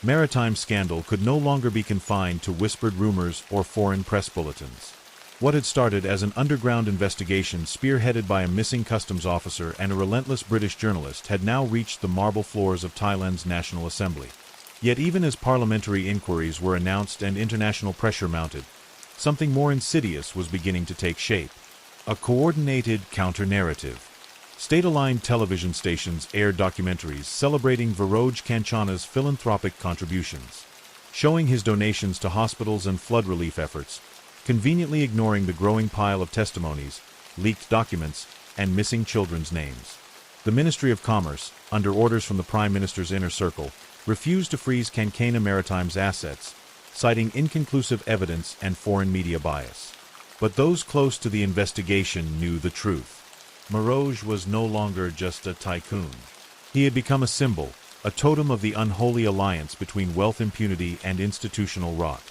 Maritime scandal could no longer be confined to whispered rumors or foreign press bulletins. What had started as an underground investigation spearheaded by a missing customs officer and a relentless British journalist had now reached the marble floors of Thailand's National Assembly. Yet even as parliamentary inquiries were announced and international pressure mounted, something more insidious was beginning to take shape. A coordinated counter-narrative. State-aligned television stations aired documentaries celebrating Viroj Kanchana's philanthropic contributions, showing his donations to hospitals and flood relief efforts, conveniently ignoring the growing pile of testimonies, leaked documents, and missing children's names. The Ministry of Commerce, under orders from the Prime Minister's inner circle, refused to freeze Kanchana Maritime's assets, citing inconclusive evidence and foreign media bias. But those close to the investigation knew the truth. Viroj was no longer just a tycoon. He had become a symbol, a totem of the unholy alliance between wealth impunity and institutional rot.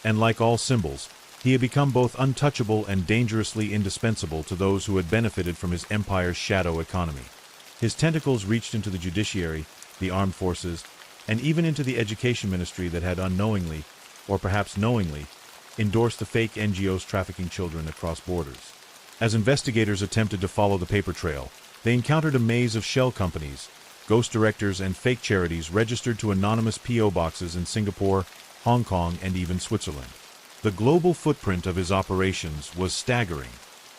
And like all symbols, he had become both untouchable and dangerously indispensable to those who had benefited from his empire's shadow economy. His tentacles reached into the judiciary, the armed forces, and even into the education ministry that had unknowingly, or perhaps knowingly, endorsed the fake NGOs trafficking children across borders. As investigators attempted to follow the paper trail, they encountered a maze of shell companies, ghost directors and fake charities registered to anonymous P.O. boxes in Singapore, Hong Kong, and even Switzerland. The global footprint of his operations was staggering.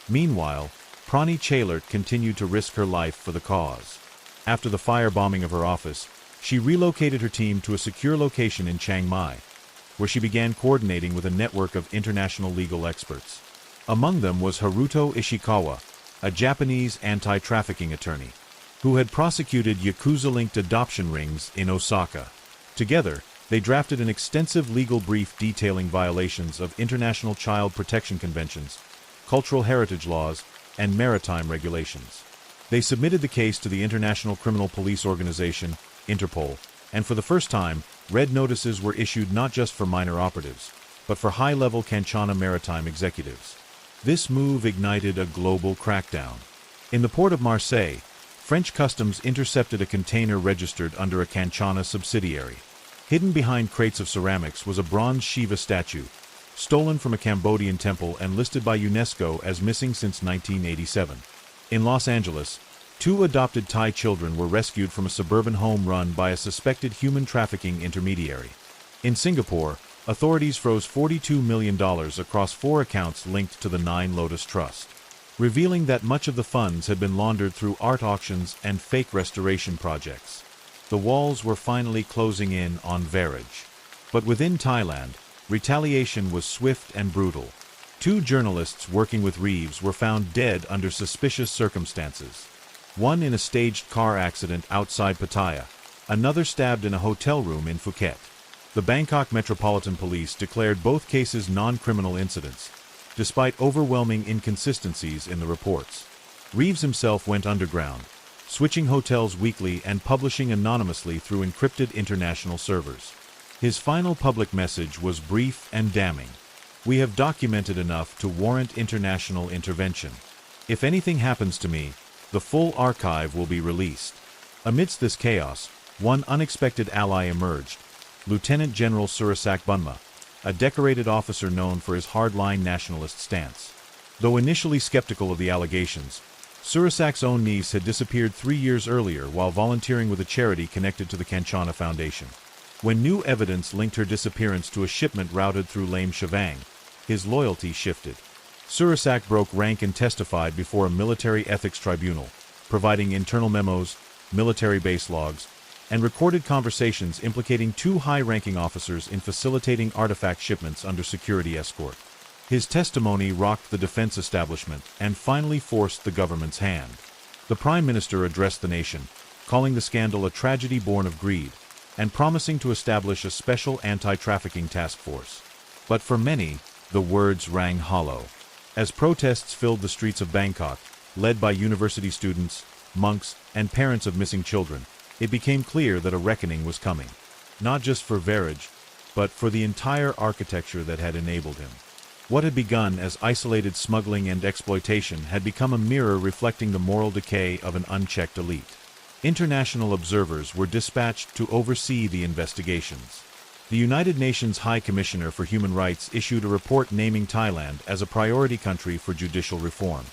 Meanwhile, Prani Chailert continued to risk her life for the cause. After the firebombing of her office, she relocated her team to a secure location in Chiang Mai, where she began coordinating with a network of international legal experts. Among them was Haruto Ishikawa, a Japanese anti-trafficking attorney, who had prosecuted Yakuza-linked adoption rings in Osaka. Together, they drafted an extensive legal brief detailing violations of international child protection conventions, cultural heritage laws, and maritime regulations. They submitted the case to the International Criminal Police Organization, Interpol, and for the first time, red notices were issued not just for minor operatives, but for high-level Kanchana Maritime executives. This move ignited a global crackdown. In the port of Marseille, French customs intercepted a container registered under a Kanchana subsidiary. Hidden behind crates of ceramics was a bronze Shiva statue, stolen from a Cambodian temple and listed by UNESCO as missing since 1987. In Los Angeles, 2 adopted Thai children were rescued from a suburban home run by a suspected human trafficking intermediary. In Singapore, authorities froze $42 million across 4 accounts linked to the Nine Lotus Trust, revealing that much of the funds had been laundered through art auctions and fake restoration projects. The walls were finally closing in on Verage. But within Thailand, retaliation was swift and brutal. 2 journalists working with Reeves were found dead under suspicious circumstances. One in a staged car accident outside Pattaya, another stabbed in a hotel room in Phuket. The Bangkok Metropolitan Police declared both cases non-criminal incidents, despite overwhelming inconsistencies in the reports. Reeves himself went underground, switching hotels weekly and publishing anonymously through encrypted international servers. His final public message was brief and damning. "We have documented enough to warrant international intervention. If anything happens to me, the full archive will be released." Amidst this chaos, one unexpected ally emerged: Lieutenant General Surasak Bunma, a decorated officer known for his hardline nationalist stance. Though initially skeptical of the allegations, Surasak's own niece had disappeared 3 years earlier while volunteering with a charity connected to the Kanchana Foundation. When new evidence linked her disappearance to a shipment routed through Lame Shivang, his loyalty shifted. Surasak broke rank and testified before a military ethics tribunal, providing internal memos, military base logs, and recorded conversations implicating 2 high-ranking officers in facilitating artifact shipments under security escort. His testimony rocked the defense establishment and finally forced the government's hand. The Prime Minister addressed the nation, calling the scandal a tragedy born of greed, and promising to establish a special anti-trafficking task force. But for many, the words rang hollow. As protests filled the streets of Bangkok, led by university students, monks, and parents of missing children, it became clear that a reckoning was coming. Not just for Verage, but for the entire architecture that had enabled him. What had begun as isolated smuggling and exploitation had become a mirror reflecting the moral decay of an unchecked elite. International observers were dispatched to oversee the investigations. The United Nations High Commissioner for Human Rights issued a report naming Thailand as a priority country for judicial reform.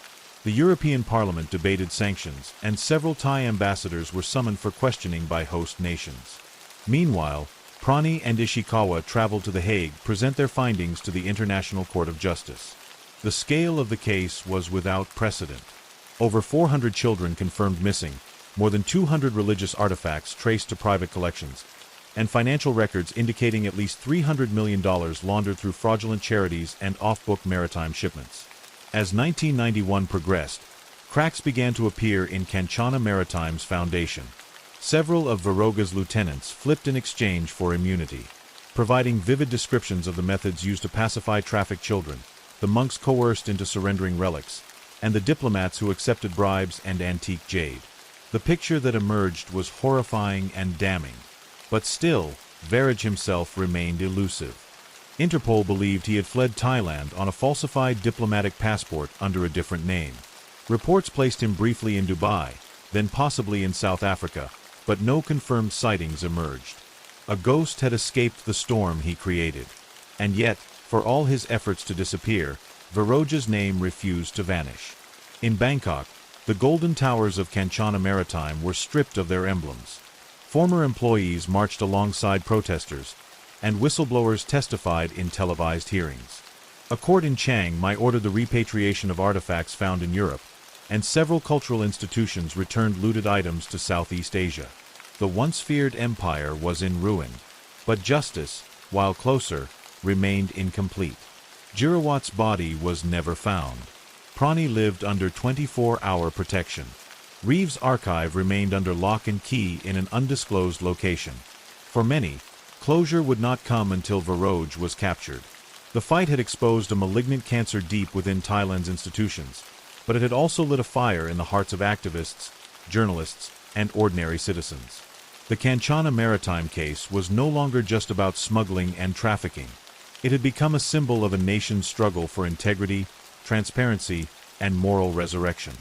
The European Parliament debated sanctions, and several Thai ambassadors were summoned for questioning by host nations. Meanwhile, Prani and Ishikawa traveled to The Hague to present their findings to the International Court of Justice. The scale of the case was without precedent. Over 400 children confirmed missing, more than 200 religious artifacts traced to private collections, and financial records indicating at least $300 million laundered through fraudulent charities and off-book maritime shipments. As 1991 progressed, cracks began to appear in Kanchana Maritime's foundation. Several of Varoga's lieutenants flipped in exchange for immunity. Providing vivid descriptions of the methods used to pacify trafficked children, the monks coerced into surrendering relics, and the diplomats who accepted bribes and antique jade. The picture that emerged was horrifying and damning. But still, Verage himself remained elusive. Interpol believed he had fled Thailand on a falsified diplomatic passport under a different name. Reports placed him briefly in Dubai, then possibly in South Africa, but no confirmed sightings emerged. A ghost had escaped the storm he created. And yet, for all his efforts to disappear, Varoga's name refused to vanish. In Bangkok, the golden towers of Kanchana Maritime were stripped of their emblems. Former employees marched alongside protesters, and whistleblowers testified in televised hearings. A court in Chiang Mai ordered the repatriation of artifacts found in Europe, and several cultural institutions returned looted items to Southeast Asia. The once feared empire was in ruin, but justice, while closer, remained incomplete. Jirawat's body was never found. Prani lived under 24-hour protection. Reeves' archive remained under lock and key in an undisclosed location. For many, closure would not come until Verage was captured. The fight had exposed a malignant cancer deep within Thailand's institutions, but it had also lit a fire in the hearts of activists, journalists, and ordinary citizens. The Kanchana Maritime case was no longer just about smuggling and trafficking. It had become a symbol of a nation's struggle for integrity, transparency, and moral resurrection.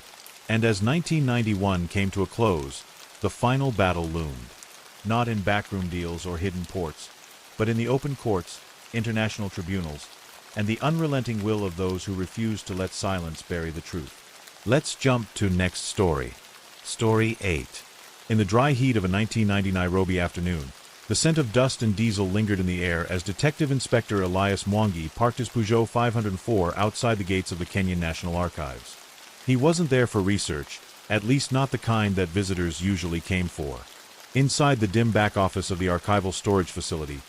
And as 1991 came to a close, the final battle loomed. Not in backroom deals or hidden ports, but in the open courts, international tribunals, and the unrelenting will of those who refuse to let silence bury the truth. Let's jump to next story. Story 8. In the dry heat of a 1990 Nairobi afternoon, the scent of dust and diesel lingered in the air as Detective Inspector Elias Mwangi parked his Peugeot 504 outside the gates of the Kenyan National Archives. He wasn't there for research, at least not the kind that visitors usually came for. Inside the dim back office of the archival storage facility,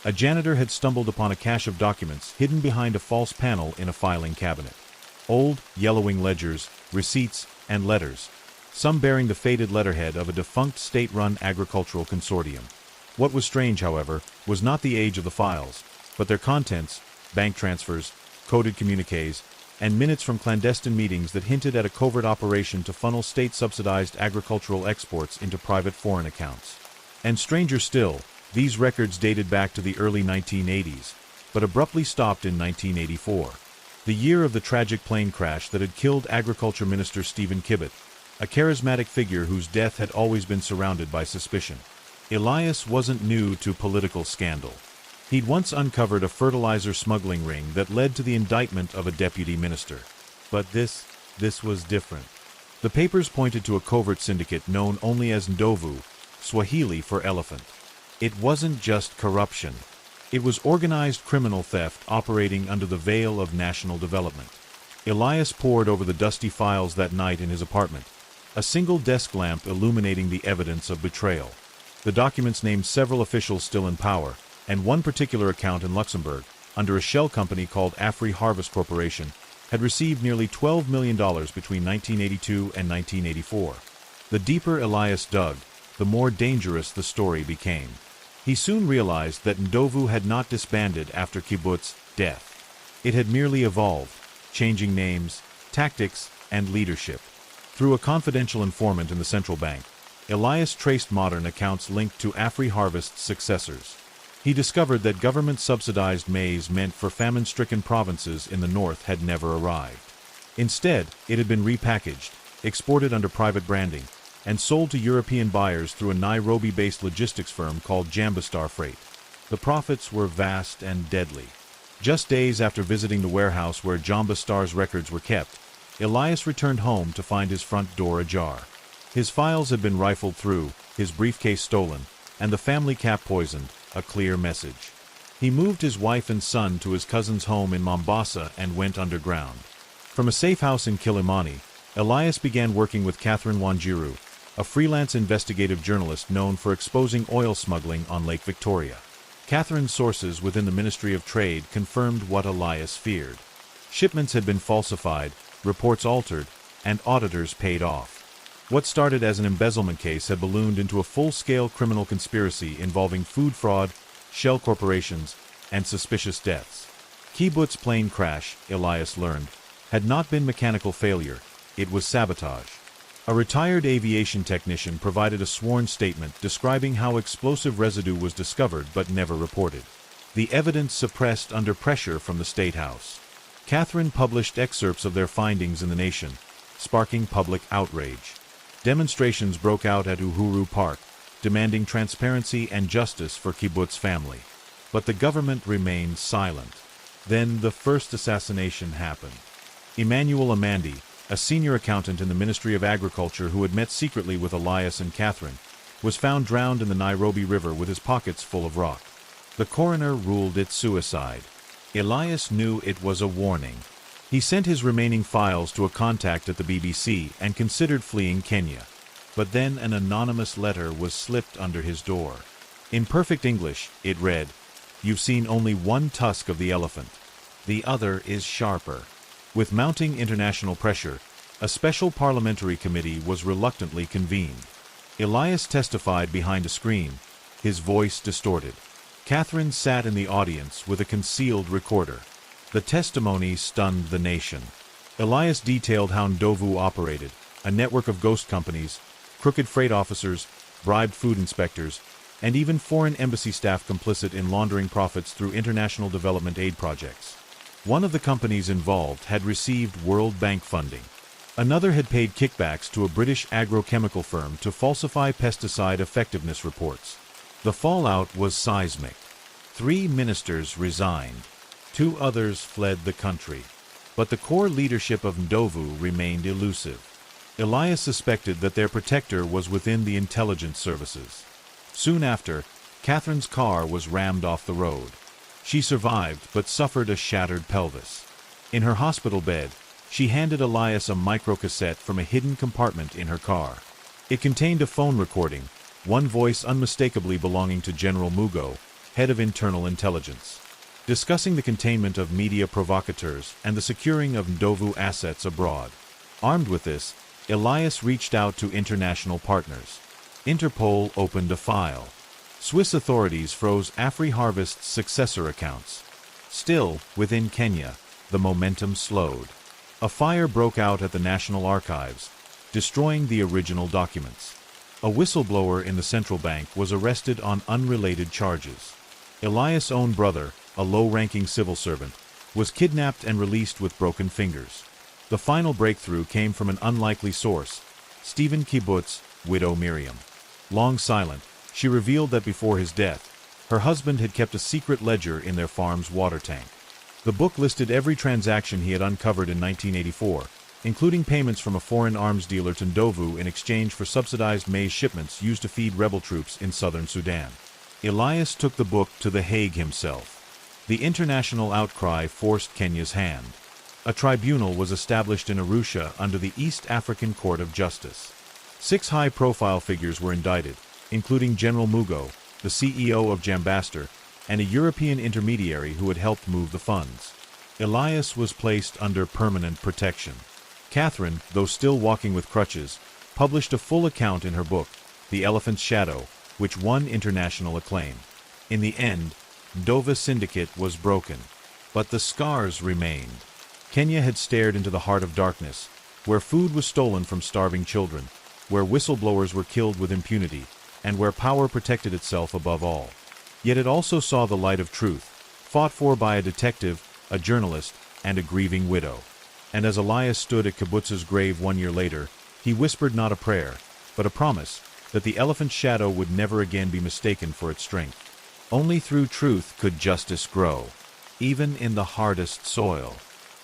a janitor had stumbled upon a cache of documents hidden behind a false panel in a filing cabinet. Old, yellowing ledgers, receipts, and letters, some bearing the faded letterhead of a defunct state-run agricultural consortium. What was strange, however, was not the age of the files, but their contents: bank transfers, coded communiques, and minutes from clandestine meetings that hinted at a covert operation to funnel state-subsidized agricultural exports into private foreign accounts. And stranger still, these records dated back to the early 1980s, but abruptly stopped in 1984, the year of the tragic plane crash that had killed Agriculture Minister Stephen Kibet, a charismatic figure whose death had always been surrounded by suspicion. Elias wasn't new to political scandal. He'd once uncovered a fertilizer smuggling ring that led to the indictment of a deputy minister. But this was different. The papers pointed to a covert syndicate known only as Ndovu, Swahili for elephant. It wasn't just corruption. It was organized criminal theft operating under the veil of national development. Elias pored over the dusty files that night in his apartment, a single desk lamp illuminating the evidence of betrayal. The documents named several officials still in power, and one particular account in Luxembourg, under a shell company called Afri Harvest Corporation, had received nearly $12 million between 1982 and 1984. The deeper Elias dug, the more dangerous the story became. He soon realized that Ndovu had not disbanded after Kibut's death. It had merely evolved, changing names, tactics, and leadership. Through a confidential informant in the central bank, Elias traced modern accounts linked to Afri Harvest's successors. He discovered that government-subsidized maize meant for famine-stricken provinces in the north had never arrived. Instead, it had been repackaged, exported under private branding, and sold to European buyers through a Nairobi-based logistics firm called Jambastar Freight. The profits were vast and deadly. Just days after visiting the warehouse where Jambastar's records were kept, Elias returned home to find his front door ajar. His files had been rifled through, his briefcase stolen, and the family cap poisoned, a clear message. He moved his wife and son to his cousin's home in Mombasa and went underground. From a safe house in Kilimani, Elias began working with Catherine Wanjiru, a freelance investigative journalist known for exposing oil smuggling on Lake Victoria. Catherine's sources within the Ministry of Trade confirmed what Elias feared. Shipments had been falsified, reports altered, and auditors paid off. What started as an embezzlement case had ballooned into a full-scale criminal conspiracy involving food fraud, shell corporations, and suspicious deaths. Kibut's plane crash, Elias learned, had not been mechanical failure, it was sabotage. A retired aviation technician provided a sworn statement describing how explosive residue was discovered but never reported. The evidence suppressed under pressure from the State House. Catherine published excerpts of their findings in The Nation, sparking public outrage. Demonstrations broke out at Uhuru Park, demanding transparency and justice for Kibut's family. But the government remained silent. Then the first assassination happened. Emmanuel Amandi, a senior accountant in the Ministry of Agriculture who had met secretly with Elias and Catherine, was found drowned in the Nairobi River with his pockets full of rock. The coroner ruled it suicide. Elias knew it was a warning. He sent his remaining files to a contact at the BBC and considered fleeing Kenya. But then an anonymous letter was slipped under his door. In perfect English, it read, "You've seen only one tusk of the elephant. The other is sharper." With mounting international pressure, a special parliamentary committee was reluctantly convened. Elias testified behind a screen, his voice distorted. Catherine sat in the audience with a concealed recorder. The testimony stunned the nation. Elias detailed how Ndovu operated, a network of ghost companies, crooked freight officers, bribed food inspectors, and even foreign embassy staff complicit in laundering profits through international development aid projects. One of the companies involved had received World Bank funding. Another had paid kickbacks to a British agrochemical firm to falsify pesticide effectiveness reports. The fallout was seismic. 3 ministers resigned. 2 others fled the country. But the core leadership of Ndovu remained elusive. Elias suspected that their protector was within the intelligence services. Soon after, Catherine's car was rammed off the road. She survived but suffered a shattered pelvis. In her hospital bed, she handed Elias a microcassette from a hidden compartment in her car. It contained a phone recording, one voice unmistakably belonging to General Mugo, head of internal intelligence, discussing the containment of media provocateurs and the securing of Ndovu assets abroad. Armed with this, Elias reached out to international partners. Interpol opened a file. Swiss authorities froze AfriHarvest's successor accounts. Still, within Kenya, the momentum slowed. A fire broke out at the National Archives, destroying the original documents. A whistleblower in the central bank was arrested on unrelated charges. Elias' own brother, a low-ranking civil servant, was kidnapped and released with broken fingers. The final breakthrough came from an unlikely source, Stephen Kibbutz's widow Miriam. Long silent, she revealed that before his death, her husband had kept a secret ledger in their farm's water tank. The book listed every transaction he had uncovered in 1984, including payments from a foreign arms dealer to Ndovu in exchange for subsidized maize shipments used to feed rebel troops in southern Sudan. Elias took the book to The Hague himself. The international outcry forced Kenya's hand. A tribunal was established in Arusha under the East African Court of Justice. 6 high-profile figures were indicted, including General Mugo, the CEO of Jambaster, and a European intermediary who had helped move the funds. Elias was placed under permanent protection. Catherine, though still walking with crutches, published a full account in her book, The Elephant's Shadow, which won international acclaim. In the end, Ndovu's syndicate was broken, but the scars remained. Kenya had stared into the heart of darkness, where food was stolen from starving children, where whistleblowers were killed with impunity, and where power protected itself above all. Yet it also saw the light of truth, fought for by a detective, a journalist, and a grieving widow. And as Elias stood at Kibbutz's grave 1 year later, he whispered not a prayer, but a promise that the elephant's shadow would never again be mistaken for its strength. Only through truth could justice grow, even in the hardest soil.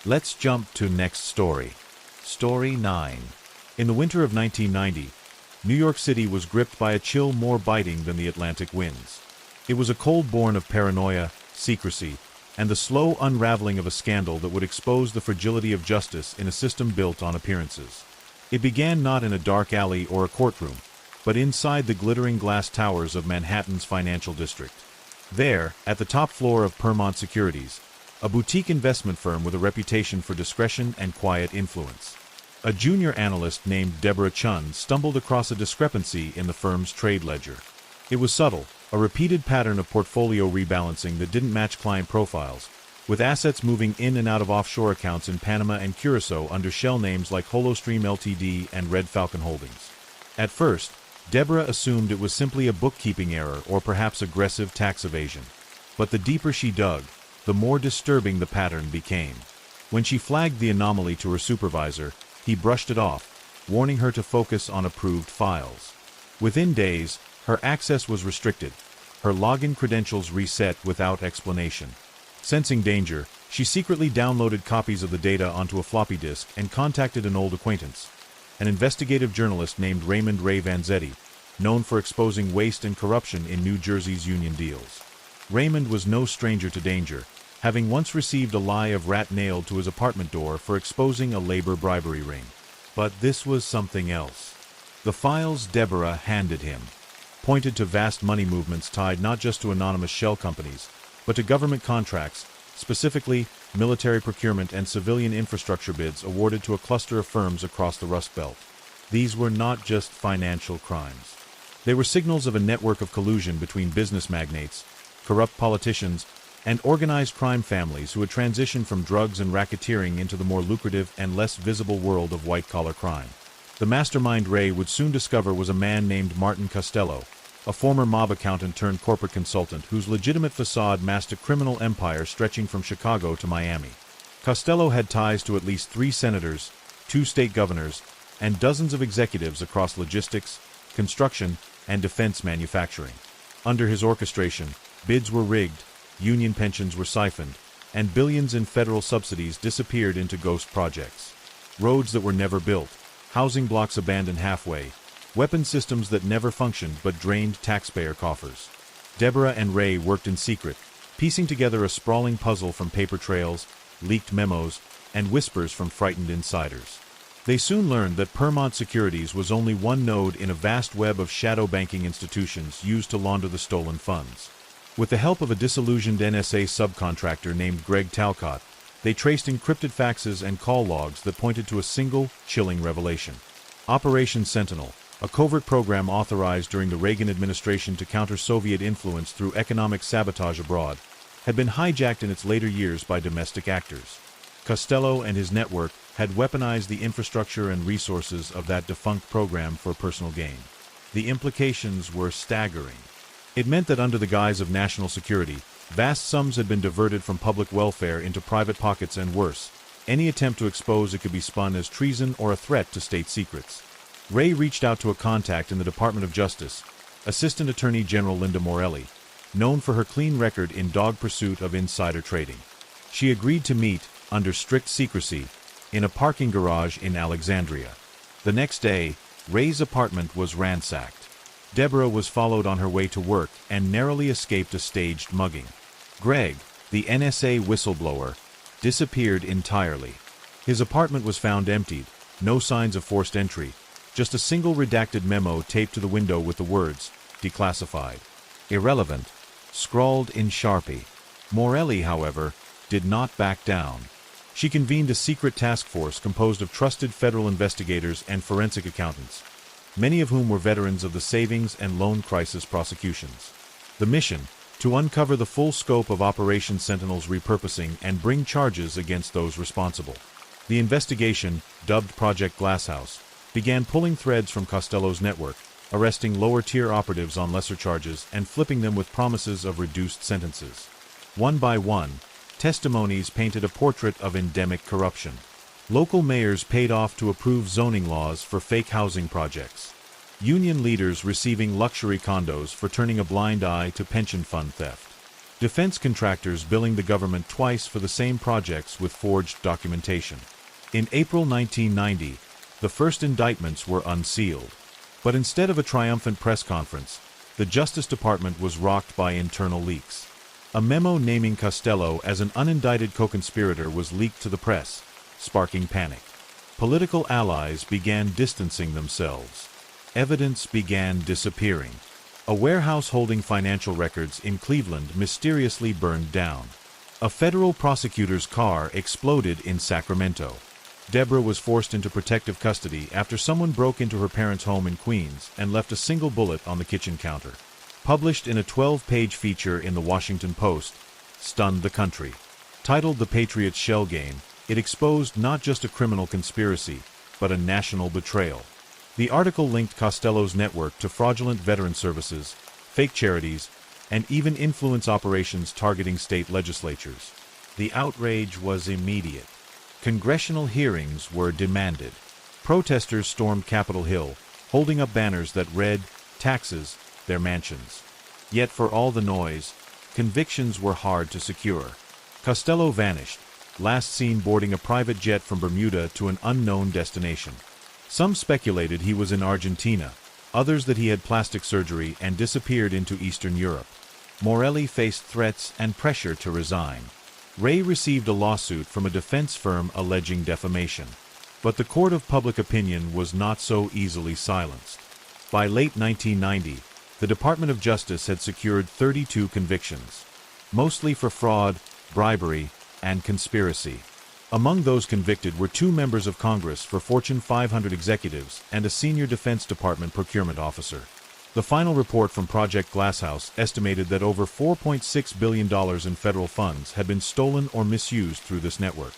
Let's jump to next story. Story 9. In the winter of 1990, New York City was gripped by a chill more biting than the Atlantic winds. It was a cold born of paranoia, secrecy, and the slow unraveling of a scandal that would expose the fragility of justice in a system built on appearances. It began not in a dark alley or a courtroom, but inside the glittering glass towers of Manhattan's financial district. There, at the top floor of Permont Securities, a boutique investment firm with a reputation for discretion and quiet influence. A junior analyst named Deborah Chun stumbled across a discrepancy in the firm's trade ledger. It was subtle, a repeated pattern of portfolio rebalancing that didn't match client profiles, with assets moving in and out of offshore accounts in Panama and Curacao under shell names like Holostream Ltd. And Red Falcon Holdings. At first, Deborah assumed it was simply a bookkeeping error or perhaps aggressive tax evasion. But the deeper she dug, the more disturbing the pattern became. When she flagged the anomaly to her supervisor, he brushed it off, warning her to focus on approved files. Within days, her access was restricted, her login credentials reset without explanation. Sensing danger, she secretly downloaded copies of the data onto a floppy disk and contacted an old acquaintance, an investigative journalist named Raymond Ray Vanzetti, known for exposing waste and corruption in New Jersey's union deals. Raymond was no stranger to danger, having once received a lie of rat nailed to his apartment door for exposing a labor bribery ring. But this was something else. The files Deborah handed him pointed to vast money movements tied not just to anonymous shell companies, but to government contracts, specifically military procurement and civilian infrastructure bids awarded to a cluster of firms across the Rust Belt. These were not just financial crimes. They were signals of a network of collusion between business magnates, corrupt politicians, and organized crime families who had transitioned from drugs and racketeering into the more lucrative and less visible world of white-collar crime. The mastermind Ray would soon discover was a man named Martin Costello, a former mob accountant turned corporate consultant whose legitimate facade masked a criminal empire stretching from Chicago to Miami. Costello had ties to at least 3 senators, 2 state governors, and dozens of executives across logistics, construction, and defense manufacturing. Under his orchestration, bids were rigged, union pensions were siphoned, and billions in federal subsidies disappeared into ghost projects. Roads that were never built, housing blocks abandoned halfway, weapon systems that never functioned but drained taxpayer coffers. Deborah and Ray worked in secret, piecing together a sprawling puzzle from paper trails, leaked memos, and whispers from frightened insiders. They soon learned that Permont Securities was only one node in a vast web of shadow banking institutions used to launder the stolen funds. With the help of a disillusioned NSA subcontractor named Greg Talcott, they traced encrypted faxes and call logs that pointed to a single, chilling revelation. Operation Sentinel, a covert program authorized during the Reagan administration to counter Soviet influence through economic sabotage abroad, had been hijacked in its later years by domestic actors. Costello and his network had weaponized the infrastructure and resources of that defunct program for personal gain. The implications were staggering. It meant that under the guise of national security, vast sums had been diverted from public welfare into private pockets, and worse, any attempt to expose it could be spun as treason or a threat to state secrets. Ray reached out to a contact in the Department of Justice, Assistant Attorney General Linda Morelli, known for her clean record in dog pursuit of insider trading. She agreed to meet, under strict secrecy, in a parking garage in Alexandria. The next day, Ray's apartment was ransacked. Deborah was followed on her way to work and narrowly escaped a staged mugging. Greg, the NSA whistleblower, disappeared entirely. His apartment was found emptied, no signs of forced entry, just a single redacted memo taped to the window with the words, "Declassified." "Irrelevant," scrawled in Sharpie. Morelli, however, did not back down. She convened a secret task force composed of trusted federal investigators and forensic accountants, many of whom were veterans of the savings and loan crisis prosecutions. The mission, to uncover the full scope of Operation Sentinel's repurposing and bring charges against those responsible. The investigation, dubbed Project Glasshouse, began pulling threads from Costello's network, arresting lower-tier operatives on lesser charges and flipping them with promises of reduced sentences. One by one, testimonies painted a portrait of endemic corruption. Local mayors paid off to approve zoning laws for fake housing projects. Union leaders receiving luxury condos for turning a blind eye to pension fund theft. Defense contractors billing the government twice for the same projects with forged documentation. In April 1990, the first indictments were unsealed. But instead of a triumphant press conference, the Justice Department was rocked by internal leaks. A memo naming Costello as an unindicted co-conspirator was leaked to the press, sparking panic. Political allies began distancing themselves. Evidence began disappearing. A warehouse holding financial records in Cleveland mysteriously burned down. A federal prosecutor's car exploded in Sacramento. Deborah was forced into protective custody after someone broke into her parents' home in Queens and left a single bullet on the kitchen counter. Published in a 12-page feature in the Washington Post, stunned the country. Titled The Patriots' Shell Game, it exposed not just a criminal conspiracy, but a national betrayal. The article linked Costello's network to fraudulent veteran services, fake charities, and even influence operations targeting state legislatures. The outrage was immediate. Congressional hearings were demanded. Protesters stormed Capitol Hill, holding up banners that read, "Taxes, their mansions." Yet for all the noise, convictions were hard to secure. Costello vanished, last seen boarding a private jet from Bermuda to an unknown destination. Some speculated he was in Argentina, others that he had plastic surgery and disappeared into Eastern Europe. Morelli faced threats and pressure to resign. Ray received a lawsuit from a defense firm alleging defamation. But the court of public opinion was not so easily silenced. By late 1990, the Department of Justice had secured 32 convictions, mostly for fraud, bribery, and conspiracy. Among those convicted were 2 members of Congress for Fortune 500 executives and a senior Defense Department procurement officer. The final report from Project Glasshouse estimated that over $4.6 billion in federal funds had been stolen or misused through this network.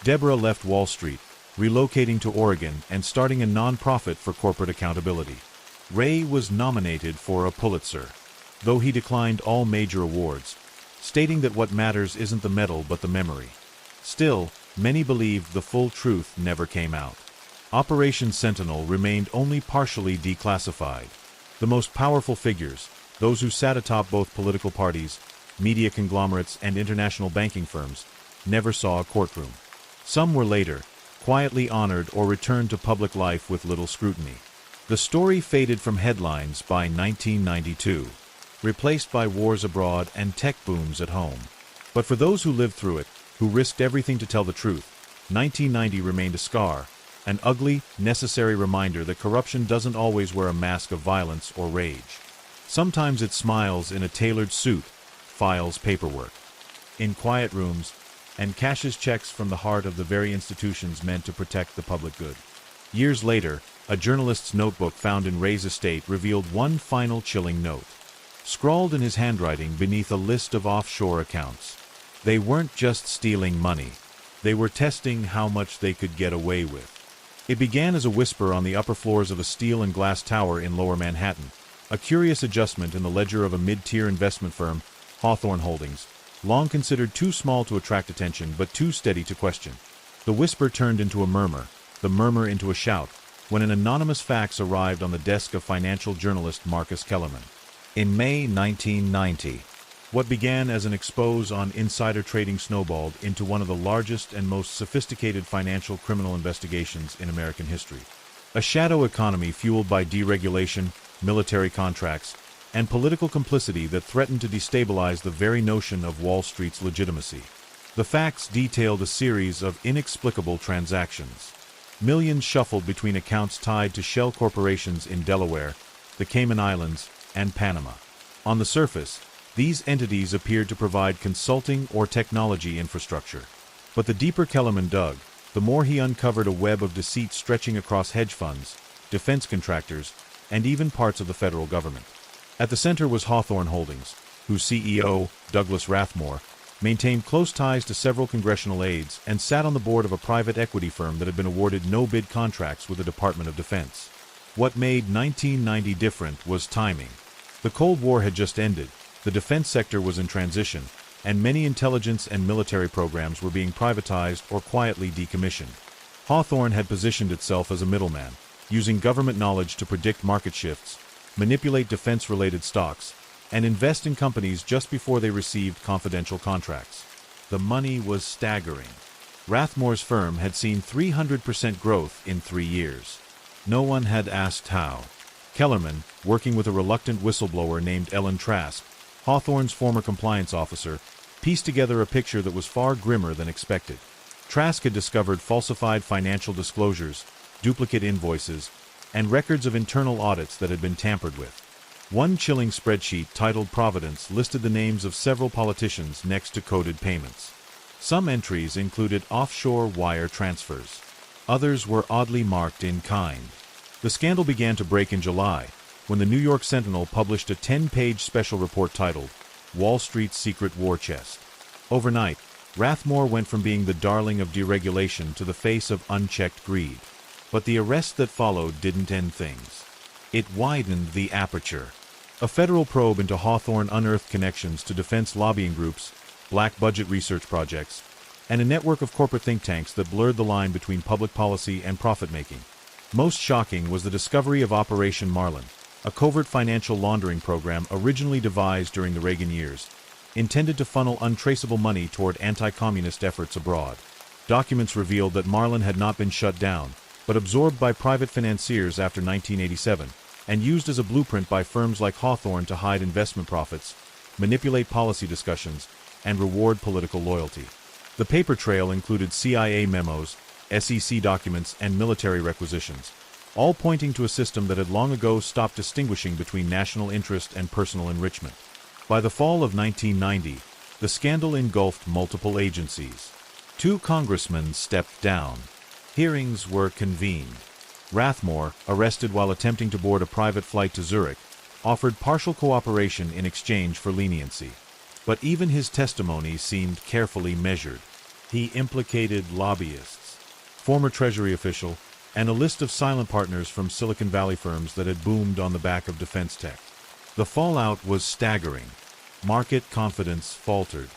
Deborah left Wall Street, relocating to Oregon and starting a nonprofit for corporate accountability. Ray was nominated for a Pulitzer, though he declined all major awards, stating that what matters isn't the medal but the memory. Still, many believed the full truth never came out. Operation Sentinel remained only partially declassified. The most powerful figures, those who sat atop both political parties, media conglomerates, and international banking firms, never saw a courtroom. Some were later, quietly honored or returned to public life with little scrutiny. The story faded from headlines by 1992, replaced by wars abroad and tech booms at home. But for those who lived through it, who risked everything to tell the truth, 1990 remained a scar, an ugly, necessary reminder that corruption doesn't always wear a mask of violence or rage. Sometimes it smiles in a tailored suit, files paperwork, in quiet rooms, and cashes checks from the heart of the very institutions meant to protect the public good. Years later, a journalist's notebook found in Ray's estate revealed one final chilling note, scrawled in his handwriting beneath a list of offshore accounts. They weren't just stealing money. They were testing how much they could get away with. It began as a whisper on the upper floors of a steel and glass tower in Lower Manhattan, a curious adjustment in the ledger of a mid-tier investment firm, Hawthorne Holdings, long considered too small to attract attention but too steady to question. The whisper turned into a murmur, the murmur into a shout, when an anonymous fax arrived on the desk of financial journalist Marcus Kellerman. In May 1990, what began as an expose on insider trading snowballed into one of the largest and most sophisticated financial criminal investigations in American history. A shadow economy fueled by deregulation, military contracts, and political complicity that threatened to destabilize the very notion of Wall Street's legitimacy. The facts detailed a series of inexplicable transactions. Millions shuffled between accounts tied to shell corporations in Delaware, the Cayman Islands, and Panama. On the surface, these entities appeared to provide consulting or technology infrastructure. But the deeper Kellerman dug, the more he uncovered a web of deceit stretching across hedge funds, defense contractors, and even parts of the federal government. At the center was Hawthorne Holdings, whose CEO, Douglas Rathmore, maintained close ties to several congressional aides and sat on the board of a private equity firm that had been awarded no-bid contracts with the Department of Defense. What made 1990 different was timing. The Cold War had just ended, the defense sector was in transition, and many intelligence and military programs were being privatized or quietly decommissioned. Hawthorne had positioned itself as a middleman, using government knowledge to predict market shifts, manipulate defense-related stocks, and invest in companies just before they received confidential contracts. The money was staggering. Rathmore's firm had seen 300% growth in 3 years. No one had asked how. Kellerman, working with a reluctant whistleblower named Ellen Trask, Hawthorne's former compliance officer, pieced together a picture that was far grimmer than expected. Trask had discovered falsified financial disclosures, duplicate invoices, and records of internal audits that had been tampered with. One chilling spreadsheet titled Providence listed the names of several politicians next to coded payments. Some entries included offshore wire transfers. Others were oddly marked in kind. The scandal began to break in July, when the New York Sentinel published a 10-page special report titled Wall Street's Secret War Chest. Overnight, Rathmore went from being the darling of deregulation to the face of unchecked greed. But the arrest that followed didn't end things. It widened the aperture. A federal probe into Hawthorne unearthed connections to defense lobbying groups, black budget research projects, and a network of corporate think tanks that blurred the line between public policy and profit-making. Most shocking was the discovery of Operation Marlin, a covert financial laundering program originally devised during the Reagan years, intended to funnel untraceable money toward anti-communist efforts abroad. Documents revealed that Marlin had not been shut down, but absorbed by private financiers after 1987, and used as a blueprint by firms like Hawthorne to hide investment profits, manipulate policy discussions, and reward political loyalty. The paper trail included CIA memos, SEC documents, and military requisitions, all pointing to a system that had long ago stopped distinguishing between national interest and personal enrichment. By the fall of 1990, the scandal engulfed multiple agencies. 2 congressmen stepped down. Hearings were convened. Rathmore, arrested while attempting to board a private flight to Zurich, offered partial cooperation in exchange for leniency. But even his testimony seemed carefully measured. He implicated lobbyists, former Treasury official, and a list of silent partners from Silicon Valley firms that had boomed on the back of defense tech. The fallout was staggering. Market confidence faltered.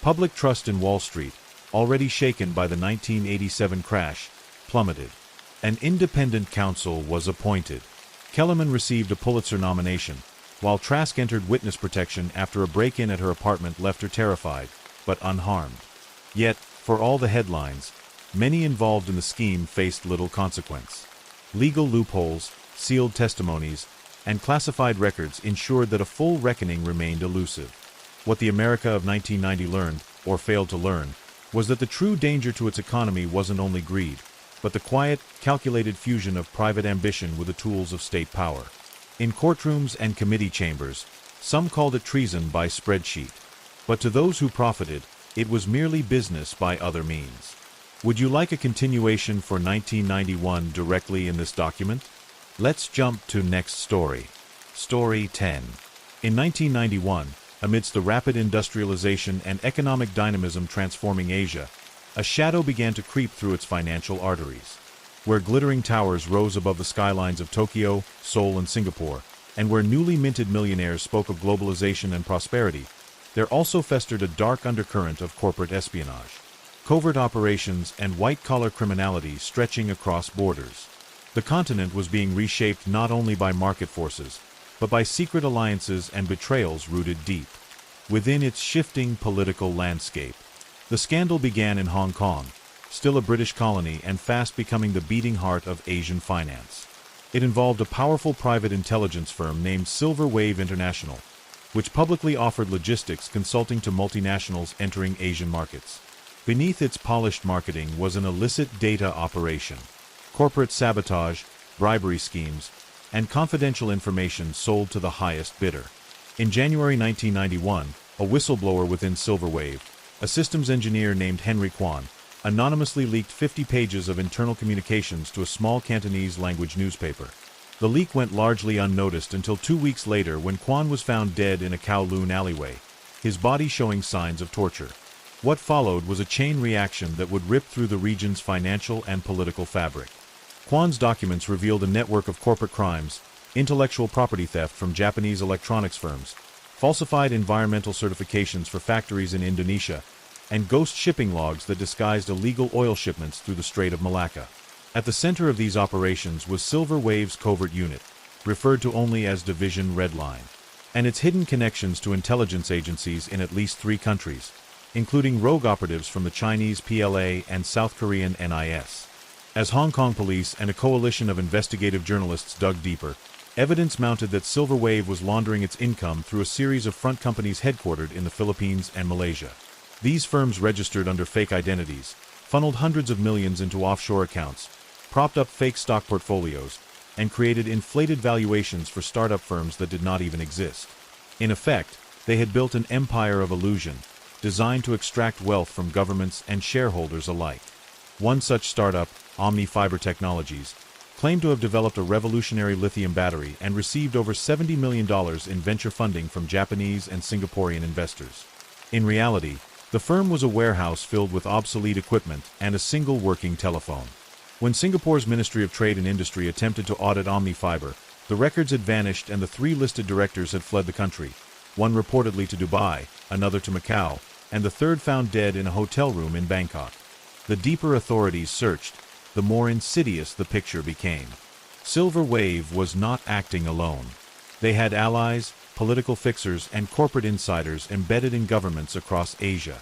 Public trust in Wall Street, already shaken by the 1987 crash, plummeted. An independent counsel was appointed. Kellerman received a Pulitzer nomination, while Trask entered witness protection after a break-in at her apartment left her terrified, but unharmed. Yet, for all the headlines, many involved in the scheme faced little consequence. Legal loopholes, sealed testimonies, and classified records ensured that a full reckoning remained elusive. What the America of 1990 learned, or failed to learn, was that the true danger to its economy wasn't only greed, but the quiet, calculated fusion of private ambition with the tools of state power. In courtrooms and committee chambers, some called it treason by spreadsheet. But to those who profited, it was merely business by other means. Would you like a continuation for 1991 directly in this document? Let's jump to next story. Story 10. In 1991, amidst the rapid industrialization and economic dynamism transforming Asia, a shadow began to creep through its financial arteries. Where glittering towers rose above the skylines of Tokyo, Seoul, and Singapore, and where newly minted millionaires spoke of globalization and prosperity, there also festered a dark undercurrent of corporate espionage, covert operations, and white-collar criminality stretching across borders. The continent was being reshaped not only by market forces, but by secret alliances and betrayals rooted deep within its shifting political landscape. The scandal began in Hong Kong, still a British colony and fast becoming the beating heart of Asian finance. It involved a powerful private intelligence firm named Silver Wave International, which publicly offered logistics consulting to multinationals entering Asian markets. Beneath its polished marketing was an illicit data operation. Corporate sabotage, bribery schemes, and confidential information sold to the highest bidder. In January 1991, a whistleblower within Silver Wave, a systems engineer named Henry Kwan, anonymously leaked 50 pages of internal communications to a small Cantonese language newspaper. The leak went largely unnoticed until 2 weeks later when Kwan was found dead in a Kowloon alleyway, his body showing signs of torture. What followed was a chain reaction that would rip through the region's financial and political fabric. Kwan's documents revealed a network of corporate crimes, intellectual property theft from Japanese electronics firms, falsified environmental certifications for factories in Indonesia, and ghost shipping logs that disguised illegal oil shipments through the Strait of Malacca. At the center of these operations was Silver Wave's covert unit, referred to only as Division Redline, and its hidden connections to intelligence agencies in at least 3 countries, including rogue operatives from the Chinese PLA and South Korean NIS. As Hong Kong police and a coalition of investigative journalists dug deeper, evidence mounted that Silver Wave was laundering its income through a series of front companies headquartered in the Philippines and Malaysia. These firms registered under fake identities, funneled hundreds of millions into offshore accounts, propped up fake stock portfolios, and created inflated valuations for startup firms that did not even exist. In effect, they had built an empire of illusion, designed to extract wealth from governments and shareholders alike. One such startup, Omni Fiber Technologies, claimed to have developed a revolutionary lithium battery and received over $70 million in venture funding from Japanese and Singaporean investors. In reality, the firm was a warehouse filled with obsolete equipment and a single working telephone. When Singapore's Ministry of Trade and Industry attempted to audit Omni Fiber, the records had vanished and the 3 listed directors had fled the country, one reportedly to Dubai, another to Macau, and the third found dead in a hotel room in Bangkok. The deeper authorities searched, the more insidious the picture became. Silver Wave was not acting alone. They had allies, political fixers, and corporate insiders embedded in governments across Asia.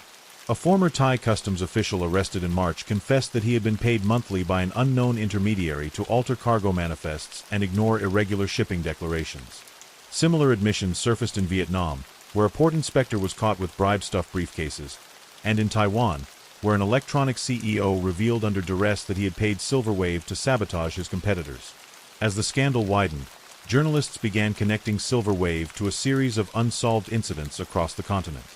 A former Thai customs official arrested in March confessed that he had been paid monthly by an unknown intermediary to alter cargo manifests and ignore irregular shipping declarations. Similar admissions surfaced in Vietnam, where a port inspector was caught with bribe-stuffed briefcases, and in Taiwan, where an electronic CEO revealed under duress that he had paid Silver Wave to sabotage his competitors. As the scandal widened, journalists began connecting Silver Wave to a series of unsolved incidents across the continent.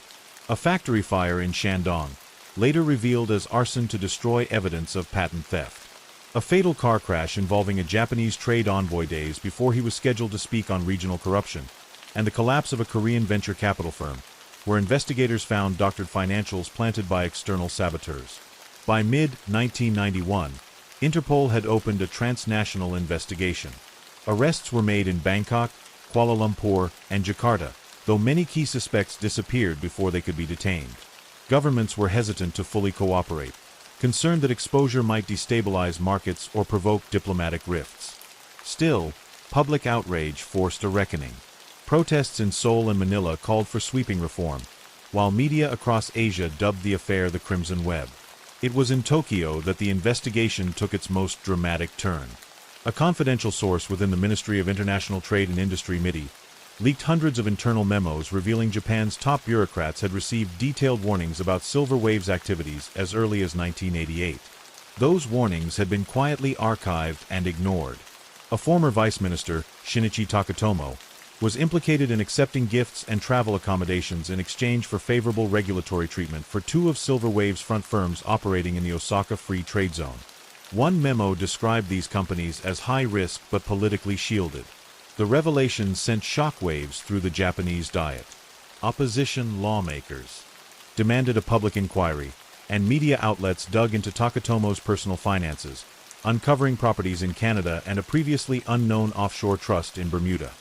A factory fire in Shandong, later revealed as arson to destroy evidence of patent theft. A fatal car crash involving a Japanese trade envoy days before he was scheduled to speak on regional corruption, and the collapse of a Korean venture capital firm, where investigators found doctored financials planted by external saboteurs. By mid-1991, Interpol had opened a transnational investigation. Arrests were made in Bangkok, Kuala Lumpur, and Jakarta, though many key suspects disappeared before they could be detained. Governments were hesitant to fully cooperate, concerned that exposure might destabilize markets or provoke diplomatic rifts. Still, public outrage forced a reckoning. Protests in Seoul and Manila called for sweeping reform, while media across Asia dubbed the affair the Crimson Web. It was in Tokyo that the investigation took its most dramatic turn. A confidential source within the Ministry of International Trade and Industry (MITI) leaked hundreds of internal memos revealing Japan's top bureaucrats had received detailed warnings about Silver Wave's activities as early as 1988. Those warnings had been quietly archived and ignored. A former vice minister, Shinichi Takatomo, was implicated in accepting gifts and travel accommodations in exchange for favorable regulatory treatment for two of Silver Wave's front firms operating in the Osaka Free Trade Zone. One memo described these companies as high-risk but politically shielded. The revelation sent shockwaves through the Japanese Diet. Opposition lawmakers demanded a public inquiry, and media outlets dug into Takatomo's personal finances, uncovering properties in Canada and a previously unknown offshore trust in Bermuda.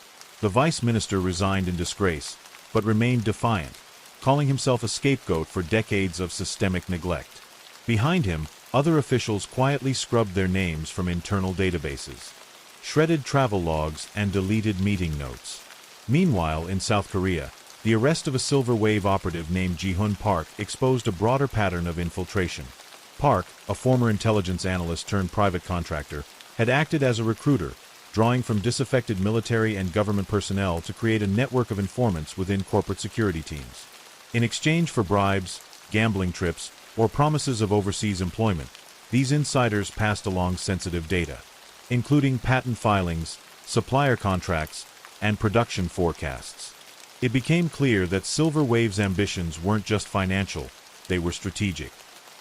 The vice minister resigned in disgrace, but remained defiant, calling himself a scapegoat for decades of systemic neglect. Behind him, other officials quietly scrubbed their names from internal databases, shredded travel logs, and deleted meeting notes. Meanwhile, in South Korea, the arrest of a Silver Wave operative named Ji-hoon Park exposed a broader pattern of infiltration. Park, a former intelligence analyst turned private contractor, had acted as a recruiter, drawing from disaffected military and government personnel to create a network of informants within corporate security teams. In exchange for bribes, gambling trips, or promises of overseas employment, these insiders passed along sensitive data, including patent filings, supplier contracts, and production forecasts. It became clear that Silver Wave's ambitions weren't just financial, they were strategic.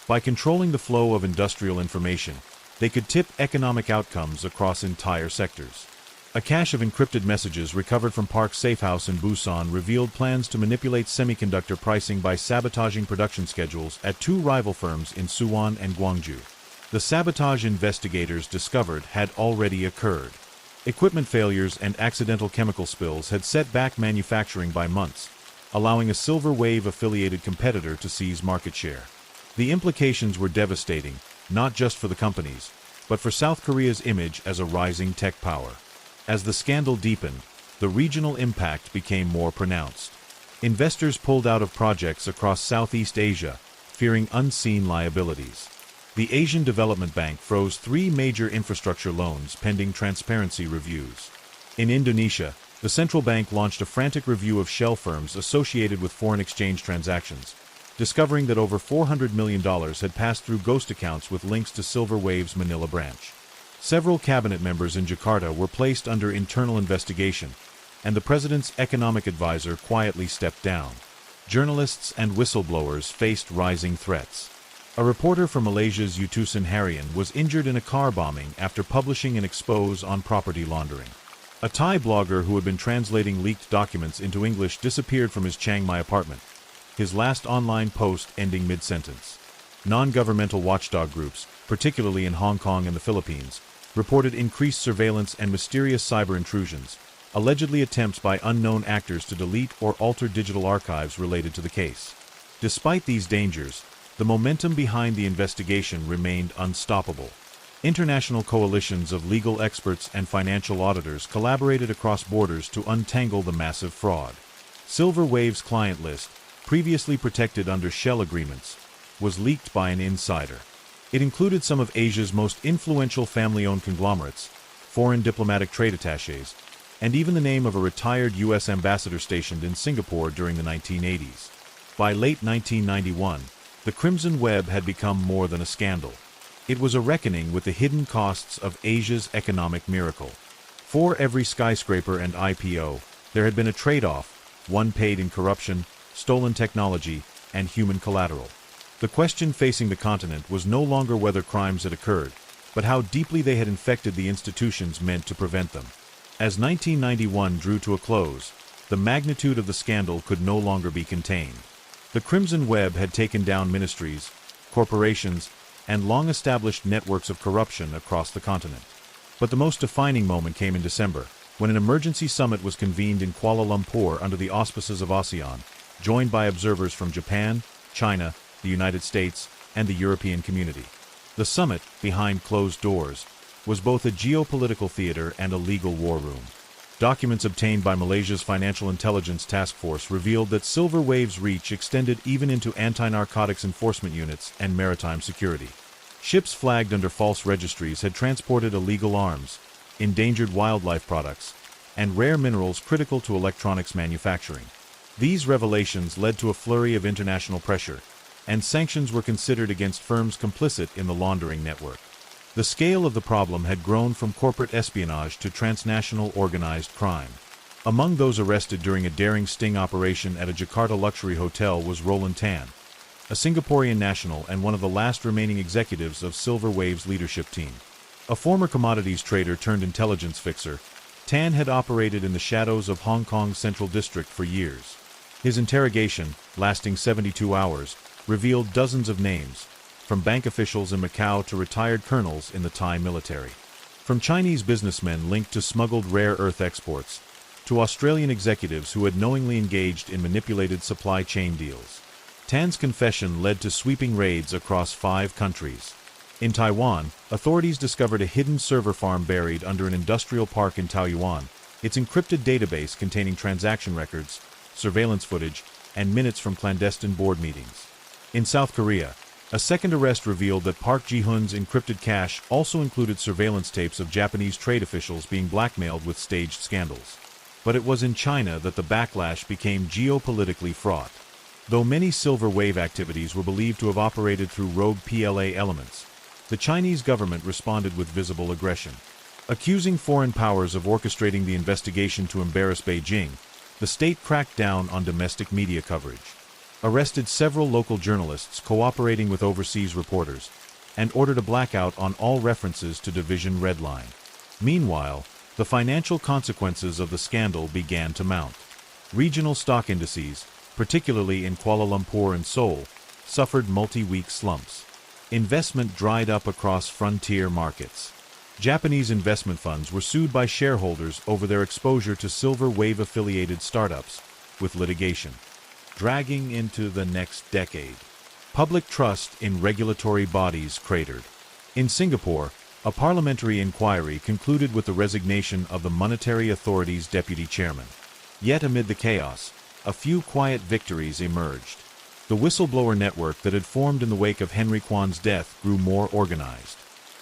By controlling the flow of industrial information, they could tip economic outcomes across entire sectors. A cache of encrypted messages recovered from Park's safehouse in Busan revealed plans to manipulate semiconductor pricing by sabotaging production schedules at two rival firms in Suwon and Gwangju. The sabotage investigators discovered had already occurred. Equipment failures and accidental chemical spills had set back manufacturing by months, allowing a Silver Wave-affiliated competitor to seize market share. The implications were devastating, not just for the companies, but for South Korea's image as a rising tech power. As the scandal deepened, the regional impact became more pronounced. Investors pulled out of projects across Southeast Asia, fearing unseen liabilities. The Asian Development Bank froze 3 major infrastructure loans pending transparency reviews. In Indonesia, the central bank launched a frantic review of shell firms associated with foreign exchange transactions, discovering that over $400 million had passed through ghost accounts with links to Silver Wave's Manila branch. Several cabinet members in Jakarta were placed under internal investigation, and the president's economic advisor quietly stepped down. Journalists and whistleblowers faced rising threats. A reporter from Malaysia's Utusan Harian was injured in a car bombing after publishing an expose on property laundering. A Thai blogger who had been translating leaked documents into English disappeared from his Chiang Mai apartment, his last online post ending mid-sentence. Non-governmental watchdog groups, particularly in Hong Kong and the Philippines, reported increased surveillance and mysterious cyber intrusions, allegedly attempts by unknown actors to delete or alter digital archives related to the case. Despite these dangers, the momentum behind the investigation remained unstoppable. International coalitions of legal experts and financial auditors collaborated across borders to untangle the massive fraud. Silver Wave's client list, previously protected under shell agreements, was leaked by an insider. It included some of Asia's most influential family-owned conglomerates, foreign diplomatic trade attachés, and even the name of a retired U.S. ambassador stationed in Singapore during the 1980s. By late 1991, the Crimson Web had become more than a scandal. It was a reckoning with the hidden costs of Asia's economic miracle. For every skyscraper and IPO, there had been a trade-off, one paid in corruption, stolen technology, and human collateral. The question facing the continent was no longer whether crimes had occurred, but how deeply they had infected the institutions meant to prevent them. As 1991 drew to a close, the magnitude of the scandal could no longer be contained. The Crimson Web had taken down ministries, corporations, and long-established networks of corruption across the continent. But the most defining moment came in December, when an emergency summit was convened in Kuala Lumpur under the auspices of ASEAN, joined by observers from Japan, China, the United States, and the European community. The summit, behind closed doors, was both a geopolitical theater and a legal war room. Documents obtained by Malaysia's Financial Intelligence Task Force revealed that Silver Wave's reach extended even into anti-narcotics enforcement units and maritime security. Ships flagged under false registries had transported illegal arms, endangered wildlife products, and rare minerals critical to electronics manufacturing. These revelations led to a flurry of international pressure, and sanctions were considered against firms complicit in the laundering network. The scale of the problem had grown from corporate espionage to transnational organized crime. Among those arrested during a daring sting operation at a Jakarta luxury hotel was Roland Tan, a Singaporean national and one of the last remaining executives of Silver Wave's leadership team. A former commodities trader turned intelligence fixer, Tan had operated in the shadows of Hong Kong's Central District for years. His interrogation, lasting 72 hours, revealed dozens of names, from bank officials in Macau to retired colonels in the Thai military. From Chinese businessmen linked to smuggled rare earth exports, to Australian executives who had knowingly engaged in manipulated supply chain deals. Tan's confession led to sweeping raids across 5 countries. In Taiwan, authorities discovered a hidden server farm buried under an industrial park in Taoyuan, its encrypted database containing transaction records, surveillance footage, and minutes from clandestine board meetings. In South Korea, a second arrest revealed that Park Ji-hoon's encrypted cache also included surveillance tapes of Japanese trade officials being blackmailed with staged scandals. But it was in China that the backlash became geopolitically fraught. Though many Silver Wave activities were believed to have operated through rogue PLA elements, the Chinese government responded with visible aggression. Accusing foreign powers of orchestrating the investigation to embarrass Beijing, the state cracked down on domestic media coverage, arrested several local journalists cooperating with overseas reporters, and ordered a blackout on all references to Division Red Line. Meanwhile, the financial consequences of the scandal began to mount. Regional stock indices, particularly in Kuala Lumpur and Seoul, suffered multi-week slumps. Investment dried up across frontier markets. Japanese investment funds were sued by shareholders over their exposure to Silver Wave-affiliated startups, with litigation dragging into the next decade. Public trust in regulatory bodies cratered. In Singapore, a parliamentary inquiry concluded with the resignation of the Monetary Authority's deputy chairman. Yet amid the chaos, a few quiet victories emerged. The whistleblower network that had formed in the wake of Henry Kwan's death grew more organized.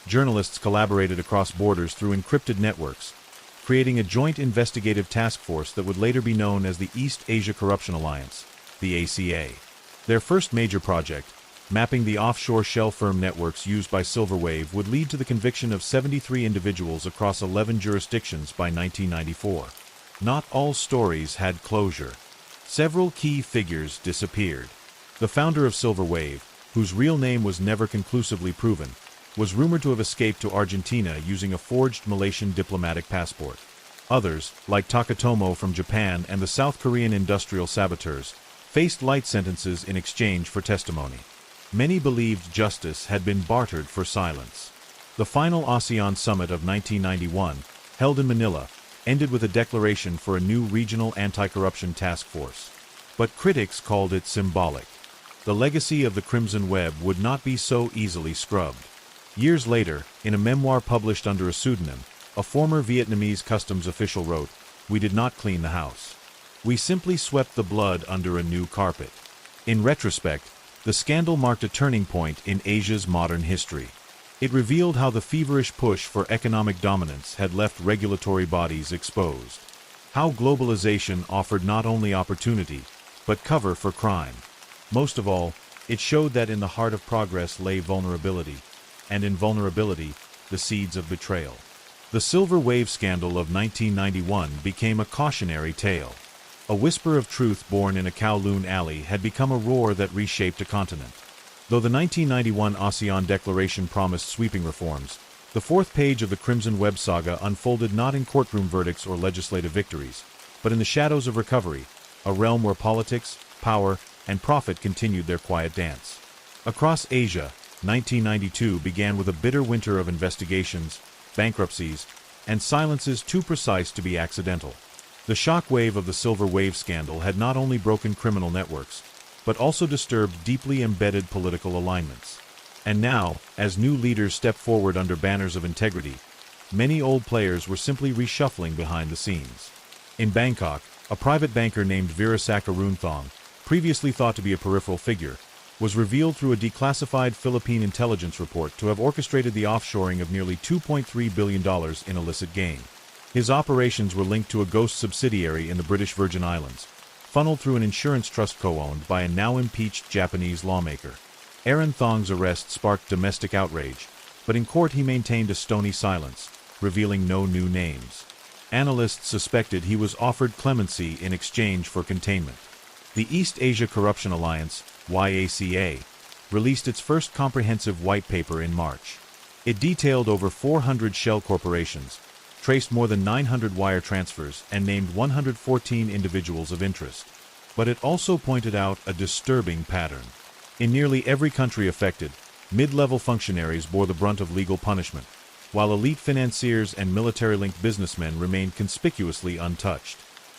Journalists collaborated across borders through encrypted networks, creating a joint investigative task force that would later be known as the East Asia Corruption Alliance, the ACA. Their first major project, mapping the offshore shell firm networks used by Silver Wave, would lead to the conviction of 73 individuals across 11 jurisdictions by 1994. Not all stories had closure. Several key figures disappeared. The founder of Silver Wave, whose real name was never conclusively proven, was rumored to have escaped to Argentina using a forged Malaysian diplomatic passport. Others, like Takatomo from Japan and the South Korean industrial saboteurs, faced light sentences in exchange for testimony. Many believed justice had been bartered for silence. The final ASEAN summit of 1991, held in Manila, ended with a declaration for a new regional anti-corruption task force. But critics called it symbolic. The legacy of the Crimson Web would not be so easily scrubbed. Years later, in a memoir published under a pseudonym, a former Vietnamese customs official wrote, "We did not clean the house. We simply swept the blood under a new carpet." In retrospect, the scandal marked a turning point in Asia's modern history. It revealed how the feverish push for economic dominance had left regulatory bodies exposed. How globalization offered not only opportunity, but cover for crime. Most of all, it showed that in the heart of progress lay vulnerability, and in vulnerability, the seeds of betrayal. The Silver Wave scandal of 1991 became a cautionary tale. A whisper of truth born in a Kowloon alley had become a roar that reshaped a continent. Though the 1991 ASEAN Declaration promised sweeping reforms, the fourth page of the Crimson Web saga unfolded not in courtroom verdicts or legislative victories, but in the shadows of recovery, a realm where politics, power, and profit continued their quiet dance. Across Asia, 1992 began with a bitter winter of investigations, bankruptcies, and silences too precise to be accidental. The shock wave of the Silver Wave scandal had not only broken criminal networks, but also disturbed deeply embedded political alignments. And now, as new leaders step forward under banners of integrity, many old players were simply reshuffling behind the scenes. In Bangkok, a private banker named Virasak Arunthong, previously thought to be a peripheral figure, was revealed through a declassified Philippine intelligence report to have orchestrated the offshoring of nearly $2.3 billion in illicit gain. His operations were linked to a ghost subsidiary in the British Virgin Islands, funneled through an insurance trust co-owned by a now-impeached Japanese lawmaker. Arunthong's arrest sparked domestic outrage, but in court he maintained a stony silence, revealing no new names. Analysts suspected he was offered clemency in exchange for containment. The East Asia Corruption Alliance, YACA, released its first comprehensive white paper in March. It detailed over 400 shell corporations, traced more than 900 wire transfers, and named 114 individuals of interest. But it also pointed out a disturbing pattern. In nearly every country affected, mid-level functionaries bore the brunt of legal punishment, while elite financiers and military-linked businessmen remained conspicuously untouched.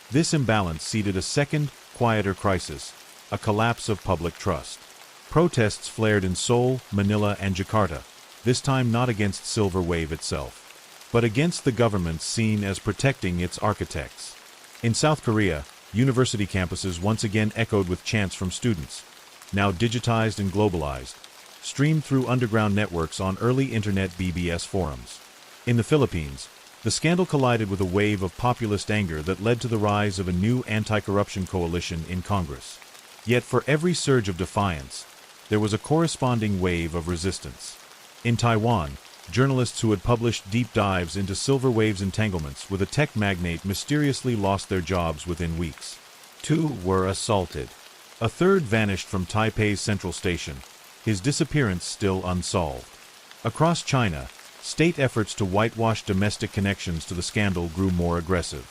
This imbalance seeded a second, quieter crisis, a collapse of public trust. Protests flared in Seoul, Manila, and Jakarta, this time not against Silver Wave itself, but against the governments seen as protecting its architects. In South Korea, university campuses once again echoed with chants from students, now digitized and globalized, streamed through underground networks on early internet BBS forums. In the Philippines, the scandal collided with a wave of populist anger that led to the rise of a new anti-corruption coalition in Congress. Yet for every surge of defiance, there was a corresponding wave of resistance. In Taiwan, journalists who had published deep dives into Silver Wave's entanglements with a tech magnate mysteriously lost their jobs within weeks. 2 were assaulted. A third vanished from Taipei's central station, his disappearance still unsolved. Across China, state efforts to whitewash domestic connections to the scandal grew more aggressive.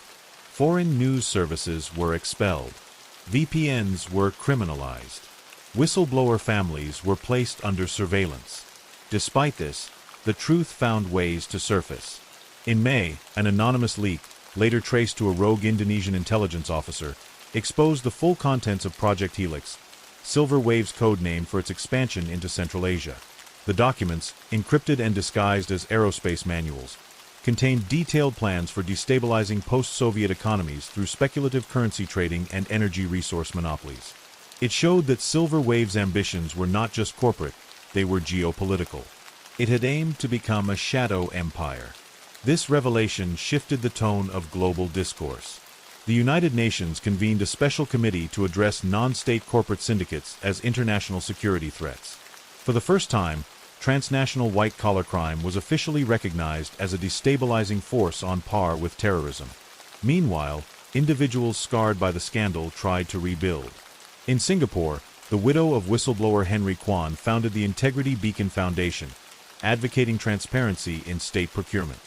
Foreign news services were expelled. VPNs were criminalized. Whistleblower families were placed under surveillance. Despite this, the truth found ways to surface. In May, an anonymous leak, later traced to a rogue Indonesian intelligence officer, exposed the full contents of Project Helix, Silver Wave's code name for its expansion into Central Asia. The documents, encrypted and disguised as aerospace manuals, contained detailed plans for destabilizing post-Soviet economies through speculative currency trading and energy resource monopolies. It showed that Silver Wave's ambitions were not just corporate, they were geopolitical. It had aimed to become a shadow empire. This revelation shifted the tone of global discourse. The United Nations convened a special committee to address non-state corporate syndicates as international security threats. For the first time, transnational white-collar crime was officially recognized as a destabilizing force on par with terrorism. Meanwhile, individuals scarred by the scandal tried to rebuild. In Singapore, the widow of whistleblower Henry Kwan founded the Integrity Beacon Foundation, advocating transparency in state procurement.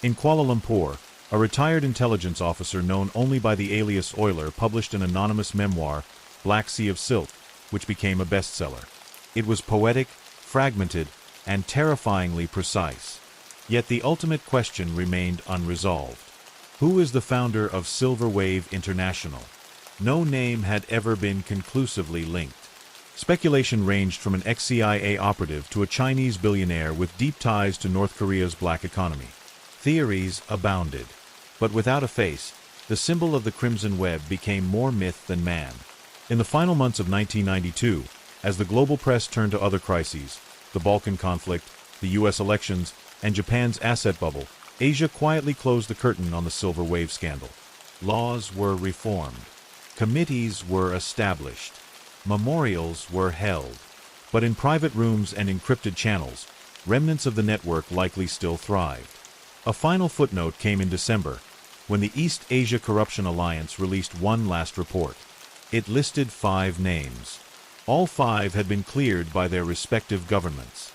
In Kuala Lumpur, a retired intelligence officer known only by the alias Euler published an anonymous memoir, Black Sea of Silk, which became a bestseller. It was poetic, fragmented, and terrifyingly precise. Yet the ultimate question remained unresolved. Who is the founder of Silver Wave International? No name had ever been conclusively linked. Speculation ranged from an ex-CIA operative to a Chinese billionaire with deep ties to North Korea's black economy. Theories abounded. But without a face, the symbol of the Crimson Web became more myth than man. In the final months of 1992, as the global press turned to other crises, the Balkan conflict, the U.S. elections, and Japan's asset bubble, Asia quietly closed the curtain on the Silver Wave scandal. Laws were reformed. Committees were established. Memorials were held. But in private rooms and encrypted channels, remnants of the network likely still thrived. A final footnote came in December, when the East Asia Corruption Alliance released one last report. It listed 5 names. All 5 had been cleared by their respective governments.